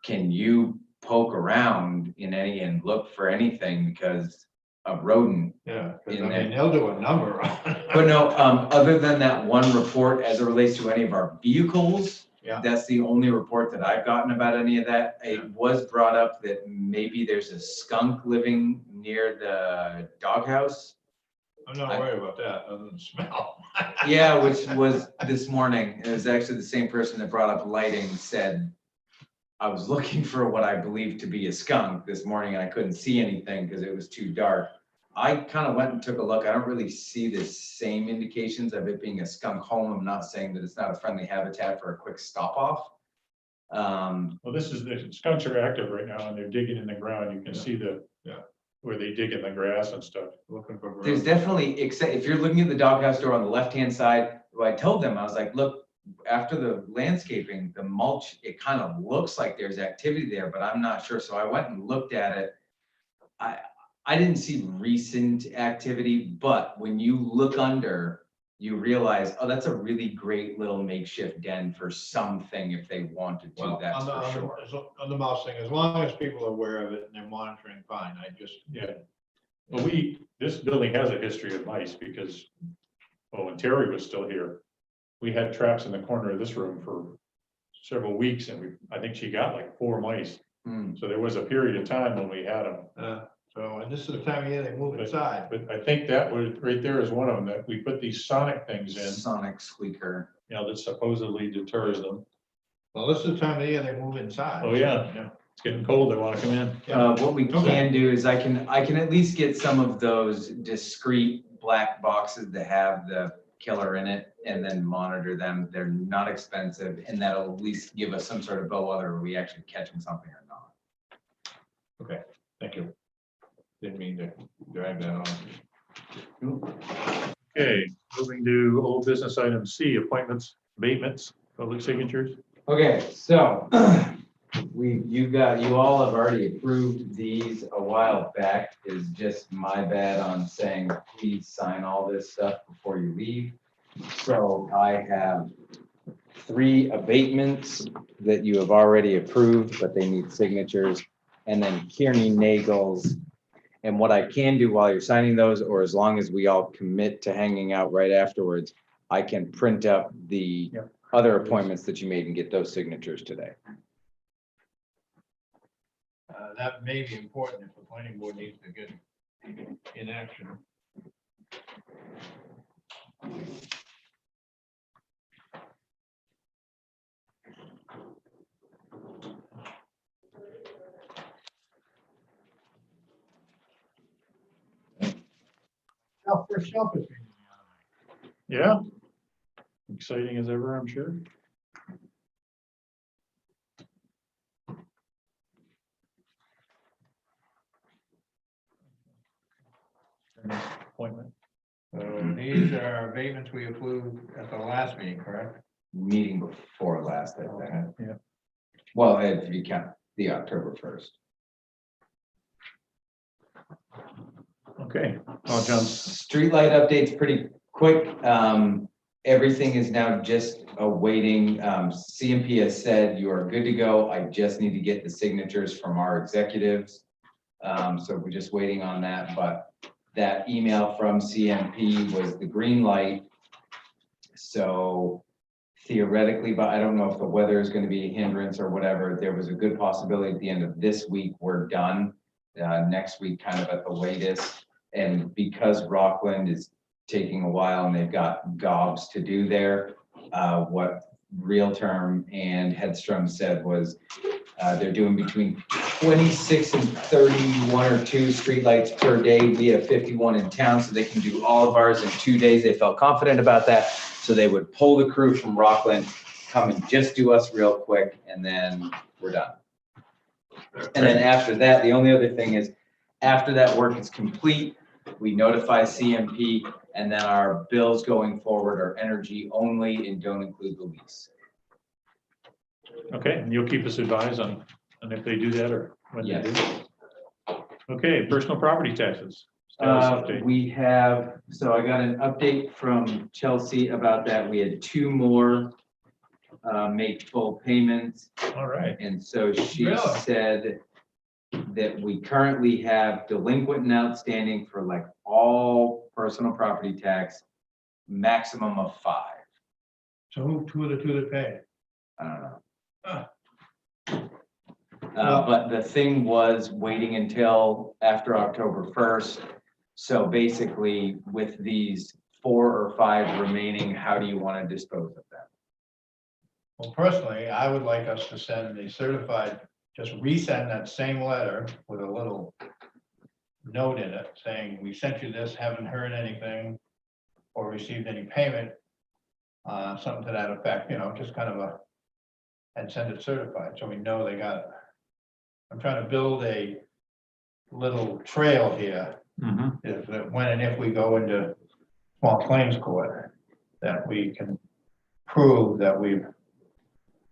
Can you poke around in any and look for anything because a rodent? yeah, 'cause In I there. mean, they'll do a number on it. But no, other than that one report as it relates to any of our vehicles, Yeah. that's the only report that I've gotten about any of that. It was brought up that maybe there's a skunk living near the doghouse. I'm not worried about that, other than the smell. Yeah, which was this morning. It was actually the same person that brought up lighting said, I was looking for what I believed to be a skunk this morning and I couldn't see anything because it was too dark. I kind of went and took a look. I don't really see the same indications of it being a skunk home. I'm not saying that it's not a friendly habitat for a quick stop off. Well, the skunks are active right now and they're digging in the ground. You can see Yeah. where they dig in the grass and stuff. Looking for. There's definitely, except if you're looking at the doghouse door on the left-hand side, what I told them, I was like, look, after the landscaping, the mulch, it kind of looks like there's activity there, but I'm not sure. So I went and looked at it. I didn't see recent activity, but when you look under, you realize, oh, that's a really great little makeshift den for something if they wanted to, Well, that's for sure. on the mouse thing, as long as people are aware of it and they're monitoring, fine, Yeah. Well, this building has a history of mice because, well, when Terry was still here, we had traps in the corner of this room for several weeks and I think she got like 4 mice. So there was a period of time when we had them. so, and this is the time of year they move inside. But I think that was, right there is one of them that we put these sonic things in, Sonic squeaker. you know, that supposedly deters them. Well, this is the time of year they move inside. Oh, yeah. It's getting cold. They want to come in. What we can do is I can at least get some of those discrete black boxes that have the killer in it and then monitor them. They're not expensive and that'll at least give us some sort of bellwether are we actually catching something or not. Okay, thank you. Didn't mean to drag that on. Okay, moving to old business item C, appointments, abatements, public signatures. Okay, so you all have already approved these a while back. Is just my bad on saying, please sign all this stuff before you leave. So I have 3 abatements that you have already approved, but they need signatures. And then Kearney Nagel's. And what I can do while you're signing those, or as long as we all commit to hanging out right afterwards, I can print up the other appointments that you made and get those signatures today. That may be important if the planning board needs to get in action. For shellfish. Yeah. Exciting as ever, I'm sure. Appointment. So these are abatements we approved at the last meeting, correct? Meeting before last, I think. Okay. Yeah. Well, if you count the October 1st. Okay. Oh, John. Streetlight update's pretty quick. Everything is now just awaiting. CMP has said you are good to go. I just need to get the signatures from our executives. So we're just waiting on that, but that email from CMP was the green light. So theoretically, but I don't know if the weather is going to be a hindrance or whatever. There was a good possibility at the end of this week, we're done. Next week, kind of at the latest. And because Rockland is taking a while and they've got gobs to do there, what Real Term and Headstrom said was they're doing between 26 and 31 or 2 streetlights per day. We have 51 in town, so they can do all of ours in 2 days. They felt confident about that. So they would pull the crew from Rockland, come and just do us real quick, and then we're done. And then after that, the only other thing is, after that work is complete, we notify CMP, and then our bills going forward are energy only and don't include the lease. Okay, and you'll keep us advised on if they do that or when they do. Okay, personal property taxes. Status update. We have, so I got an update from Chelsea about that. We had 2 more make full payments. All right. And so she Really? said that we currently have delinquent and outstanding for like all personal property tax, maximum of 5. So who are the 2 that pay? I don't know. Well- But the thing was waiting until after October 1st. So basically with these 4 or 5 remaining, how do you want to dispose of them? Well, personally, I would like us to send the certified, just resend that same letter with a little note in it saying, we sent you this, haven't heard anything or received any payment. Something to that effect, just kind of and send it certified, so we know they got it. I'm trying to build a little trail here, if that when and if we go into small claims court, that we can prove that we've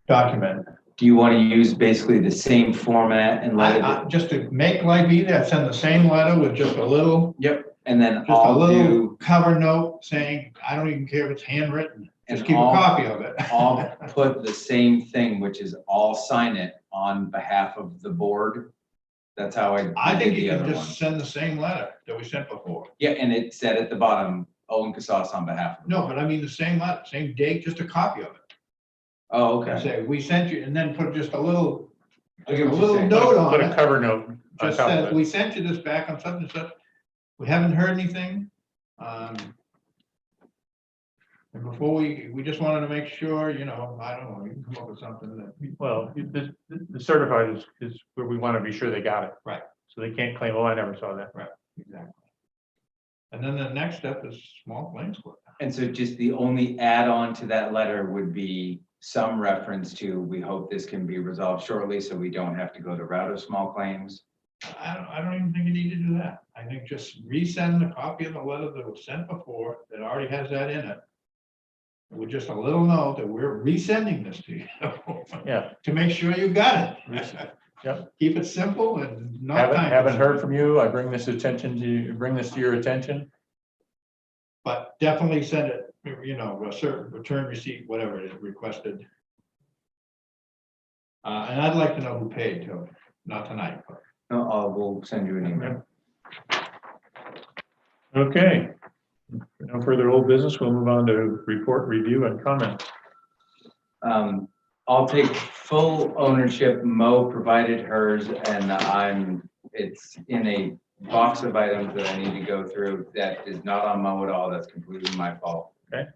documented. Do you want to use basically the same format and let it? Just to make life easier, I'd send the same letter with just a little, Yep. And then just a I'll little do, cover note saying, I don't even care if it's handwritten, just And keep a all- copy of it. I'll put the same thing, which is I'll sign it on behalf of the board. That's how I did think the you can other one. just send the same letter that we sent before. Yeah, and it said at the bottom, Owen Casas on behalf of. No, but I mean the same letter, same date, just a copy of it. Oh, And okay. say, we sent you, and then put just a little, I get what you're little saying. note on Put a it. cover note on Just top says, of we it. sent you this back on such and such. We haven't heard anything. And before we just wanted to make sure, I don't know, you can come up with something that. Well, the certified is where we want to be sure they got it. Right. So they can't claim, oh, I never saw that. Exactly. And then the next step is small claims court. And so just the only add-on to that letter would be some reference to, we hope this can be resolved shortly, so we don't have to go the route of small claims. I don't even think you need to do that. I think just resend a copy of the letter that was sent before, that already has that in it. With just a little note that we're resending this to you. Yeah. To make sure you got it. Yep. Keep it simple and not. Haven't heard from you. I bring this to your attention. But definitely send it, a certain return receipt, whatever it is requested. And I'd like to know who paid too, not tonight, but. No, we'll send you an email. Okay. No further old business. We'll move on to report, review, and comment. I'll take full ownership. Mo provided hers and it's in a box of items that I need to go through. That is not on Mo at all. That's completely my fault. Okay.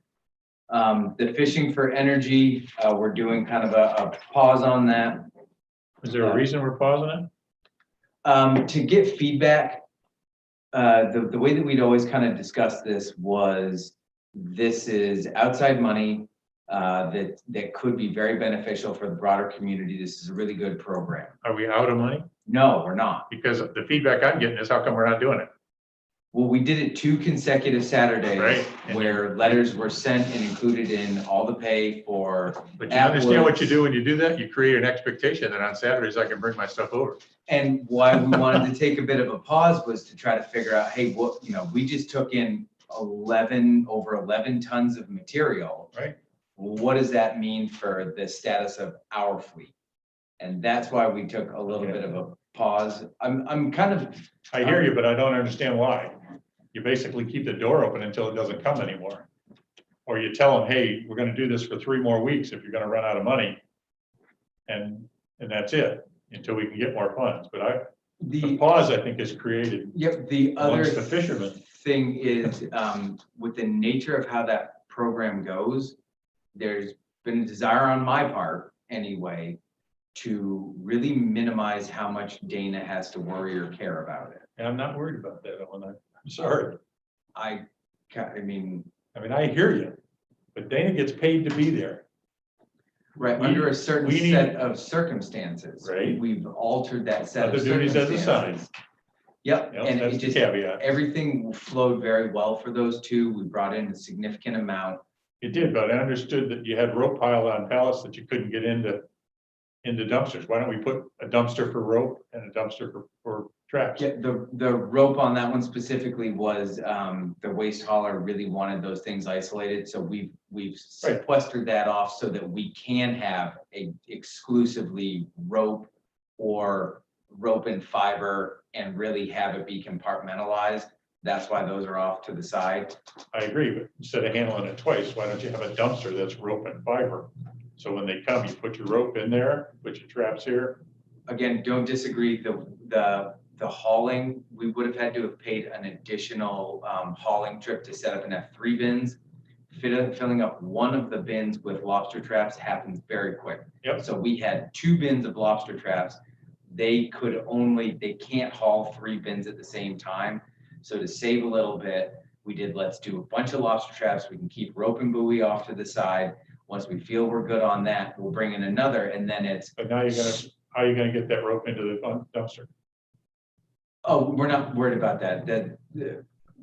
The fishing for energy, we're doing kind of a pause on that. Is there a reason we're pausing it? To get feedback, the way that we'd always kind of discussed this was, this is outside money that could be very beneficial for the broader community. This is a really good program. Are we out of money? No, we're not. Because the feedback I'm getting is how come we're not doing it? Well, we did it 2 consecutive Saturdays, Right. where letters were sent and included in all the pay for. But you understand what you Atwoods. do when you do that? You create an expectation that on Saturdays I can bring my stuff over. And why we wanted to take a bit of a pause was to try to figure out, hey, what, we just took in over 11 tons of material. Right. What does that mean for the status of our fleet? And that's why we took a little bit of a pause. I'm kind of. I hear you, but I don't understand why. You basically keep the door open until it doesn't come anymore. Or you tell them, hey, we're gonna do this for 3 more weeks if you're gonna run out of money. And that's it, until we can get more funds. But the pause, I think, is created Yep, the other amongst the fishermen. thing is, with the nature of how that program goes, there's been a desire on my part anyway, to really minimize how much Dana has to worry or care about it. And I'm not worried about that, Owen. I'm sorry. I mean, I hear you, but Dana gets paid to be there. right, We- under a certain we need- set of circumstances. Right. We've altered that set of Other duties as assigned. circumstances. Yep, Yep, and that's it the just, caveat. everything flowed very well for those 2. We brought in a significant amount. It did, but I understood that you had rope piled on pallets that you couldn't get into dumpsters. Why don't we put a dumpster for rope and a dumpster for traps. Yeah, the rope on that one specifically was, the waste hauler really wanted those things isolated, so we've sequestered that off so that we can have a exclusively rope or rope and fiber and really have it be compartmentalized. That's why those are off to the side. I agree, but instead of handling it twice, why don't you have a dumpster that's rope and fiber? So when they come, you put your rope in there, put your traps here. Again, don't disagree, the hauling, we would have had to have paid an additional hauling trip to set up and have 3 bins. Filling up one of the bins with lobster traps happens very quick. Yep. So we had 2 bins of lobster traps. They can't haul 3 bins at the same time. So to save a little bit, we did, let's do a bunch of lobster traps. We can keep rope and buoy off to the side. Once we feel we're good on that, we'll bring in another, and then it's. But now how are you gonna get that rope into the dumpster? Oh, we're not worried about that.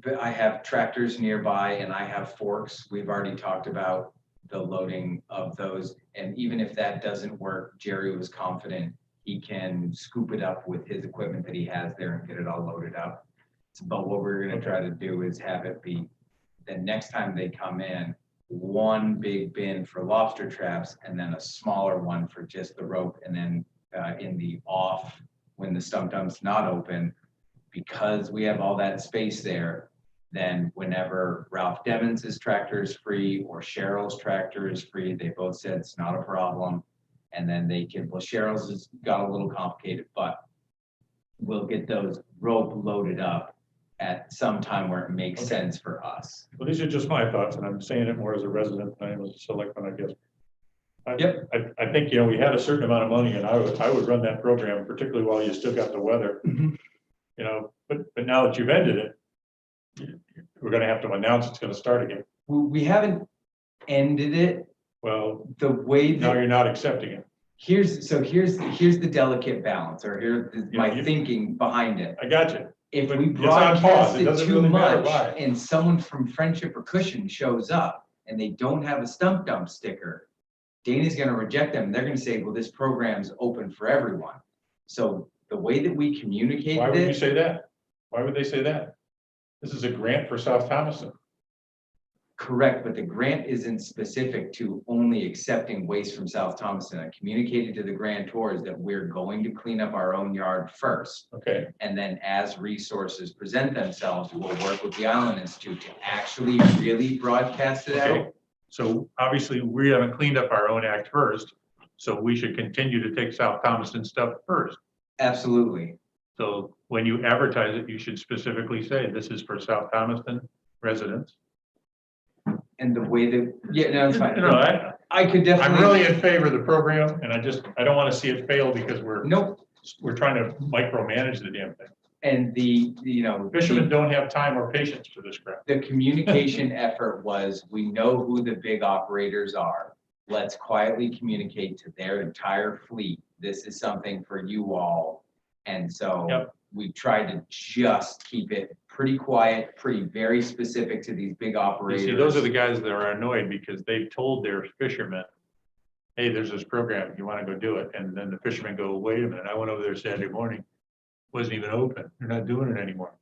But I have tractors nearby and I have forks. We've already talked about the loading of those. And even if that doesn't work, Jerry was confident he can scoop it up with his equipment that he has there and get it all loaded up. But what we're gonna try to do is have it be, the next time they come in, one big bin for lobster traps and then a smaller one for just the rope. And then in the off, when the stump dump's not open, because we have all that space there, then whenever Ralph Devons's tractor is free or Cheryl's tractor is free, they both said it's not a problem. And then they can, well, Cheryl's has got a little complicated, but we'll get those rope loaded up at some time where it makes sense for us. Well, these are just my thoughts, and I'm saying it more as a resident than I am as a selectman, I guess. Yep. I think, we had a certain amount of money, and I would run that program, particularly while you still got the weather. But now that you've ended it, we're gonna have to announce it's gonna start again. We haven't ended it. Well, The way now that, you're not accepting it. here's the delicate balance, or my you- thinking behind it. I got you. If But we it's on pause. broadcast It it doesn't too really matter much why. and someone from Friendship or Cushion shows up and they don't have a stump dump sticker, Dana's gonna reject them. They're gonna say, well, this program's open for everyone. So the way that we communicated Why would you it, say that? Why would they say that? This is a grant for South Thomaston. correct, but the grant isn't specific to only accepting waste from South Thomaston. I communicated to the grantors that we're going to clean up our own yard first. Okay, And then as resources present themselves, we'll work with the Island Institute to actually really broadcast it okay. out. So obviously, we haven't cleaned up our own act first, so we should continue to take South Thomaston stuff first. Absolutely. So when you advertise it, you should specifically say, this is for South Thomaston residents. And the way that, yeah, no, it's fine. No, I could I'm definitely. really in favor of the program, and I don't want to see it fail because Nope. we're trying to micromanage the damn thing. And Fishermen don't have time or patience for this crap. the communication effort was, we know who the big operators are. Let's quietly communicate to their entire fleet. This is something for you all. And so Yep. we tried to just keep it pretty quiet, very specific to these big You operators. see, those are the guys that are annoyed because they've told their fishermen, hey, there's this program, you want to go do it? And then the fishermen go, wait a minute, I went over there Saturday morning, wasn't even open, they're not doing it anymore.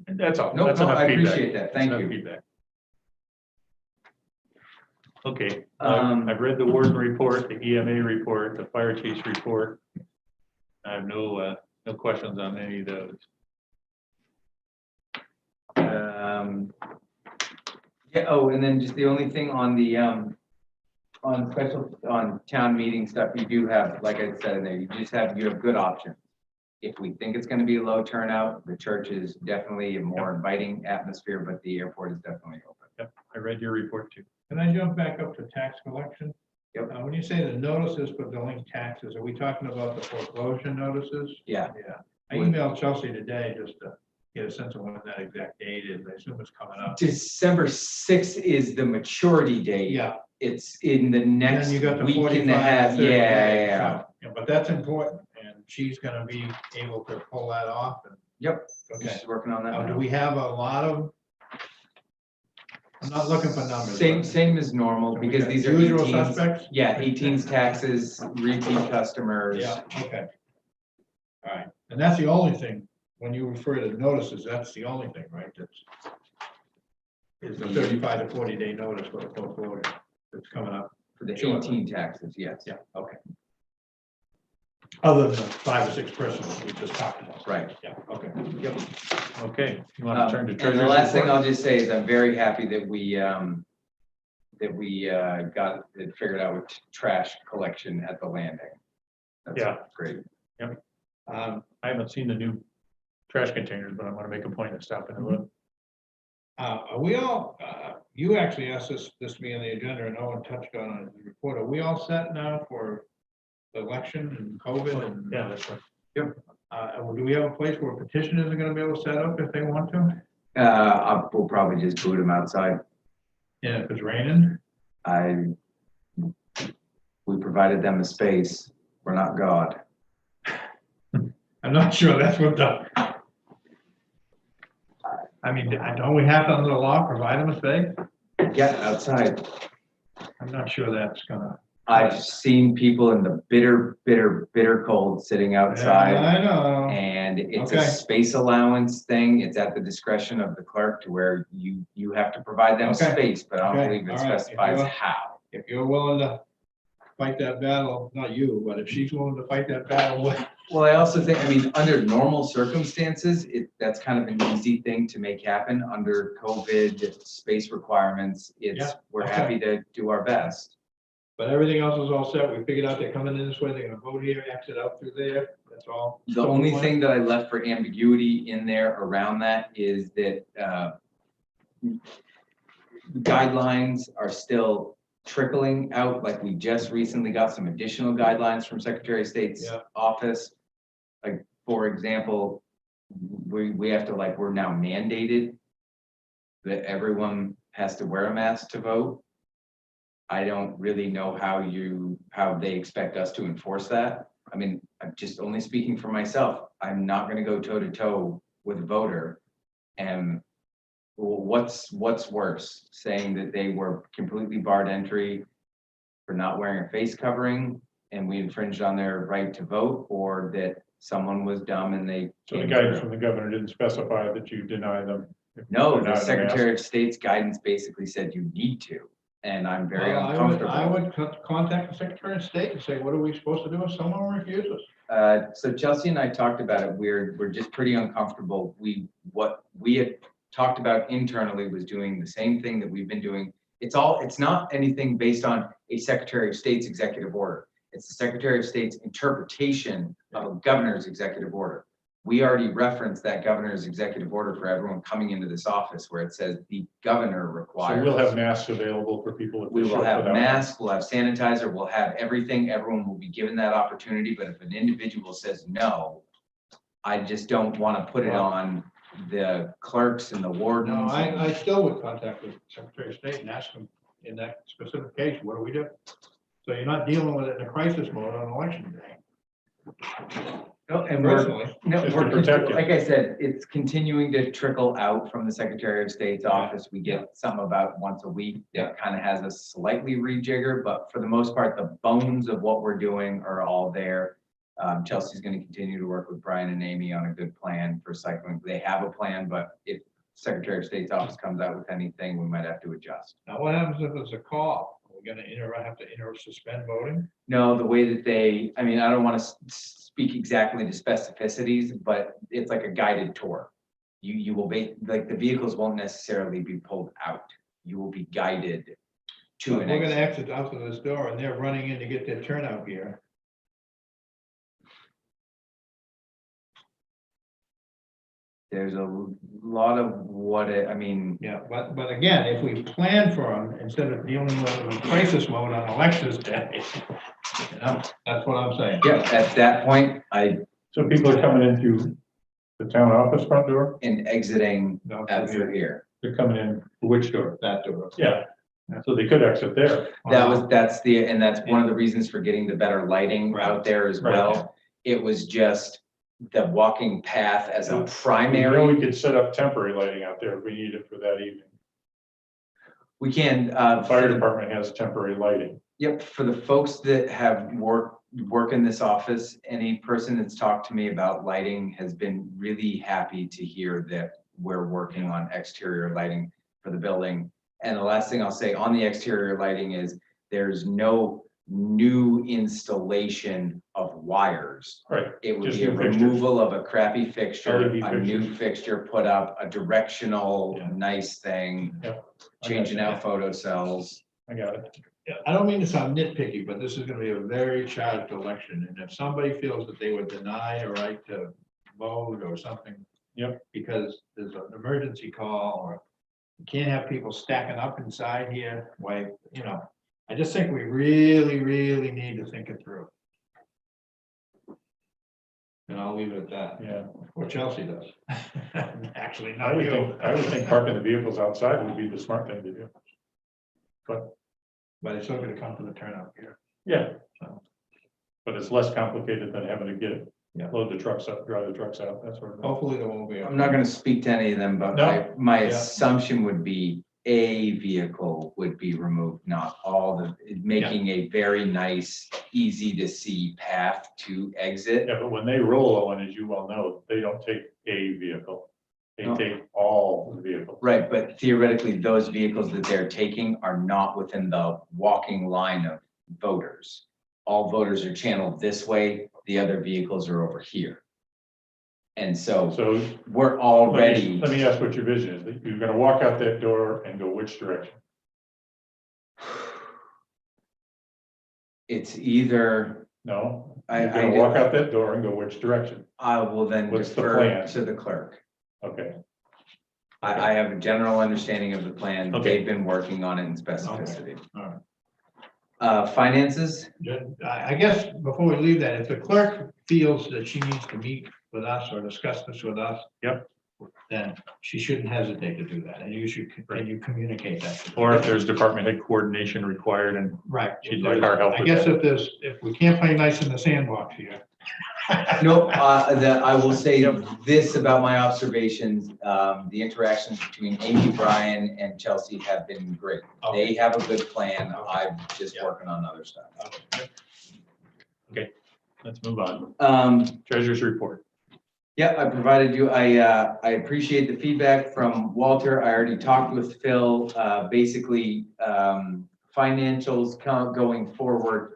And that's all. No, That's no, enough I feedback. appreciate that. That's Thank enough you. feedback. Okay, Um, I've read the warden report, the EMA report, the fire chief's report. I have no questions on any of those. Yeah, oh, and then just the only thing on the, on town meeting stuff, you do have, like I said in there, you have good options. If we think it's gonna be a low turnout, the church is definitely a more inviting atmosphere, but the airport is definitely open. Yep, I read your report too. Can I jump back up to tax collection? Yep. When you say the notices for billing taxes, are we talking about the foreclosure notices? Yeah. Yeah. I emailed Chelsea today just to get a sense of when that exact date is. I assume it's coming up. December 6th is the maturity date. Yeah. It's in the And next then you got the week and a 45, half. 30 Yeah, days, yeah. so, yeah, but that's important, and she's gonna be able to pull that off. And Yep. Okay. She's working on that. Do now. we have a lot of? I'm not looking for numbers. Same, but- same as normal, So we because got these are usual 18s. suspects? Yeah, 18s taxes, repeat customers. Yeah, okay. All right, And that's the only thing, when you refer to notices, that's the only thing, right? That's is the 35 to 40 day notice for the portfolio that's coming up. For the Sure. 18 taxes, yes. Yeah, okay. Other than the 5 or 6 persons we just talked about. Right. Yeah, okay. Yep. Okay, you want to turn to And treasurer's the last thing report? I'll just say is I'm very happy that we got it figured out with trash collection at the landing. That's Yeah. great. Um, I haven't seen the new trash containers, but I'm gonna make a point of stopping and look. Are we all, you actually asked this to be on the agenda and Owen touched on it in the report. Are we all set now for the election and COVID and? Yeah, that's right. Do we have a place where petitioners are gonna be able to set up if they want to? We'll probably just boot them outside. Yeah, if it's raining? We provided them a space. We're not God. I'm not sure that's what the. I mean, don't we have to under the law provide them a space? Yeah, outside. I'm not sure that's gonna. I've seen people in the bitter, bitter, bitter cold sitting outside. Yeah, I know. And it's a Okay. space allowance thing. It's at the discretion of the clerk to where you have to provide them Okay. space, but I don't Okay. believe it All right. If specifies you're- how. If you're willing to fight that battle, not you, but if she's willing to fight that battle, Well, I also think, I mean, under normal circumstances, that's kind of an easy thing to make happen under COVID space requirements. Yeah, We're okay. happy to do our best. but everything else is all set. We figured out they're coming in this way, they're gonna vote here, exit out through there, that's all. The only thing that I left for ambiguity in there around that is that guidelines are still trickling out, like we just recently got some additional guidelines from Secretary of State's Yeah. office. Like, for example, we have to, like, we're now mandated that everyone has to wear a mask to vote. I don't really know how they expect us to enforce that. I mean, I'm just only speaking for myself. I'm not gonna go toe to toe with a voter. And what's worse, saying that they were completely barred entry for not wearing a face covering and we infringed on their right to vote, or that someone was dumb and they So the came guidance through? from the governor didn't specify that you deny them. if No, they're the not in a mask. Secretary of State's guidance basically said you need to, and I'm very uncomfortable. I would contact the Secretary of State and say, what are we supposed to do if someone refuses? So Chelsea and I talked about it. We're just pretty uncomfortable. What we had talked about internally was doing the same thing that we've been doing. It's not anything based on a Secretary of State's executive order. It's the Secretary of State's interpretation of a governor's executive order. We already referenced that governor's executive order for everyone coming into this office where it says the governor So requires. we'll have masks available for people. if they We will show up have without- masks, we'll have sanitizer, we'll have everything. Everyone will be given that opportunity, but if an individual says no, I just don't want to put it on the clerks and the No, wardens. I still would contact the Secretary of State and ask them in that specific case, what do we do? So you're not dealing with it in a crisis mode on election day. No, and Personally. Just to protect you. like I said, it's continuing to trickle out from the Secretary of State's office. We get some about once a week that kind of has a slightly rejigger, but for the most part, the bones of what we're doing are all there. Chelsea's going to continue to work with Brian and Amy on a good plan for cycling. They have a plan, but if Secretary of State's office comes out with anything, we might have to adjust. Now, what happens if it's a call? Are we gonna have to suspend voting? No, the way that I mean, I don't want to speak exactly to specificities, but it's like a guided tour. You will be, like, the vehicles won't necessarily be pulled out. You will be guided So to if an we're gonna exit. exit out of this door and they're running in to get their turnout gear. There's a lot of I mean, Yeah, but again, if we plan for them, instead of dealing with them in crisis mode on elections day, you know, that's what I'm saying. yeah, at that point, So people are coming in through the town office front door, and exiting No, out through here. they're coming in which door? That door. Yeah, so they could exit there. That's one of the reasons for getting the better lighting out there as Right. well. It was just the walking path as a You know, primary. we could set up temporary lighting out there if we need it for that evening. We can, The fire department has temporary lighting. Yep, for the folks that have work in this office, any person that's talked to me about lighting has been really happy to hear that we're working on exterior lighting for the building. And the last thing I'll say on the exterior lighting is there's no new installation of wires. Right. It would Just be a new fixtures. removal of a crappy fixture, LED a new fixture put up, a directional, Yeah. nice thing, Yep. I got changing you. out photo cells. I got it. Yeah, I don't mean to sound nitpicky, but this is gonna be a very charged election, and if somebody feels that they would deny a right to vote or something. Yep. Because there's an emergency call, or you can't have people stacking up inside here, why, you know, I just think we really, really need to think it through. And I'll leave it at that, Yeah. what Chelsea does. Actually, I not would you. think, parking the vehicles outside would be the smart thing to do. But it's still gonna come to the turnout here. Yeah. But it's less complicated than having to get, Yeah. load the trucks up, drive the trucks out, that sort of thing. Hopefully there won't be. I'm not gonna speak to any of them, but No. my Yeah. assumption would be a vehicle would be removed, not all the, making a very nice, easy to see path to exit. Yeah, but when they roll, Owen, as you well know, they don't take a vehicle. They No. take all the vehicles. Right, but theoretically, those vehicles that they're taking are not within the walking line of voters. All voters are channeled this way, the other vehicles are over here. And so So we're already. let me ask what your vision is. You're gonna walk out that door and go which direction? It's either, No, I- you're gonna I- walk out that door and go which direction? I will then What's the defer plan? to the clerk. Okay, I have a general understanding of the plan. Okay. They've been working on it in specificity. All right. Finances, I guess before we leave that, if the clerk feels that she needs to meet with us or discuss this with us. Yep. Then she shouldn't hesitate to do that, and you should, and you communicate that. to her. or if there's department head coordination required and Right. she'd like our help I with guess that. if we can't play nice in the sandbox here. no, that I will say this about my observations, the interactions between Amy, Brian and Chelsea have been great. They have a good plan. I'm just working on other stuff. Let's move on. Treasurer's report. Yeah, I provided you, I appreciate the feedback from Walter. I already talked with Phil. Basically, financials going forward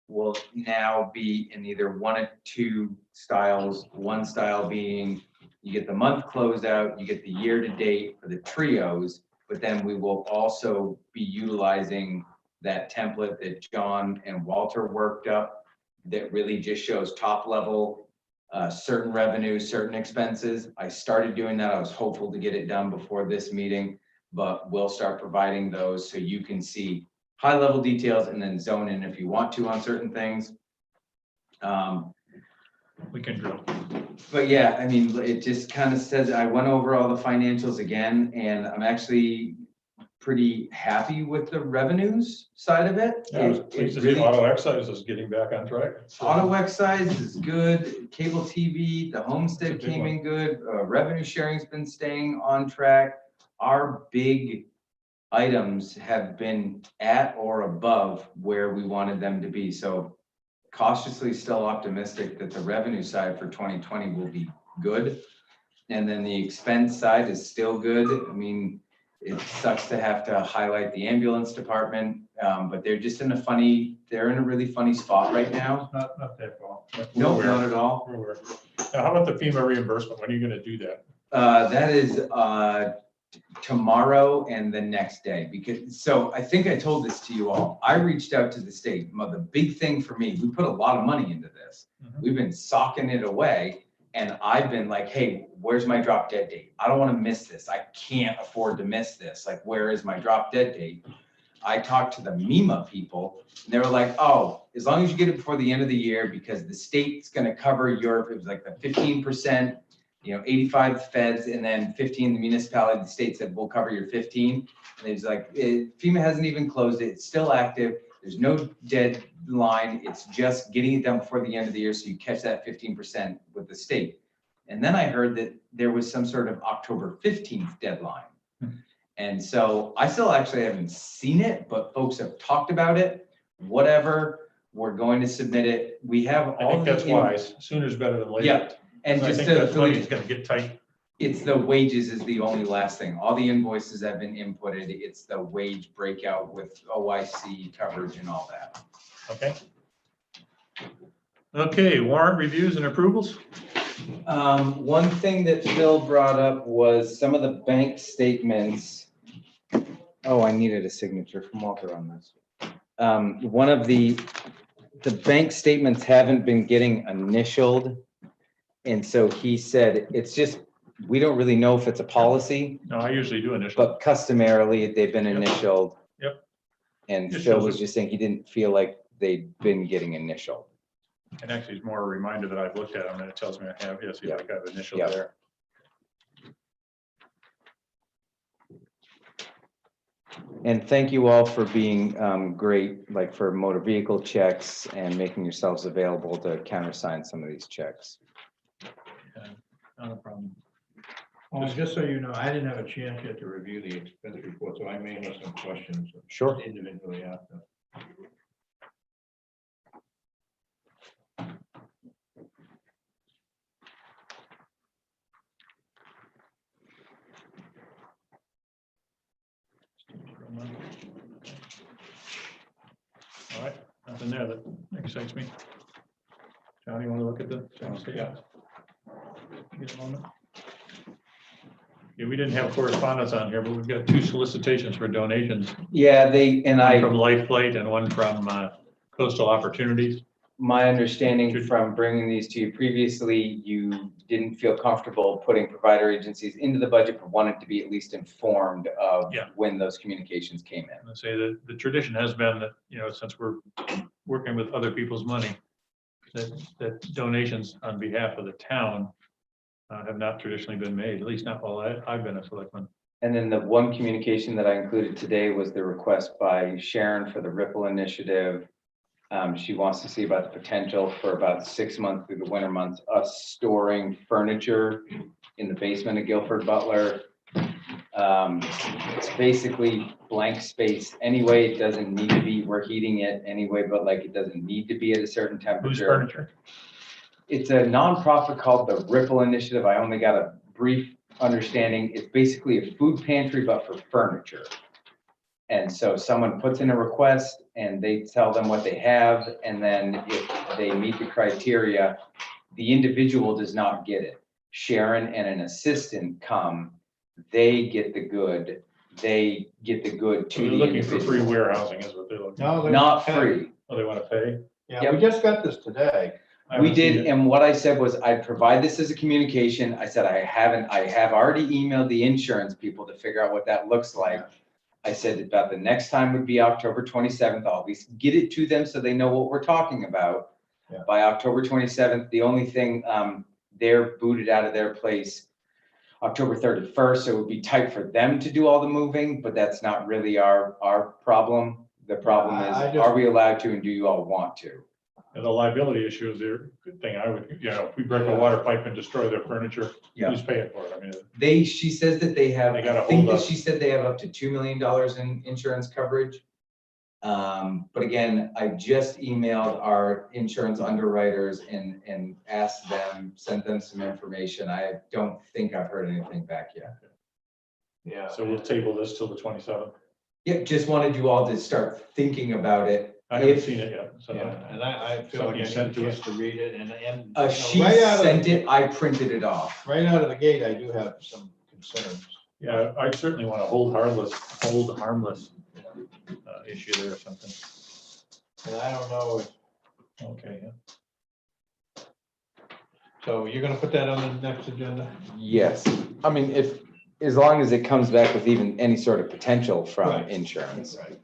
will now be in either one of two styles. One style being you get the month closed out, you get the year to date for the trios, but then we will also be utilizing that template that John and Walter worked up that really just shows top level certain revenues, certain expenses. I started doing that. I was hopeful to get it done before this meeting, but we'll start providing those so you can see high level details and then zone in if you want to on certain things. We can drill. But yeah, I mean, it just kind of says, I went over all the financials again, and I'm actually pretty happy with the revenues side of it. Yeah, I was It pleased to see really- auto excise is getting back on track. Auto excise is good, cable TV, the homestead It's a big came one. in good, revenue sharing's been staying on track. Our big items have been at or above where we wanted them to be, so cautiously still optimistic that the revenue side for 2020 will be good. And then the expense side is still good. I mean, it sucks to have to highlight the ambulance department, but they're just in they're in a really funny spot right now. Not their fault. No, We're not aware. at all. We're aware. Now, how about the FEMA reimbursement? When are you gonna do that? That is tomorrow and the next day, because, so I think I told this to you all. I reached out to the state. The big thing for me, we put a lot of money into this. Mhm. We've been socking it away. And I've been like, hey, where's my drop dead date? I don't want to miss this. I can't afford to miss this. Like, where is my drop dead date? I talked to the MEMA people and they were like, oh, as long as you get it before the end of the year, because the state's going to cover it was like the 15%, 85 feds and then 15, the municipality, the state said, we'll cover your 15. And it's like, FEMA hasn't even closed it. It's still active. There's no deadline. It's just getting it done before the end of the year so you catch that 15% with the state. And then I heard that there was some sort of October 15th deadline. And so I still actually haven't seen it, but folks have talked about it. whatever, we're going to submit it. We have I all think the. that's wise. Sooner is better than later. Yeah, and I just think to, that money is gonna get tight. it's the wages is the only last thing. All the invoices have been inputted. It's the wage breakout with OIC coverage and all that. Okay. Okay, warrant reviews and approvals. One thing that Phil brought up was some of the bank statements. Oh, I needed a signature from Walter on this. One of the bank statements haven't been getting initialed. And so he said, it's just, we don't really know if it's a policy, No, I usually do initial. but customarily they've been Yep. initialed. Yep. And Just Phil shows was it. just saying he didn't feel like they'd been getting initialed. And actually, it's more a reminder that I've looked at them and it tells me I have, yes, Yeah. I got initial Yeah. there. And thank you all for being great, like for motor vehicle checks and making yourselves available to countersign some of these checks. Not a problem. Well, just so you know, I didn't have a chance yet to review the expense report, so I may have some questions. Sure. Individually after. All right, nothing there that excites me. John, you want to look at the? Yeah. Get a moment. Yeah, we didn't have correspondence on here, but we've got 2 solicitations for donations. Yeah, One from Life Plate and one from Coastal Opportunities. my understanding from bringing these to you previously, you didn't feel comfortable putting provider agencies into the budget, but wanted to be at least informed of Yeah. when those communications came in. I say that the tradition has been that, since we're working with other people's money, that donations on behalf of the town have not traditionally been made, at least not while I've been a selectman. And then the one communication that I included today was the request by Sharon for the Ripple Initiative. She wants to see about the potential for about 6 months through the winter months, us storing furniture in the basement of Guilford Butler. It's basically blank space anyway. It doesn't need to be, we're heating it anyway, but like it doesn't need to be at a certain Whose temperature. furniture? It's a nonprofit called the Ripple Initiative. I only got a brief understanding. It's basically a food pantry, but for furniture. And so someone puts in a request and they tell them what they have. And then if they meet the criteria, the individual does not get it. Sharon and an assistant come, they get the good. They get the good So to they're the looking for free individual. warehousing is what they're looking for. No, they- Not free. Oh, they want to pay? Yeah, we just got this today. I We haven't seen did, it. and what I said was I'd provide this as a communication. I said, I have already emailed the insurance people to figure out what that looks like. I said about the next time would be October 27th. I'll at least get it to them so they know what we're talking about. Yeah. By October 27th, the only thing, they're booted out of their place October 31st, so it would be tight for them to do all the moving, but that's not really our problem. The problem is, I just- are we allowed to and do you all want to? And the liability issue is their good thing. I would, if we break a water pipe and destroy their furniture, Yeah. who's paying for it? I mean, She says that they have, They gotta I think hold that up. she said they have up to $2 million in insurance coverage. But again, I just emailed our insurance underwriters and asked them, sent them some information. I don't think I've heard anything back yet. Yeah. so we'll table this till the 27th. Yeah, just wanted you all to start thinking about it. I haven't If- seen it yet, so. Yeah, and I feel like I Something need a sent to chance us. to read it and. She right out of sent the- it, I printed it off. Right out of the gate, I do have some concerns. Yeah, I certainly want to hold harmless issue there or something. And I don't know, Okay, yeah. so you're gonna put that on the next agenda? Yes, I mean, as long as it comes back with even any sort of potential from Right. insurance. Right.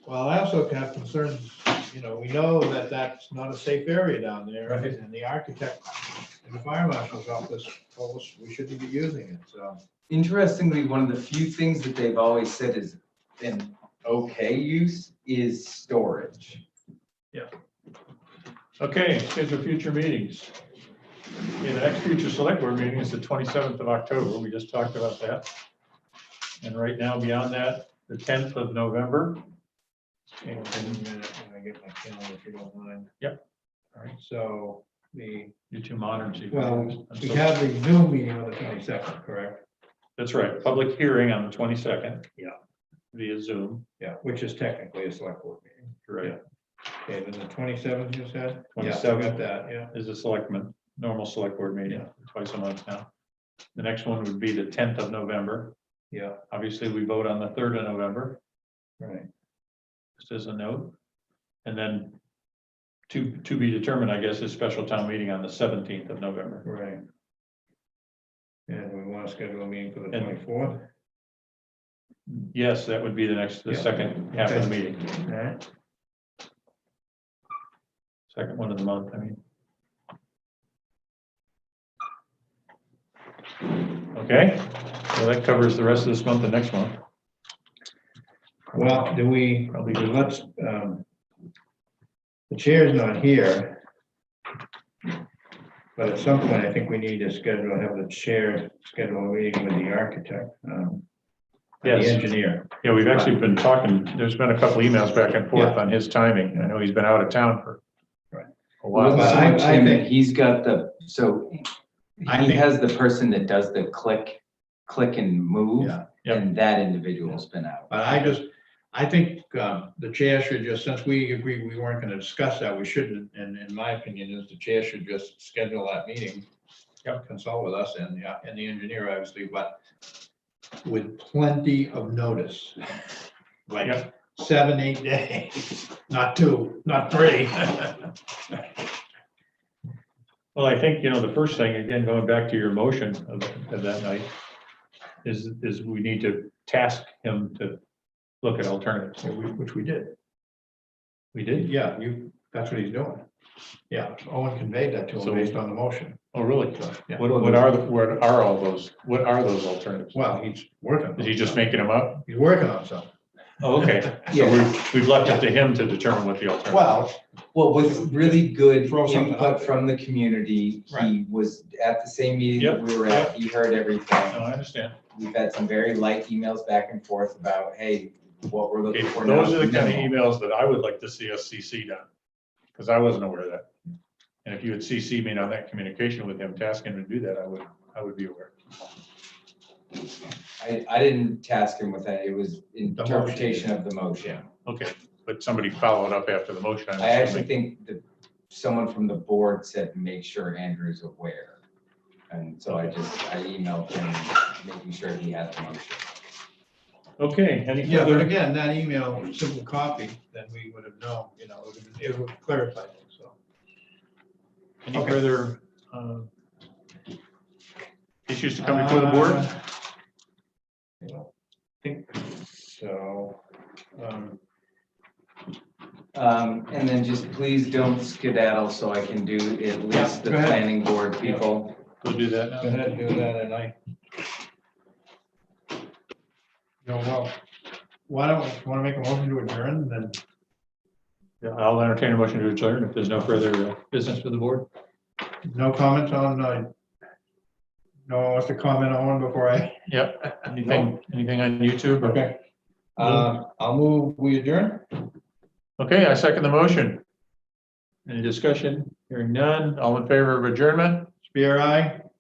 Well, I also have concerns, we know that that's not a safe area down there. Right. And the architect and the fire marshal's office told us we shouldn't be using it, so. Interestingly, one of the few things that they've always said is an okay use is storage. Okay, schedule future meetings. Okay, the next future select board meeting is the 27th of October. We just talked about that. And right now, beyond that, the 10th of November Hang on a minute, when I get my calendar, if you don't mind. Yep. All right, so You're too modern. so you- well, I'm we so- have the Zoom meeting on the 22nd, correct? That's right, public hearing on the 22nd. Yeah. Via Zoom, Yeah, which is technically a select board meeting. right, Okay, then the 27th you said? Yeah, I 27th. got that, yeah. is a selectman, normal select board meeting, twice a month now. The next one would be the 10th of November. Yeah, Obviously, we vote on the 3rd of November, right. just as a note. And then to be determined, I guess, is special town meeting on the 17th of November. Right. And we want to schedule a meeting for the And- 24th. Yes, that would be the Yeah. second half of the Okay. meeting, All right. second one of the month, I mean. Okay, so that covers the rest of this month and next month. Well, do we, Probably let's, the chair's not here. But at some point, I think we need to have the chair schedule a meeting with the architect, the Yes. engineer. Yeah, we've actually been talking, there's been a couple emails back and forth on his timing. I know he's been out of town for Right. a while. Well, I think- He's got so I he think- has the person that does the click and move, Yeah. and that individual's been out. But I think the chair should just, since we agreed we weren't going to discuss that, we shouldn't, and in my opinion, is the chair should just schedule that meeting. Consult with us and the engineer, obviously, but with plenty of notice. Like Yep. 7, 8 days, not 2, not 3. Well, I think, the first thing, again, going back to your motion of that night, is we need to task him to look at alternatives. Which we did. We did? Yeah, that's what he's doing. Yeah, Owen conveyed that to So- him based on the motion. Oh, really? Yeah. What are all those, what are those alternatives? Well, he's working. Is he just making them up? He's working on something. Oh, okay. So we've left it to him to determine what the alternative. Well, with really good Throw something out input there. from the community, he Right. was at the same meeting that Yep, we were at, he heard No, everything. I understand. We've had some very light emails back and forth about, hey, what we're Okay, looking for now. those are the is kind of minimal. emails that I would like to see us CC'd on, because I wasn't aware of that. And if you would CC me on that communication with him, task him to do that, I would be aware. I didn't task him with that, it was interpretation of the motion. Okay, but somebody followed up after the motion. I actually think that someone from the board said, make sure Andrew's aware. And so I emailed him, making sure he had the motion. Okay, any Yeah, but further? again, that email, simple copy, then we would have known, it would clarify things, so. Any Okay. further issues to come before the board? I don't think so. And then just please don't skedaddle so I can do at least the go ahead. planning board people. We'll do that now. Go ahead and do that, and well, why don't, want to make a motion to adjourn, then? Yeah, I'll entertain a motion to adjourn if there's no further business for the board. No comments on, no one wants to comment on one before I? Yep. Anything on YouTube? or- Okay. I'll move, we adjourn? Okay, I second the motion. Any discussion? Hearing none. All in favor of adjournment? Spear, aye?